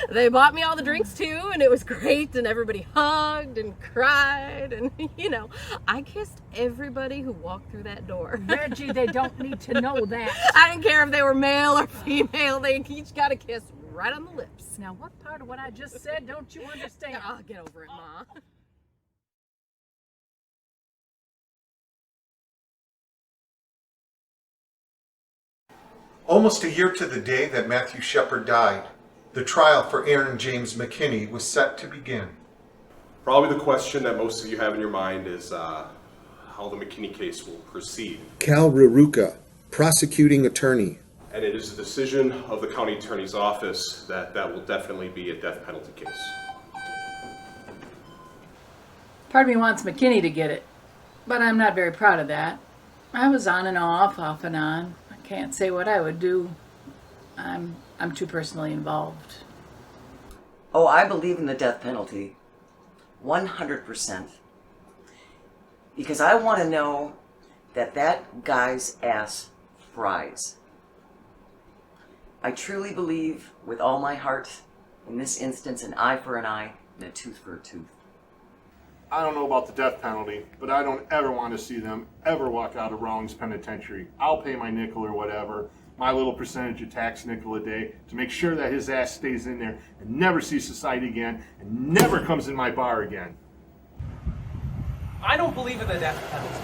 They bought me all the drinks too, and it was great, and everybody hugged and cried, and you know, I kissed everybody who walked through that door. Reggie, they don't need to know that. I didn't care if they were male or female, they each got a kiss right on the lips. Now, what part of what I just said don't you understand? I'll get over it, Ma. Almost a year to the day that Matthew Shepard died, the trial for Aaron James McKinney was set to begin. Probably the question that most of you have in your mind is how the McKinney case will proceed. Cal Raruka, prosecuting attorney. And it is the decision of the county attorney's office that that will definitely be a death penalty case. Part of me wants McKinney to get it, but I'm not very proud of that. I was on and off and on. I can't say what I would do. I'm too personally involved. Oh, I believe in the death penalty. 100%. Because I want to know that that guy's ass fries. I truly believe with all my heart, in this instance, an eye for an eye and a tooth for a tooth. I don't know about the death penalty, but I don't ever want to see them ever walk out of Rawlings Penitentiary. I'll pay my nickel or whatever, my little percentage of tax nickel a day, to make sure that his ass stays in there and never sees society again and never comes in my bar again. I don't believe in the death penalty.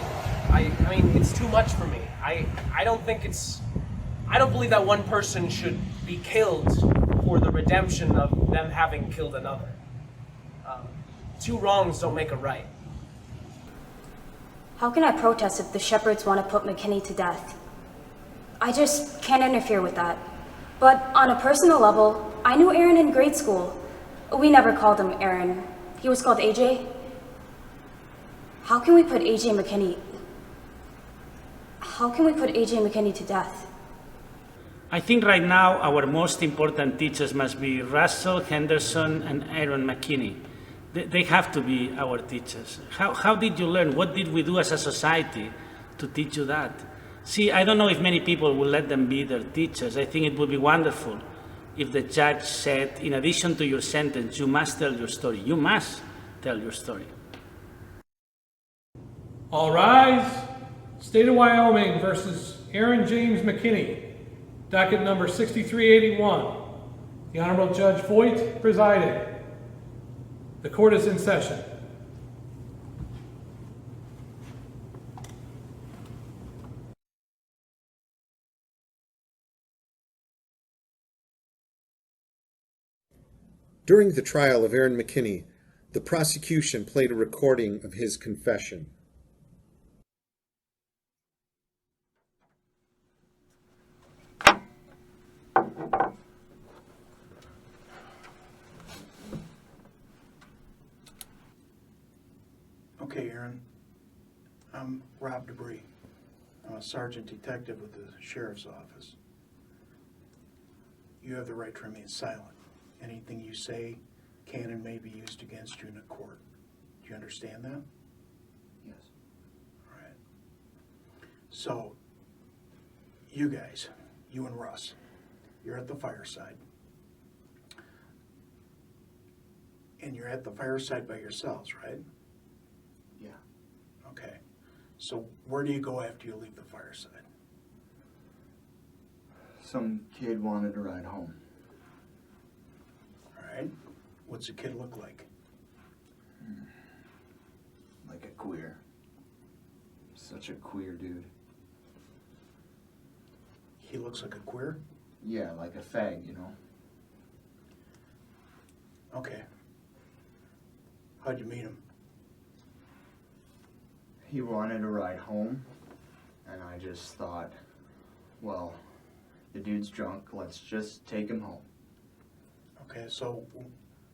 I mean, it's too much for me. I don't believe that one person should be killed for the redemption of them having killed another. Two wrongs don't make a right. How can I protest if the Shepherds want to put McKinney to death? I just can't interfere with that. But on a personal level, I knew Aaron in grade school. We never called him Aaron. He was called AJ. How can we put AJ McKinney to death? I think right now our most important teachers must be Russell Henderson and Aaron McKinney. They have to be our teachers. How did you learn? What did we do as a society to teach you that? See, I don't know if many people will let them be their teachers. I think it would be wonderful if the judge said, in addition to your sentence, you must tell your story. You must tell your story. All rise. State of Wyoming versus Aaron James McKinney. Docket number 6381. The Honorable Judge Voigt presiding. The court is in session. During the trial of Aaron McKinney, the prosecution played a recording of his confession. Okay, Aaron. I'm Rob Debris. I'm a sergeant detective with the sheriff's office. You have the right to remain silent. Anything you say can and may be used against you in a court. Do you understand that? Yes. All right. So, you guys, you and Russ, you're at the fireside. And you're at the fireside by yourselves, right? Yeah. Okay. So where do you go after you leave the fireside? Some kid wanted to ride home. All right. What's the kid look like? Like a queer. Such a queer dude. He looks like a queer? Yeah, like a fag, you know. Okay. How'd you meet him? He wanted to ride home, and I just thought, well, the dude's drunk, let's just take him home. Okay, so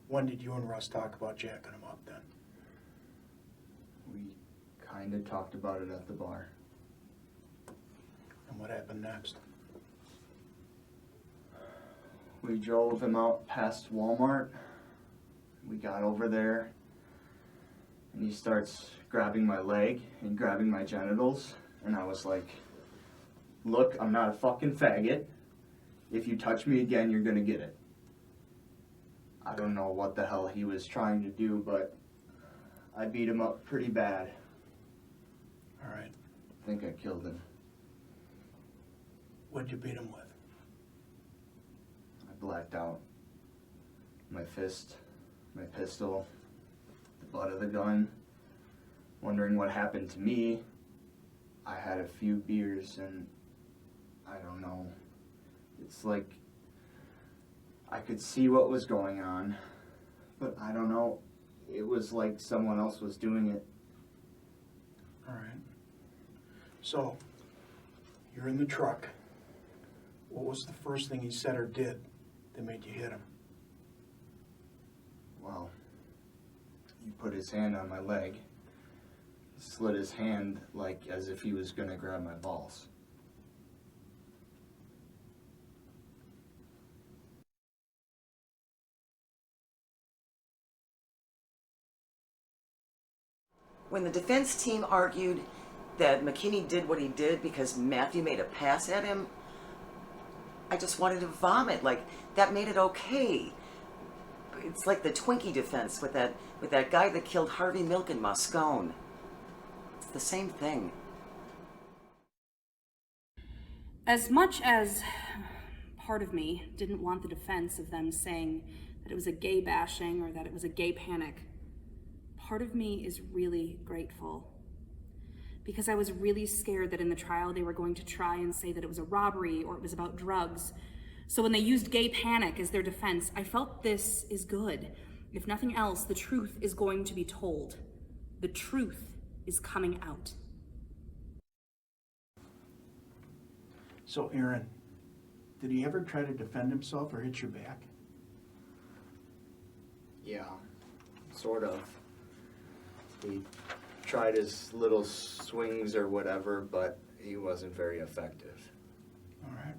when did you and Russ talk about jacking him up then? We kind of talked about it at the bar. And what happened next? We drove him out past Walmart. We got over there, and he starts grabbing my leg and grabbing my genitals, and I was like, look, I'm not a fucking faggot. If you touch me again, you're gonna get it. I don't know what the hell he was trying to do, but I beat him up pretty bad. All right. I think I killed him. What'd you beat him with? I blacked out. My fist, my pistol, the butt of the gun. Wondering what happened to me. I had a few beers and I don't know. It's like I could see what was going on, but I don't know. It was like someone else was doing it. All right. So, you're in the truck. What was the first thing he said or did that made you hit him? Well, he put his hand on my leg. Slid his hand like as if he was gonna grab my balls. When the defense team argued that McKinney did what he did because Matthew made a pass at him, I just wanted to vomit. Like, that made it okay. It's like the Twinkie defense with that guy that killed Harvey Milk in Moscone. It's the same thing. As much as part of me didn't want the defense of them saying that it was a gay bashing or that it was a gay panic, part of me is really grateful. Because I was really scared that in the trial they were going to try and say that it was a robbery or it was about drugs. So when they used gay panic as their defense, I felt this is good. If nothing else, the truth is going to be told. The truth is coming out. So, Aaron, did he ever try to defend himself or hit your back? Yeah, sort of. He tried his little swings or whatever, but he wasn't very effective. All right.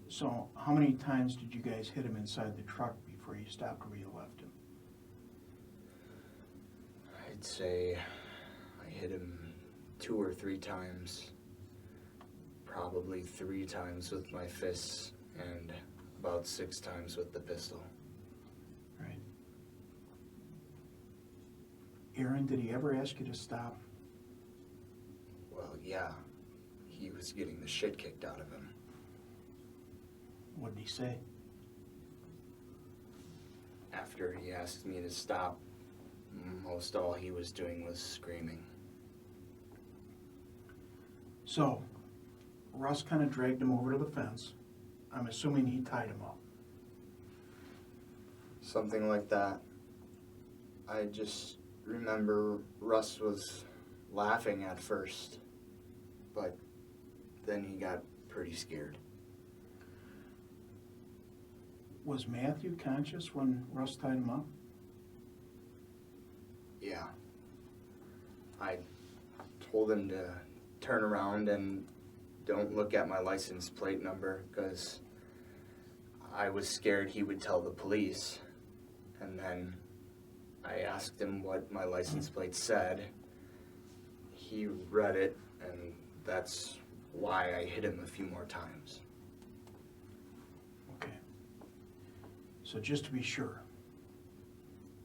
So, how many times did you guys hit him inside the truck before you stopped where you left him? I'd say I hit him 2 or 3 times. Probably 3 times with my fists and about 6 times with the pistol. Right. Aaron, did he ever ask you to stop? Well, yeah. He was getting the shit kicked out of him. What did he say? After he asked me to stop, most all he was doing was screaming. So, Russ kind of dragged him over to the fence. I'm assuming he tied him up. Something like that. I just remember Russ was laughing at first, but then he got pretty scared. Was Matthew conscious when Russ tied him up? Yeah. I told him to turn around and don't look at my license plate number because I was scared he would tell the police. And then I asked him what my license plate said. He read it, and that's why I hit him a few more times. Okay. So just to be sure,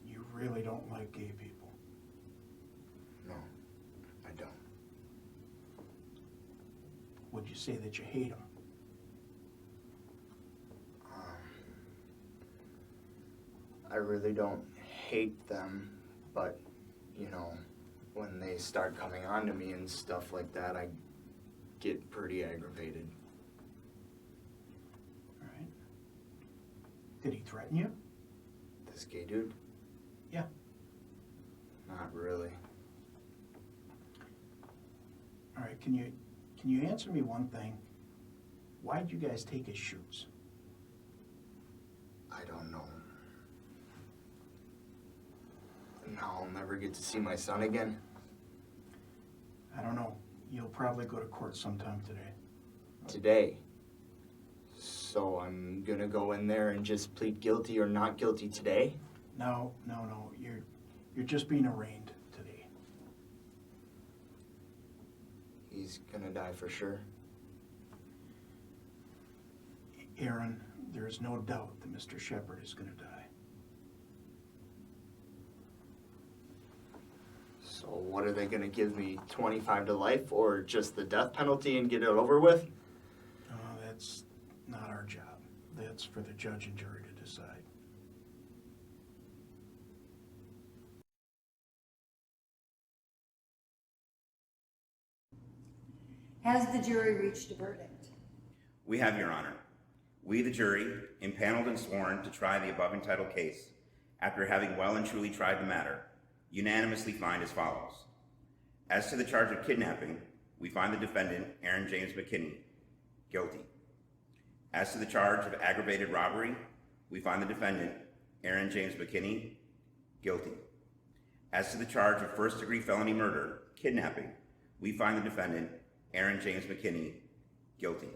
you really don't like gay people? No, I don't. Would you say that you hate them? I really don't hate them, but, you know, when they start coming on to me and stuff like that, I get pretty aggravated. All right. Did he threaten you? This gay dude? Yeah. Not really. All right, can you answer me one thing? Why'd you guys take his shoes? I don't know. Now I'll never get to see my son again. I don't know. You'll probably go to court sometime today. Today? So I'm gonna go in there and just plead guilty or not guilty today? No. You're just being arraigned today. He's gonna die for sure. Aaron, there is no doubt that Mr. Shepard is going to die. So what are they gonna give me, 25 to life or just the death penalty and get it over with? That's not our job. That's for the judge and jury to decide. Has the jury reached a verdict? We have, Your Honor. We, the jury, impaneled and sworn to try the above entitled case, after having well and truly tried the matter, unanimously find as follows. As to the charge of kidnapping, we find the defendant, Aaron James McKinney, guilty. As to the charge of aggravated robbery, we find the defendant, Aaron James McKinney, guilty. As to the charge of first-degree felony murder, kidnapping, we find the defendant, Aaron James McKinney, guilty.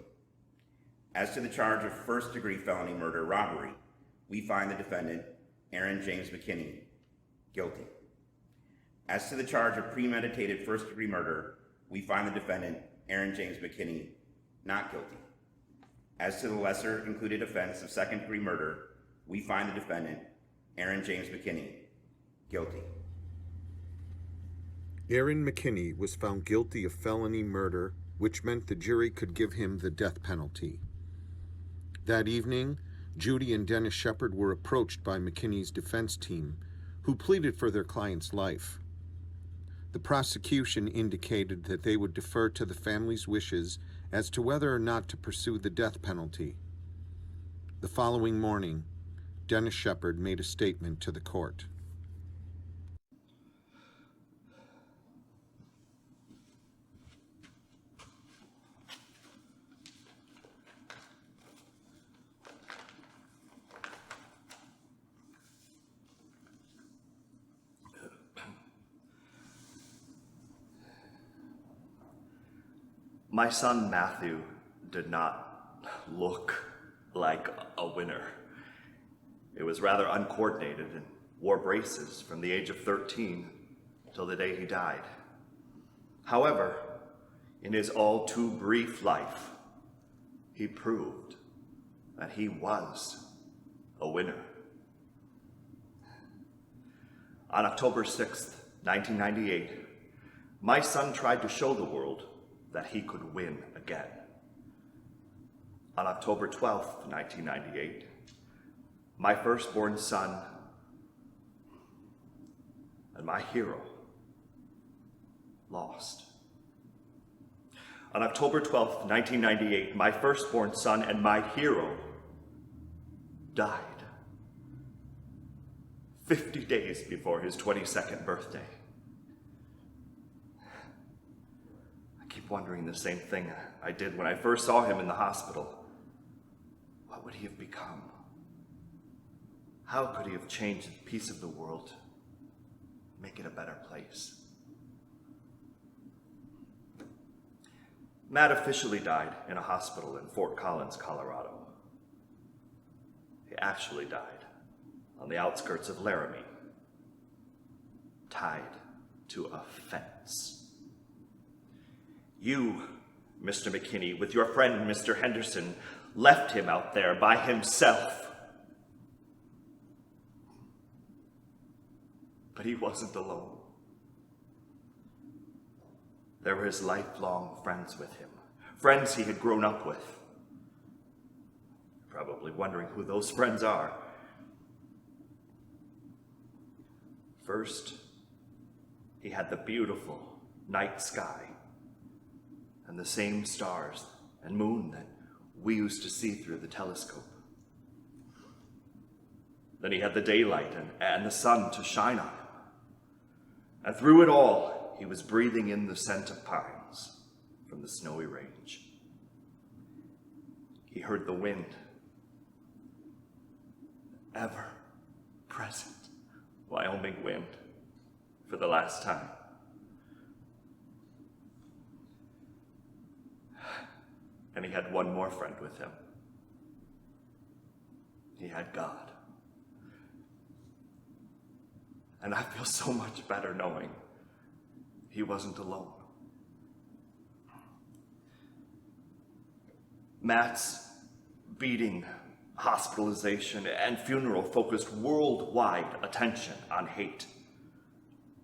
As to the charge of first-degree felony murder robbery, we find the defendant, Aaron James McKinney, guilty. As to the charge of premeditated first-degree murder, we find the defendant, Aaron James McKinney, not guilty. As to the lesser included offense of second-degree murder, we find the defendant, Aaron James McKinney, guilty. Aaron McKinney was found guilty of felony murder, which meant the jury could give him the death penalty. That evening, Judy and Dennis Shepard were approached by McKinney's defense team, who pleaded for their client's life. The prosecution indicated that they would defer to the family's wishes as to whether or not to pursue the death penalty. The following morning, Dennis Shepard made a statement to the court. My son Matthew did not look like a winner. It was rather uncoordinated and wore braces from the age of 13 till the day he died. However, in his all too brief life, he proved that he was a winner. On October 6th, 1998, my son tried to show the world that he could win again. On October 12th, 1998, my firstborn son and my hero lost. On October 12th, 1998, my firstborn son and my hero died 50 days before his 22nd birthday. I keep wondering the same thing I did when I first saw him in the hospital. What would he have become? How could he have changed a piece of the world, make it a better place? Matt officially died in a hospital in Fort Collins, Colorado. He actually died on the outskirts of Laramie, tied to a fence. You, Mr. McKinney, with your friend Mr. Henderson, left him out there by himself. But he wasn't alone. There were his lifelong friends with him, friends he had grown up with. Probably wondering who those friends are. First, he had the beautiful night sky and the same stars and moon that we used to see through the telescope. Then he had the daylight and the sun to shine on him. And through it all, he was breathing in the scent of pines from the snowy range. He heard the wind, ever present Wyoming wind, for the last time. And he had one more friend with him. He had God. And I feel so much better knowing he wasn't alone. Matt's beating, hospitalization, and funeral focused worldwide attention on hate.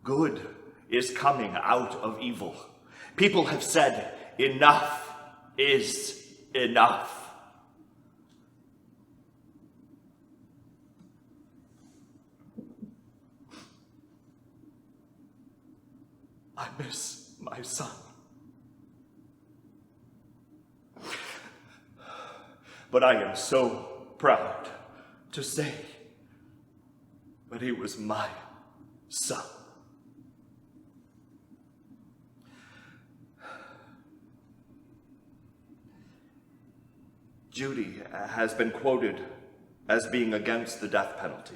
Good is coming out of evil. People have said, enough is enough. I miss my son. But I am so proud to say that he was my son. Judy has been quoted as being against the death penalty.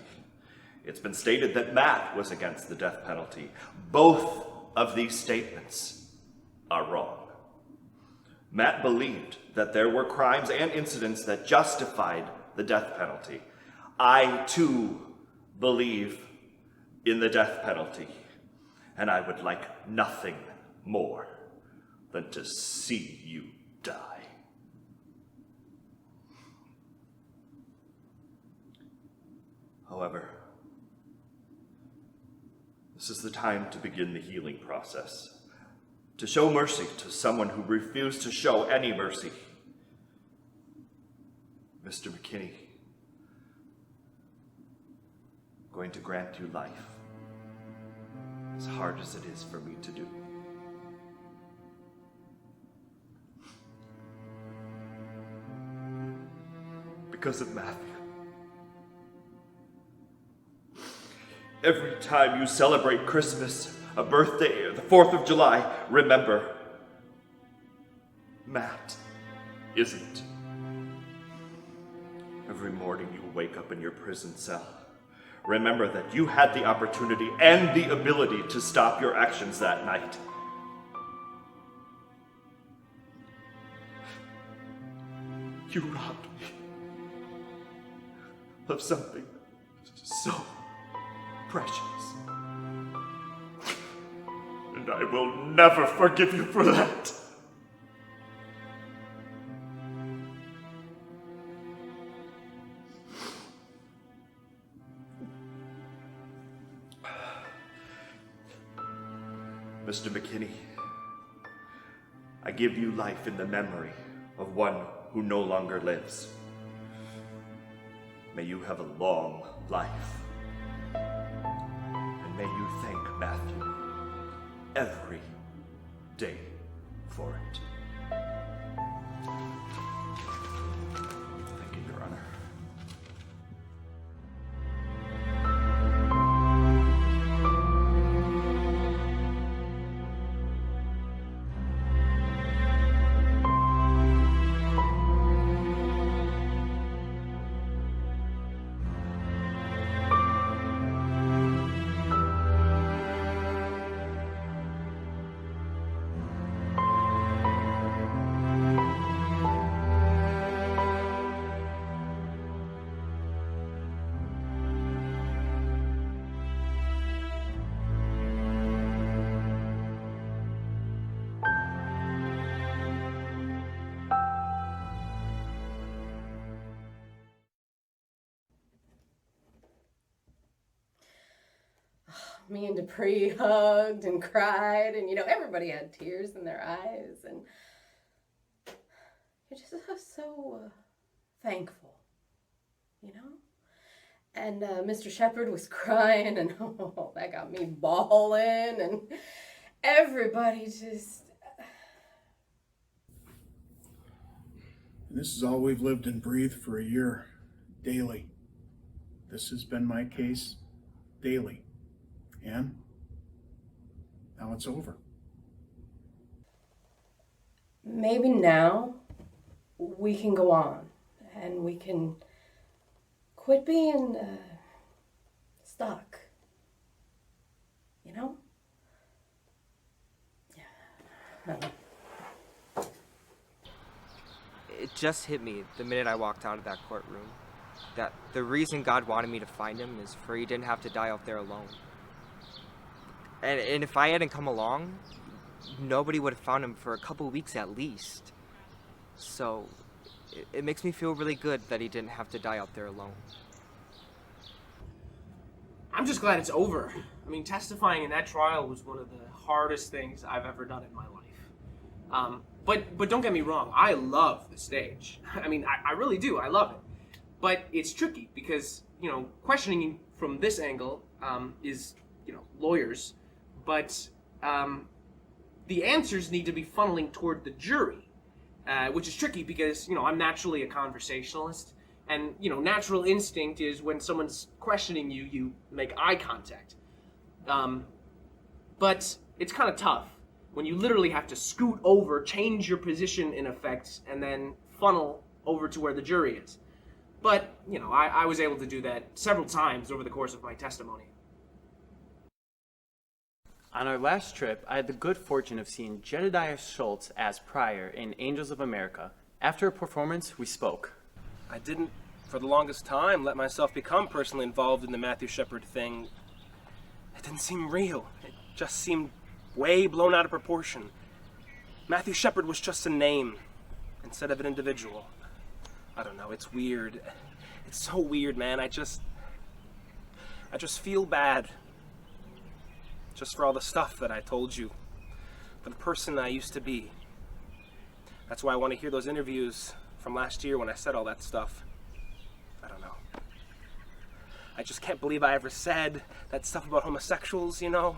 It's been stated that Matt was against the death penalty. Both of these statements are wrong. Matt believed that there were crimes and incidents that justified the death penalty. I, too, believe in the death penalty, and I would like nothing more than to see you die. However, this is the time to begin the healing process, to show mercy to someone who refused to show any mercy. Mr. McKinney, I'm going to grant you life, as hard as it is for me to do. Because of Matthew. Every time you celebrate Christmas, a birthday, or the 4th of July, remember, Matt isn't. Every morning you wake up in your prison cell, remember that you had the opportunity and the ability to stop your actions that night. You robbed me of something so precious. And I will never forgive you for that. Mr. McKinney, I give you life in the memory of one who no longer lives. May you have a long life. And may you thank Matthew every day for it. Thank you, Your Honor. Me and Dupree hugged and cried, and everybody had tears in their eyes, and you're just so thankful, And Mr. Shepherd was crying, and that got me bawling, and everybody just. This is all we've lived and breathed for a year, daily. This has been my case daily. And now it's over. Maybe now we can go on and we can quit being stuck. Yeah. It just hit me the minute I walked out of that courtroom that the reason God wanted me to find him is for he didn't have to die out there alone. And if I hadn't come along, nobody would have found him for a couple weeks at least. So it makes me feel really good that he didn't have to die out there alone. I'm just glad it's over. I mean, testifying in that trial was one of the hardest things I've ever done in my life. But don't get me wrong, I love the stage. I mean, I really do, I love it. But it's tricky because, questioning from this angle is, lawyers. But the answers need to be funneling toward the jury, which is tricky because, I'm naturally a conversationalist. And, natural instinct is when someone's questioning you, you make eye contact. But it's kind of tough when you literally have to scoot over, change your position in effect, and then funnel over to where the jury is. But, I was able to do that several times over the course of my testimony. On our last trip, I had the good fortune of seeing Jedediah Schultz as Pryor in Angels of America. After a performance, we spoke. I didn't, for the longest time, let myself become personally involved in the Matthew Shepherd thing. It didn't seem real. It just seemed way blown out of proportion. Matthew Shepherd was just a name instead of an individual. I don't know, it's weird. It's so weird, man. I just feel bad. Just for all the stuff that I told you. For the person I used to be. That's why I want to hear those interviews from last year when I said all that stuff. I don't know. I just can't believe I ever said that stuff about homosexuals, you know?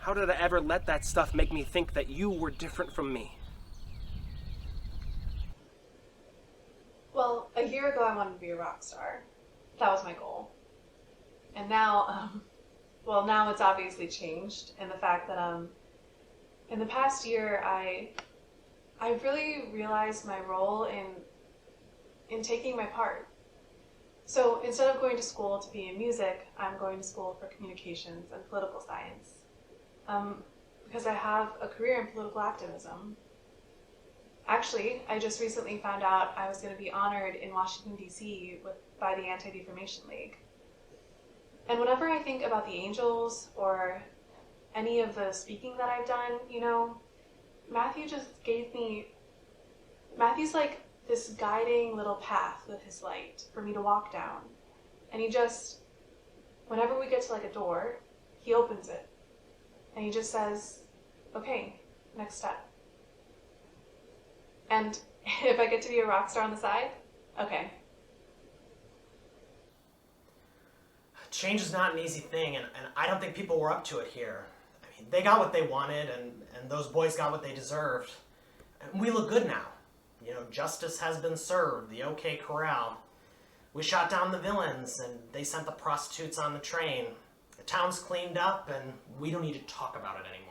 How did I ever let that stuff make me think that you were different from me? Well, a year ago I wanted to be a rock star. That was my goal. And now, now it's obviously changed in the fact that in the past year I really realized my role in taking my part. So instead of going to school to be in music, I'm going to school for communications and political science. Because I have a career in political activism. Actually, I just recently found out I was going to be honored in Washington, D.C. by the Anti-Defamation League. And whenever I think about the Angels or any of the speaking that I've done, you know, Matthew's like this guiding little path with his light for me to walk down. And whenever we get to like a door, he opens it. And he just says, okay, next step. And if I get to be a rock star on the side, okay. Change is not an easy thing, and I don't think people were up to it here. I mean, they got what they wanted, and those boys got what they deserved. And we look good now. You know, justice has been served, the OK Corral. We shot down the villains, and they sent the prostitutes on the train. The town's cleaned up, and we don't need to talk about it anymore.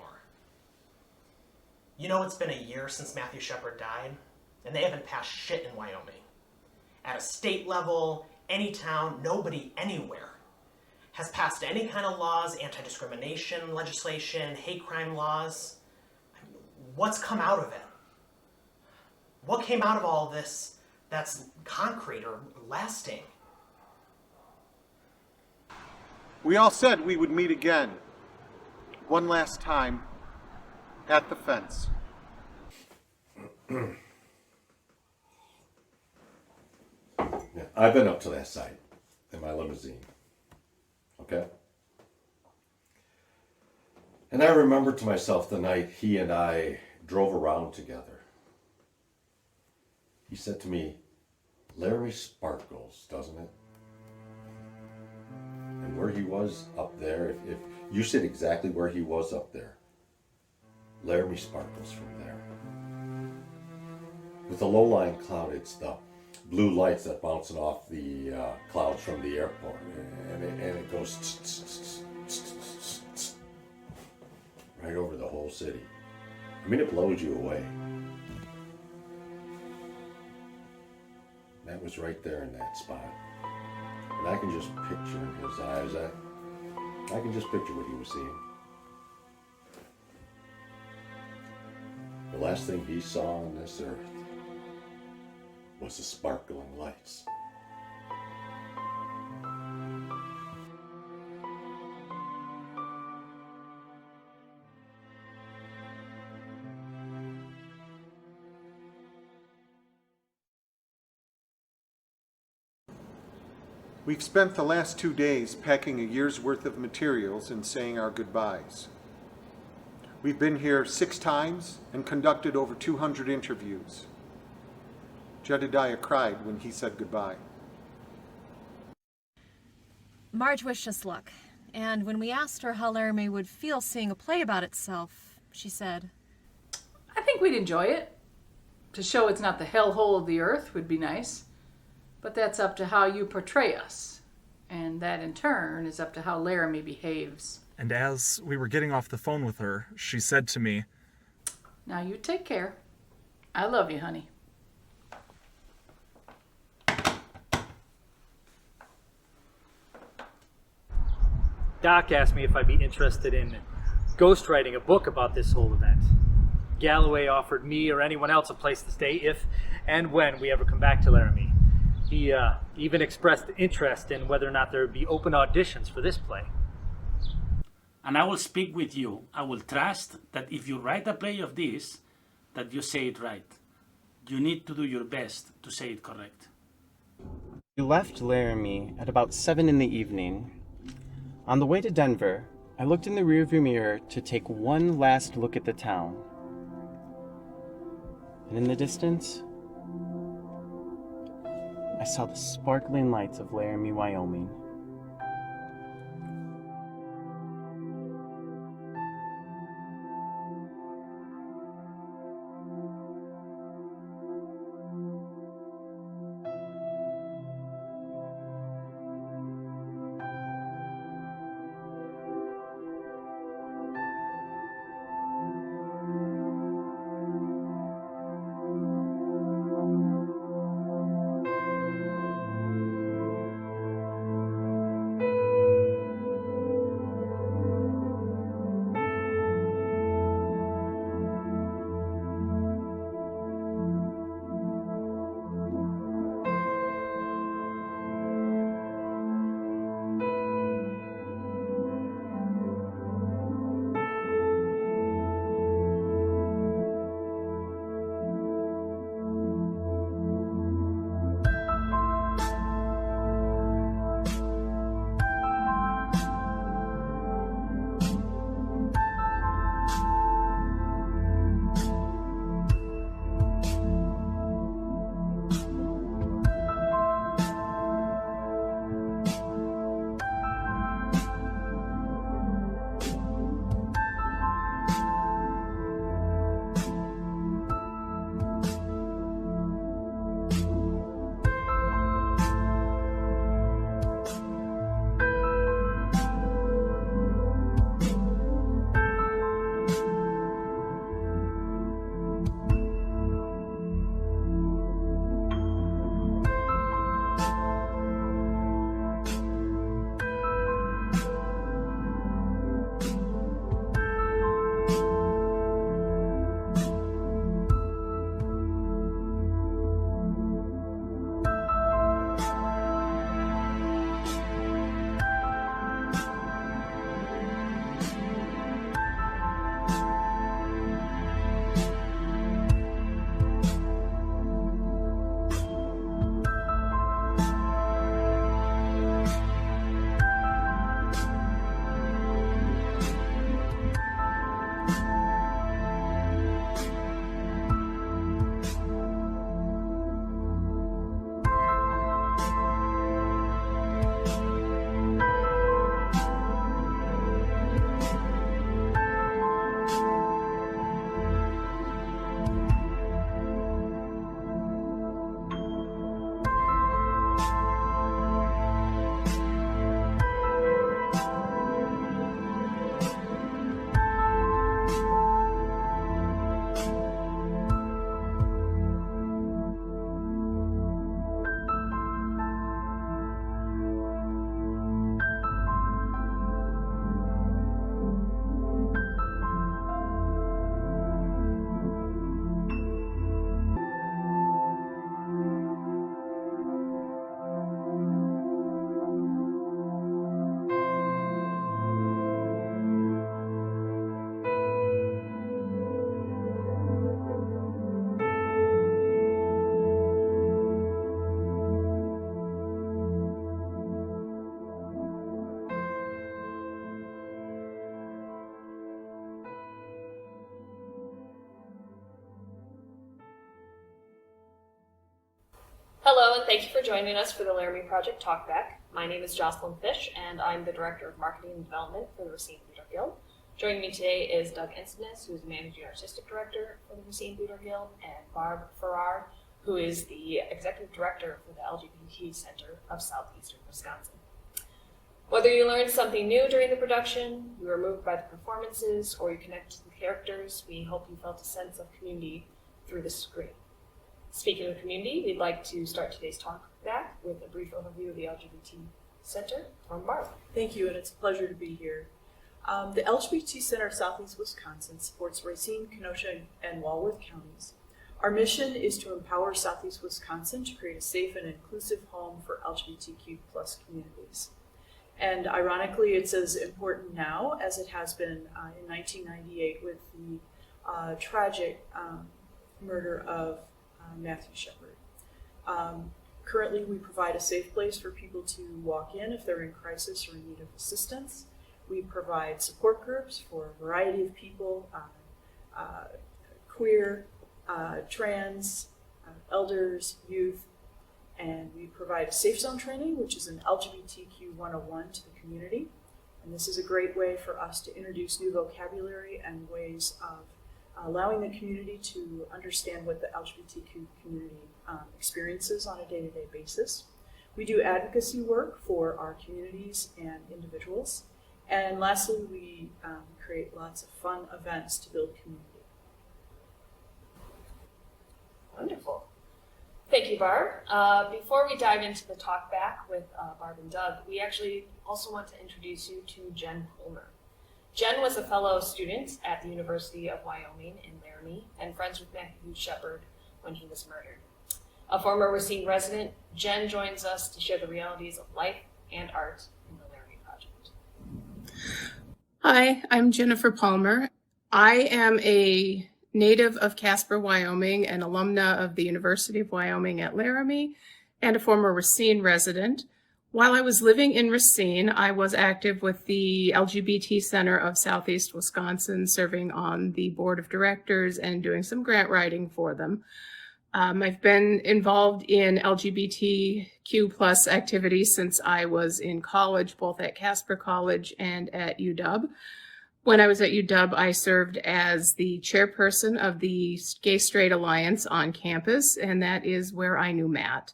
You know, it's been a year since Matthew Shepard died, and they haven't passed shit in Wyoming. At a state level, any town, nobody anywhere has passed any kind of laws, anti-discrimination legislation, hate crime laws. I mean, what's come out of it? What came out of all this that's concrete or lasting? We all said we would meet again, one last time, at the fence. Yeah, I've been up to that site in my limousine, okay? And I remember to myself the night he and I drove around together. He said to me, Laramie sparkles, doesn't it? And where he was up there, if you said exactly where he was up there, Laramie sparkles from there. With the low-lying cloud, it's the blue lights that bouncing off the clouds from the airport, and it goes right over the whole city. I mean, it blows you away. That was right there in that spot. And I can just picture in his eyes, I can just picture what he was seeing. The last thing he saw on this earth was the sparkling lights. We've spent the last 2 days packing a year's worth of materials and saying our goodbyes. We've been here 6 times and conducted over 200 interviews. Jedediah cried when he said goodbye. Marge wished us luck, and when we asked her how Laramie would feel seeing a play about itself, she said, I think we'd enjoy it. To show it's not the hellhole of the earth would be nice. But that's up to how you portray us. And that in turn is up to how Laramie behaves. And as we were getting off the phone with her, she said to me, Now you take care. I love you, honey. Doc asked me if I'd be interested in ghostwriting a book about this whole event. Galloway offered me or anyone else a place to stay if and when we ever come back to Laramie. He even expressed interest in whether or not there would be open auditions for this play. And I will speak with you. I will trust that if you write a play of this, that you say it right. You need to do your best to say it correct. We left Laramie at about 7 in the evening On the way to Denver, I looked in the rearview mirror to take one last look at the town. And in the distance, I saw the sparkling lights of Laramie, Wyoming. Hello, and thank you for joining us for the Laramie Project Talkback. My name is Jocelyn Fish, and I'm the Director of Marketing and Development for the Racine Theater Guild. Joining me today is Doug Ensenes, who is the Managing Artistic Director for the Racine Theater Guild, and Barb Farrar, who is the Executive Director for the LGBT Center of Southeastern Wisconsin. Whether you learned something new during the production, you were moved by the performances, or you connected to the characters, we hope you felt a sense of community through the screen. Speaking of community, we'd like to start today's talk back with a brief overview of the LGBT Center from Barb. Thank you, and it's a pleasure to be here. The LGBT Center of Southeast Wisconsin supports Racine, Kenosha, and Walworth counties. Our mission is to empower Southeast Wisconsin to create a safe and inclusive home for LGBTQ+ communities. And ironically, it's as important now as it has been in 1998 with the tragic murder of Matthew Shepard. Currently, we provide a safe place for people to walk in if they're in crisis or in need of assistance. We provide support groups for a variety of people, queer, trans, elders, youth, and we provide a safe zone training, which is an LGBTQ 101 to the community. And this is a great way for us to introduce new vocabulary and ways of allowing the community to understand what the LGBTQ community experiences on a day-to-day basis. We do advocacy work for our communities and individuals. And lastly, we create lots of fun events to build community. Wonderful. Thank you, Barb. Before we dive into the talk back with Barb and Doug, we actually also want to introduce you to Jen Palmer. Jen was a fellow student at the University of Wyoming in Laramie and friends with Matthew Shepard when he was murdered. A former Racine resident, Jen joins us to share the realities of life and art in the Laramie Project. Hi, I'm Jennifer Palmer. I am a native of Casper, Wyoming, an alumna of the University of Wyoming at Laramie, and a former Racine resident. While I was living in Racine, I was active with the LGBT Center of Southeast Wisconsin, serving on the board of directors and doing some grant writing for them. I've been involved in LGBTQ plus activities since I was in college, both at Casper College and at UW. When I was at UW, I served as the chairperson of the Gay Straight Alliance on campus, and that is where I knew Matt.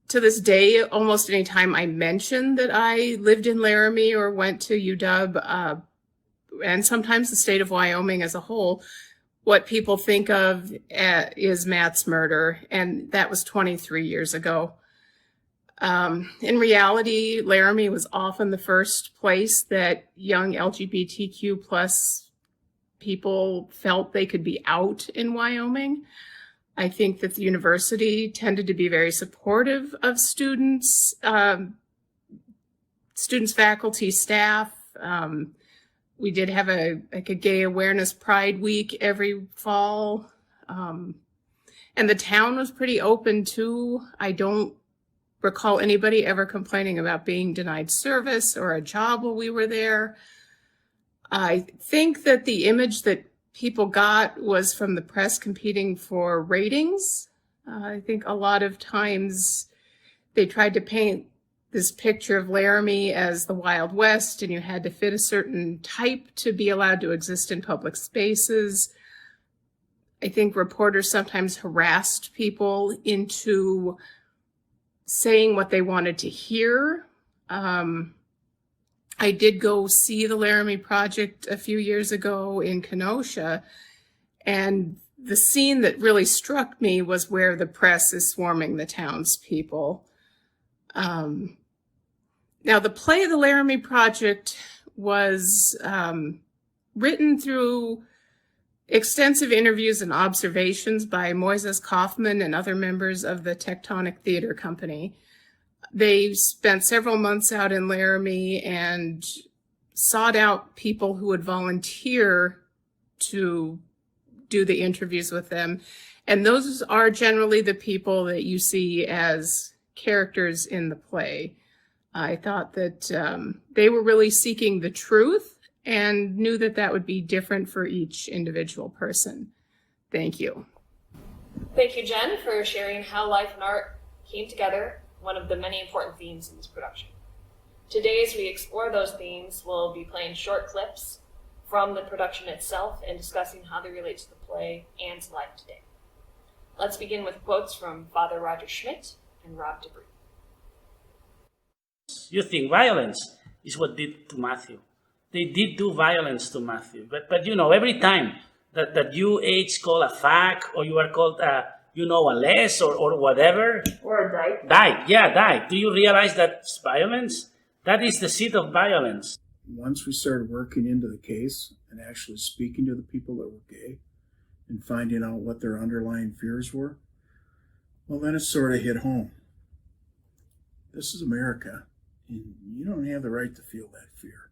To this day, almost any time I mention that I lived in Laramie or went to UW, and sometimes the state of Wyoming as a whole, what people think of is Matt's murder, and that was 23 years ago. In reality, Laramie was often the first place that young LGBTQ plus people felt they could be out in Wyoming. I think that the university tended to be very supportive of students, faculty, staff. We did have a gay awareness pride week every fall. And the town was pretty open too. I don't recall anybody ever complaining about being denied service or a job while we were there. I think that the image that people got was from the press competing for ratings. I think a lot of times they tried to paint this picture of Laramie as the Wild West, and you had to fit a certain type to be allowed to exist in public spaces. I think reporters sometimes harassed people into saying what they wanted to hear. I did go see the Laramie Project a few years ago in Kenosha, and the scene that really struck me was where the press is swarming the townspeople. Now, the play of the Laramie Project was written through extensive interviews and observations by Moises Kaufman and other members of the Tectonic Theater Company. They spent several months out in Laramie and sought out people who would volunteer to do the interviews with them. And those are generally the people that you see as characters in the play. I thought that they were really seeking the truth and knew that that would be different for each individual person. Thank you. Thank you, Jen, for sharing how life and art came together, one of the many important themes in this production. Today, as we explore those themes, we'll be playing short clips from the production itself and discussing how they relate to the play and to life today. Let's begin with quotes from Father Roger Schmidt and Rob Debris. You think violence is what did to Matthew. They did do violence to Matthew. But you know, every time that you age call a fac or you are called a less or whatever. Or a dyke. Dyke. Do you realize that's violence? That is the seed of violence. Once we started working into the case and actually speaking to the people that were gay and finding out what their underlying fears were, well, then it sort of hit home. This is America, and you don't have the right to feel that fear.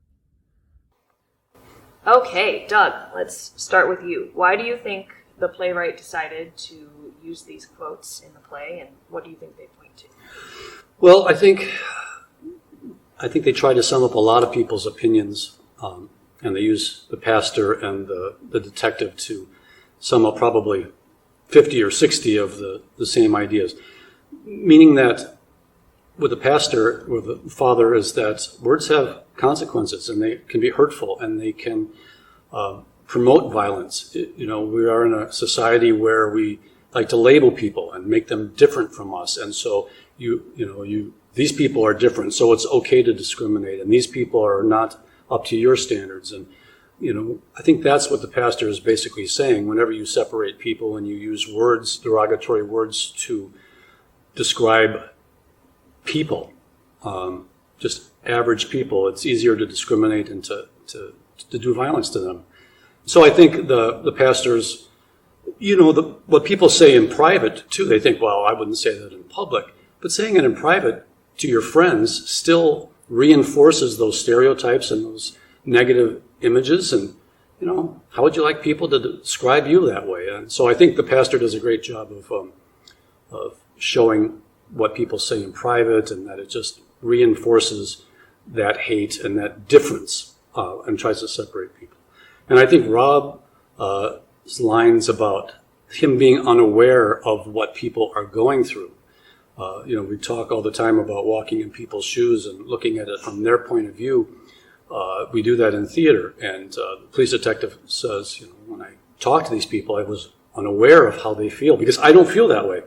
Okay, Doug, let's start with you. Why do you think the playwright decided to use these quotes in the play, and what do you think they point to? Well, I think they try to sum up a lot of people's opinions, and they use the pastor and the detective to sum up probably 50 or 60 of the same ideas. Meaning that with the pastor or the father is that words have consequences, and they can be hurtful, and they can promote violence. We are in a society where we like to label people and make them different from us, and so these people are different, so it's okay to discriminate, and these people are not up to your standards. And I think that's what the pastor is basically saying. Whenever you separate people and you use words, derogatory words, to describe people, just average people, it's easier to discriminate and to do violence to them. So I think the pastors, what people say in private too, they think, well, I wouldn't say that in public, but saying it in private to your friends still reinforces those stereotypes and those negative images. And, how would you like people to describe you that way? And so I think the pastor does a great job of showing what people say in private, and that it just reinforces that hate and that difference, and tries to separate people. And I think Rob's lines about him being unaware of what people are going through. We talk all the time about walking in people's shoes and looking at it from their point of view. We do that in theater, and the police detective says, when I talk to these people, I was unaware of how they feel, because I don't feel that way.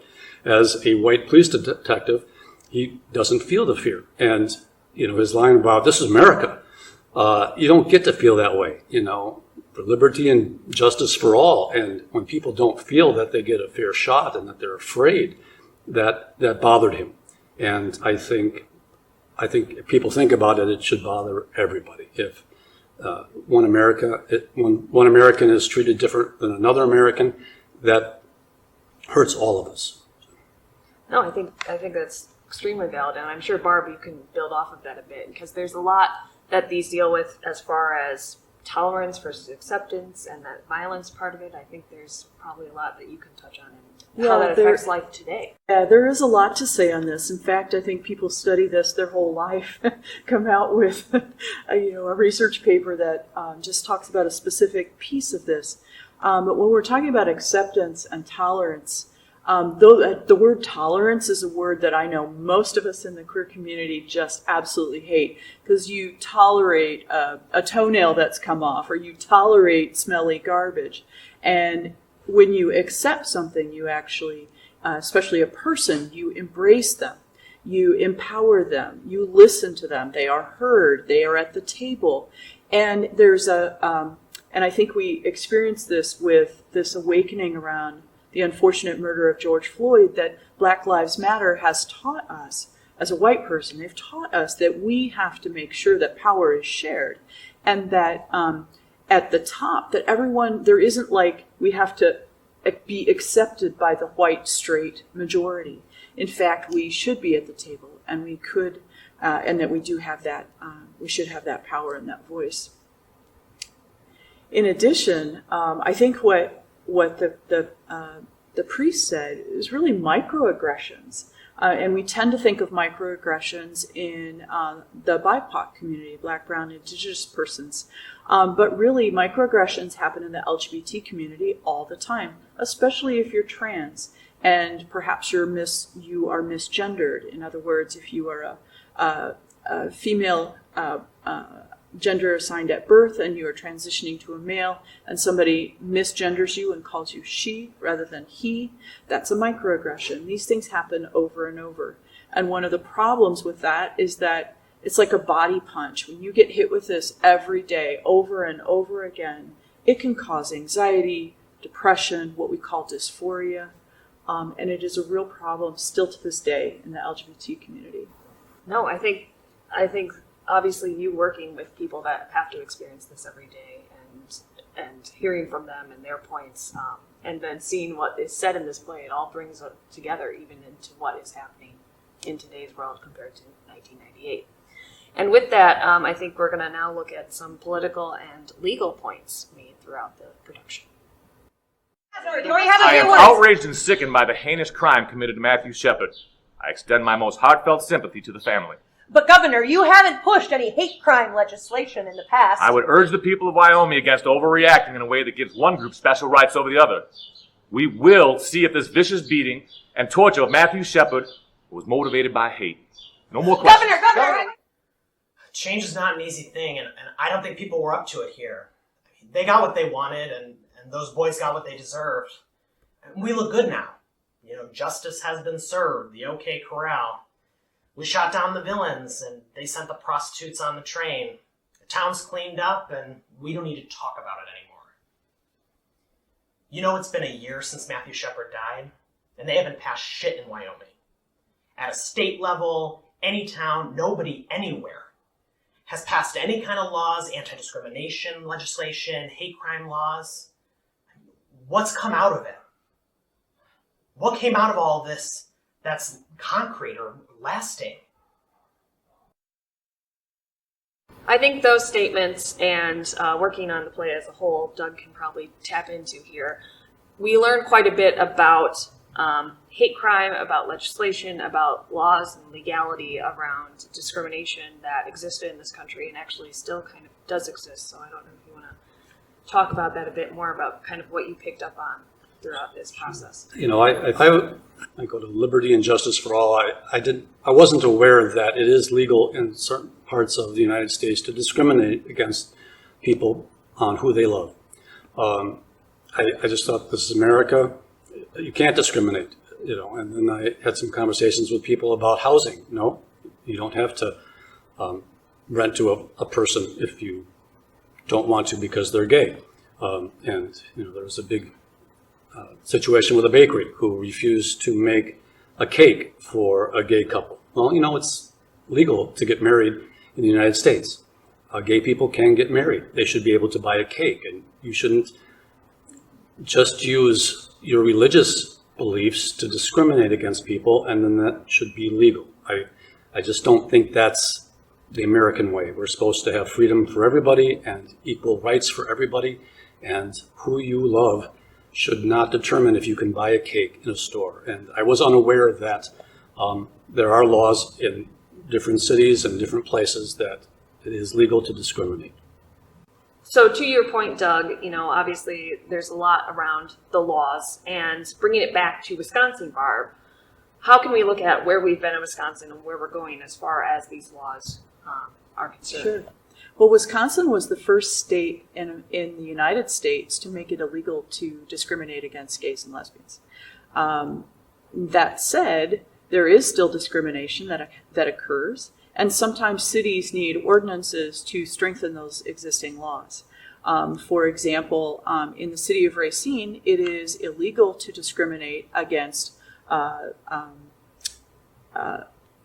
As a white police detective, he doesn't feel the fear. And, his line about, this is America. You don't get to feel that way, for liberty and justice for all. And when people don't feel that they get a fair shot and that they're afraid, that bothered him. And I think if people think about it, it should bother everybody. If one American is treated different than another American, that hurts all of us. No, I think that's extremely valid, and I'm sure, Barb, you can build off of that a bit, because there's a lot that these deal with as far as tolerance versus acceptance and that violence part of it. I think there's probably a lot that you can touch on and how that affects life today. Yeah, there is a lot to say on this. In fact, I think people study this their whole life, come out with a research paper that just talks about a specific piece of this. But when we're talking about acceptance and tolerance, the word tolerance is a word that I know most of us in the queer community just absolutely hate, because you tolerate a toenail that's come off, or you tolerate smelly garbage. And when you accept something, you actually, especially a person, you embrace them, you empower them, you listen to them, they are heard, they are at the table. And there's and I think we experienced this with this awakening around the unfortunate murder of George Floyd, that Black Lives Matter has taught us, as a white person, they've taught us that we have to make sure that power is shared, and that at the top, that everyone, there isn't like we have to be accepted by the white straight majority. In fact, we should be at the table, and we could, and that we do have that, we should have that power and that voice. In addition, I think what the priest said is really microaggressions. And we tend to think of microaggressions in the BIPOC community, Black, Brown, Indigenous persons. But really, microaggressions happen in the LGBT community all the time, especially if you're trans and perhaps you are misgendered. In other words, if you are a female gender assigned at birth and you are transitioning to a male and somebody misgenders you and calls you she rather than he, that's a microaggression. These things happen over and over. And one of the problems with that is that it's like a body punch. When you get hit with this every day, over and over again, it can cause anxiety, depression, what we call dysphoria, and it is a real problem still to this day in the LGBT community. No, I think obviously you working with people that have to experience this every day and hearing from them and their points, and then seeing what is said in this play, it all brings it together even into what is happening in today's world compared to 1998. And with that, I think we're going to now look at some political and legal points made throughout the production. I am outraged and sickened by the heinous crime committed to Matthew Shepard. I extend my most heartfelt sympathy to the family. But Governor, you haven't pushed any hate crime legislation in the past. I would urge the people of Wyoming against overreacting in a way that gives one group special rights over the other. We will see if this vicious beating and torture of Matthew Shepard was motivated by hate. No more questions. Governor! Change is not an easy thing, and I don't think people were up to it here. I mean, they got what they wanted, and those boys got what they deserved. And we look good now. You know, justice has been served, the OK Corral. We shot down the villains, and they sent the prostitutes on the train. The town's cleaned up, and we don't need to talk about it anymore. You know, it's been a year since Matthew Shepard died, and they haven't passed shit in Wyoming. At a state level, any town, nobody anywhere has passed any kind of laws, anti-discrimination legislation, hate crime laws. What's come out of it? What came out of all this that's concrete or lasting? I think those statements and working on the play as a whole, Doug can probably tap into here. We learned quite a bit about hate crime, about legislation, about laws and legality around discrimination that existed in this country and actually still kind of does exist. So I don't know if you want to talk about that a bit more, about kind of what you picked up on throughout this process. You know, I go to liberty and justice for all. I wasn't aware that it is legal in certain parts of the United States to discriminate against people on who they love. I just thought, this is America. You can't discriminate, you know. And then I had some conversations with people about housing. No, you don't have to rent to a person if you don't want to because they're gay. And you know, there was a big situation with a bakery who refused to make a cake for a gay couple. Well, you know, it's legal to get married in the United States. Gay people can get married. They should be able to buy a cake, and you shouldn't just use your religious beliefs to discriminate against people, and then that should be legal. I just don't think that's the American way. We're supposed to have freedom for everybody and equal rights for everybody, and who you love should not determine if you can buy a cake in a store. And I was unaware that there are laws in different cities and different places that it is legal to discriminate. So to your point, Doug, you know, obviously there's a lot around the laws, and bringing it back to Wisconsin, Barb, how can we look at where we've been in Wisconsin and where we're going as far as these laws are concerned? Sure. Well, Wisconsin was the first state in the United States to make it illegal to discriminate against gays and lesbians. That said, there is still discrimination that occurs, and sometimes cities need ordinances to strengthen those existing laws. For example, in the city of Racine, it is illegal to discriminate against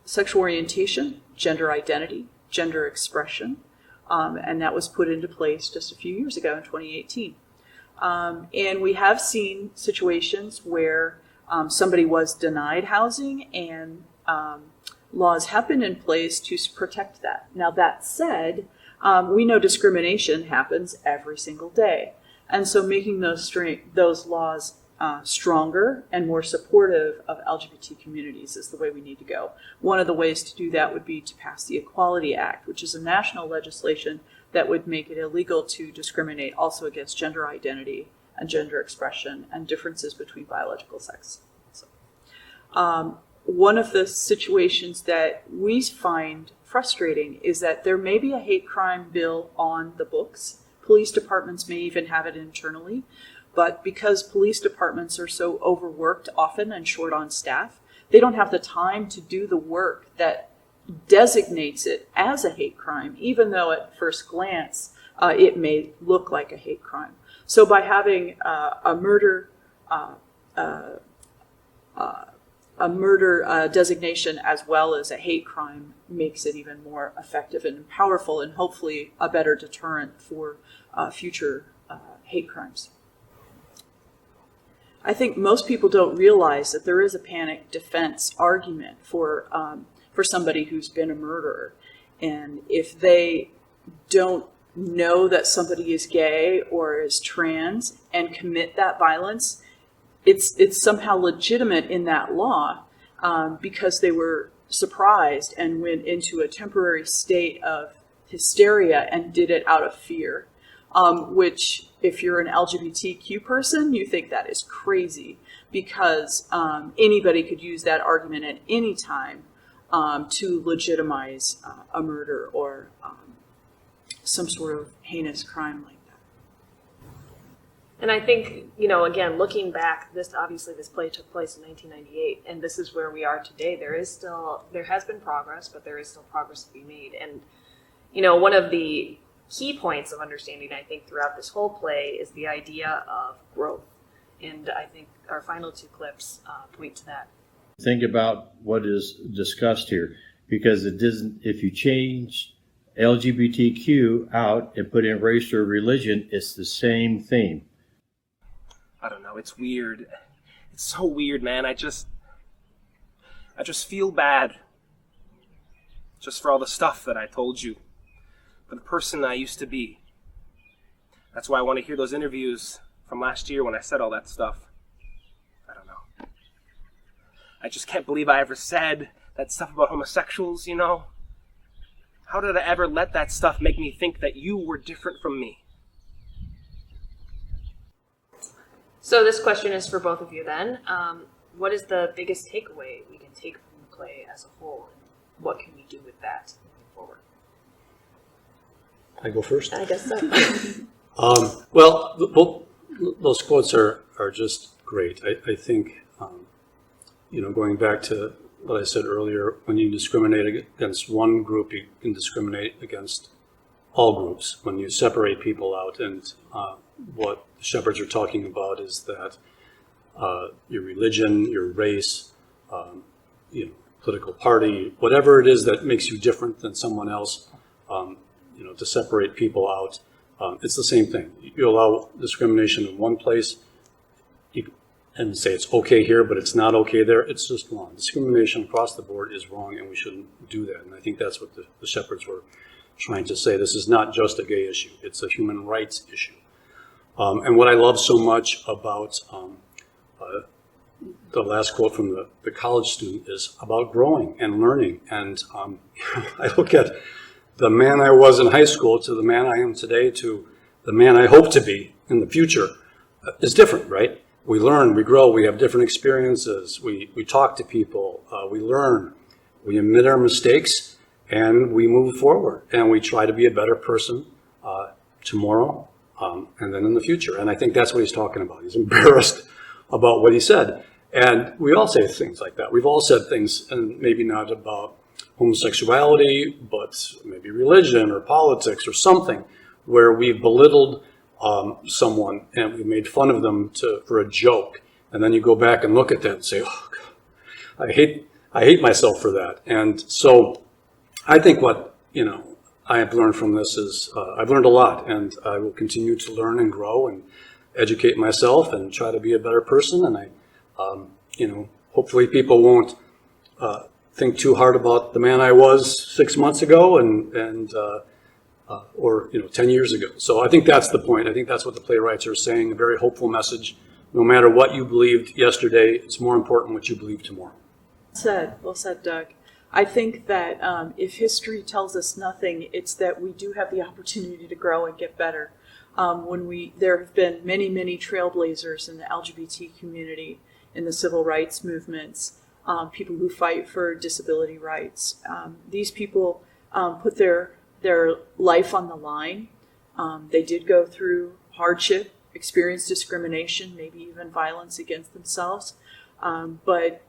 sexual orientation, gender identity, gender expression, and that was put into place just a few years ago in 2018. And we have seen situations where somebody was denied housing, and laws have been in place to protect that. Now, that said, we know discrimination happens every single day. And so making those laws stronger and more supportive of LGBT communities is the way we need to go. One of the ways to do that would be to pass the Equality Act, which is a national legislation that would make it illegal to discriminate also against gender identity and gender expression and differences between biological sex. So, one of the situations that we find frustrating is that there may be a hate crime bill on the books. Police departments may even have it internally, but because police departments are so overworked often and short on staff, they don't have the time to do the work that designates it as a hate crime, even though at first glance it may look like a hate crime. So by having a murder designation as well as a hate crime makes it even more effective and powerful, and hopefully a better deterrent for future hate crimes. I think most people don't realize that there is a panic defense argument for somebody who's been a murderer, and if they don't know that somebody is gay or is trans and commit that violence, it's somehow legitimate in that law because they were surprised and went into a temporary state of hysteria and did it out of fear. Which, if you're an LGBTQ person, you think that is crazy because anybody could use that argument at any time to legitimize a murder or some sort of heinous crime like that. And I think, you know, again, looking back, this play took place in 1998, and this is where we are today. There has been progress, but there is still progress to be made. And, you know, one of the key points of understanding, I think, throughout this whole play is the idea of growth. And I think our final two clips point to that. Think about what is discussed here, because it doesn't, if you change LGBTQ out and put in race or religion, it's the same theme. I don't know, it's weird. It's so weird, man. I just feel bad. Just for all the stuff that I told you. For the person I used to be. That's why I want to hear those interviews from last year when I said all that stuff. I don't know. I just can't believe I ever said that stuff about homosexuals, you know? How did I ever let that stuff make me think that you were different from me? So this question is for both of you then. What is the biggest takeaway we can take from the play as a whole? And what can we do with that moving forward? I go first? I guess so. Well, those quotes are just great. I think, you know, going back to what I said earlier, when you discriminate against one group, you can discriminate against all groups. When you separate people out, and what the shepherds are talking about is that your religion, your race, you know, political party, whatever it is that makes you different than someone else, you know, to separate people out, it's the same thing. You allow discrimination in one place and say it's okay here, but it's not okay there. It's just wrong. Discrimination across the board is wrong, and we shouldn't do that. And I think that's what the shepherds were trying to say. This is not just a gay issue. It's a human rights issue. And what I love so much about the last quote from the college student is about growing and learning. And I look at the man I was in high school to the man I am today to the man I hope to be in the future is different, right? We learn, we grow, we have different experiences, we talk to people, we learn, we admit our mistakes, and we move forward. And we try to be a better person tomorrow and then in the future. And I think that's what he's talking about. He's embarrassed about what he said. And we all say things like that. We've all said things, and maybe not about homosexuality, but maybe religion or politics or something, where we've belittled someone and we made fun of them for a joke. And then you go back and look at that and say, oh, God, I hate myself for that. And so I think what, you know, I have learned from this is I've learned a lot, and I will continue to learn and grow and educate myself and try to be a better person. And you know, hopefully people won't think too hard about the man I was 6 months ago or 10 years ago. So I think that's the point. I think that's what the playwrights are saying, a very hopeful message. No matter what you believed yesterday, it's more important what you believe tomorrow. Well said, Doug. I think that if history tells us nothing, it's that we do have the opportunity to grow and get better. There have been many, many trailblazers in the LGBT community, in the civil rights movements, people who fight for disability rights. These people put their life on the line. They did go through hardship, experienced discrimination, maybe even violence against themselves. But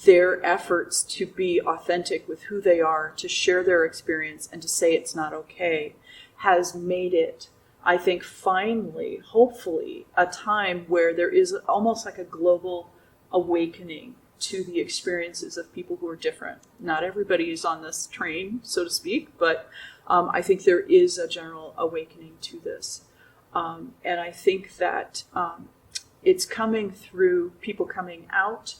their efforts to be authentic with who they are, to share their experience and to say it's not okay, has made it, I think, finally, hopefully, a time where there is almost like a global awakening to the experiences of people who are different. Not everybody is on this train, so to speak, but I think there is a general awakening to this. And I think that it's coming through people coming out,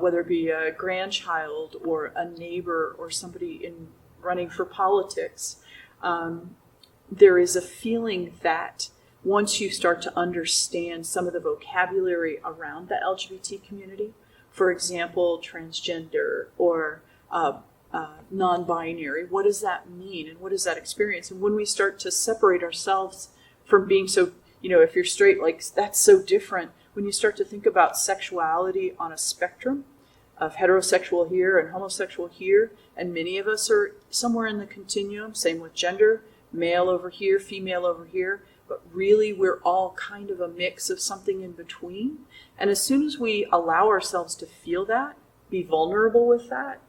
whether it be a grandchild or a neighbor or somebody running for politics. there is a feeling that once you start to understand some of the vocabulary around the LGBT community, for example, transgender or non-binary, what does that mean and what is that experience? And when we start to separate ourselves from being so, if you're straight, like that's so different. When you start to think about sexuality on a spectrum of heterosexual here and homosexual here, and many of us are somewhere in the continuum, same with gender, male over here, female over here, but really we're all kind of a mix of something in between. And as soon as we allow ourselves to feel that, be vulnerable with that,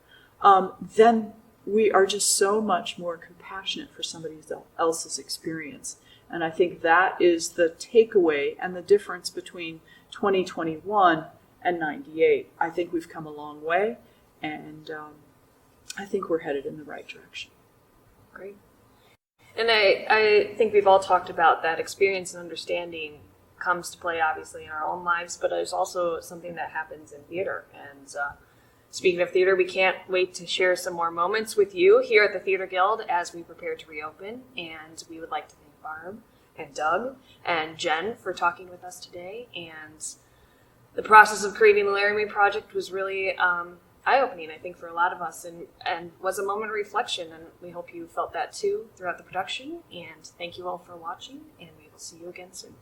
then we are just so much more compassionate for somebody else's experience. And I think that is the takeaway and the difference between 2021 and 98. I think we've come a long way, and I think we're headed in the right direction. Great. And I think we've all talked about that experience and understanding comes to play obviously in our own lives, but there's also something that happens in theater. And speaking of theater, we can't wait to share some more moments with you here at the Theater Guild as we prepare to reopen. And we would like to thank Barb and Doug and Jen for talking with us today. And the process of creating the Laramie Project was really eye-opening, I think, for a lot of us, and was a moment of reflection, and we hope you felt that too throughout the production. And thank you all for watching, and we will see you again soon.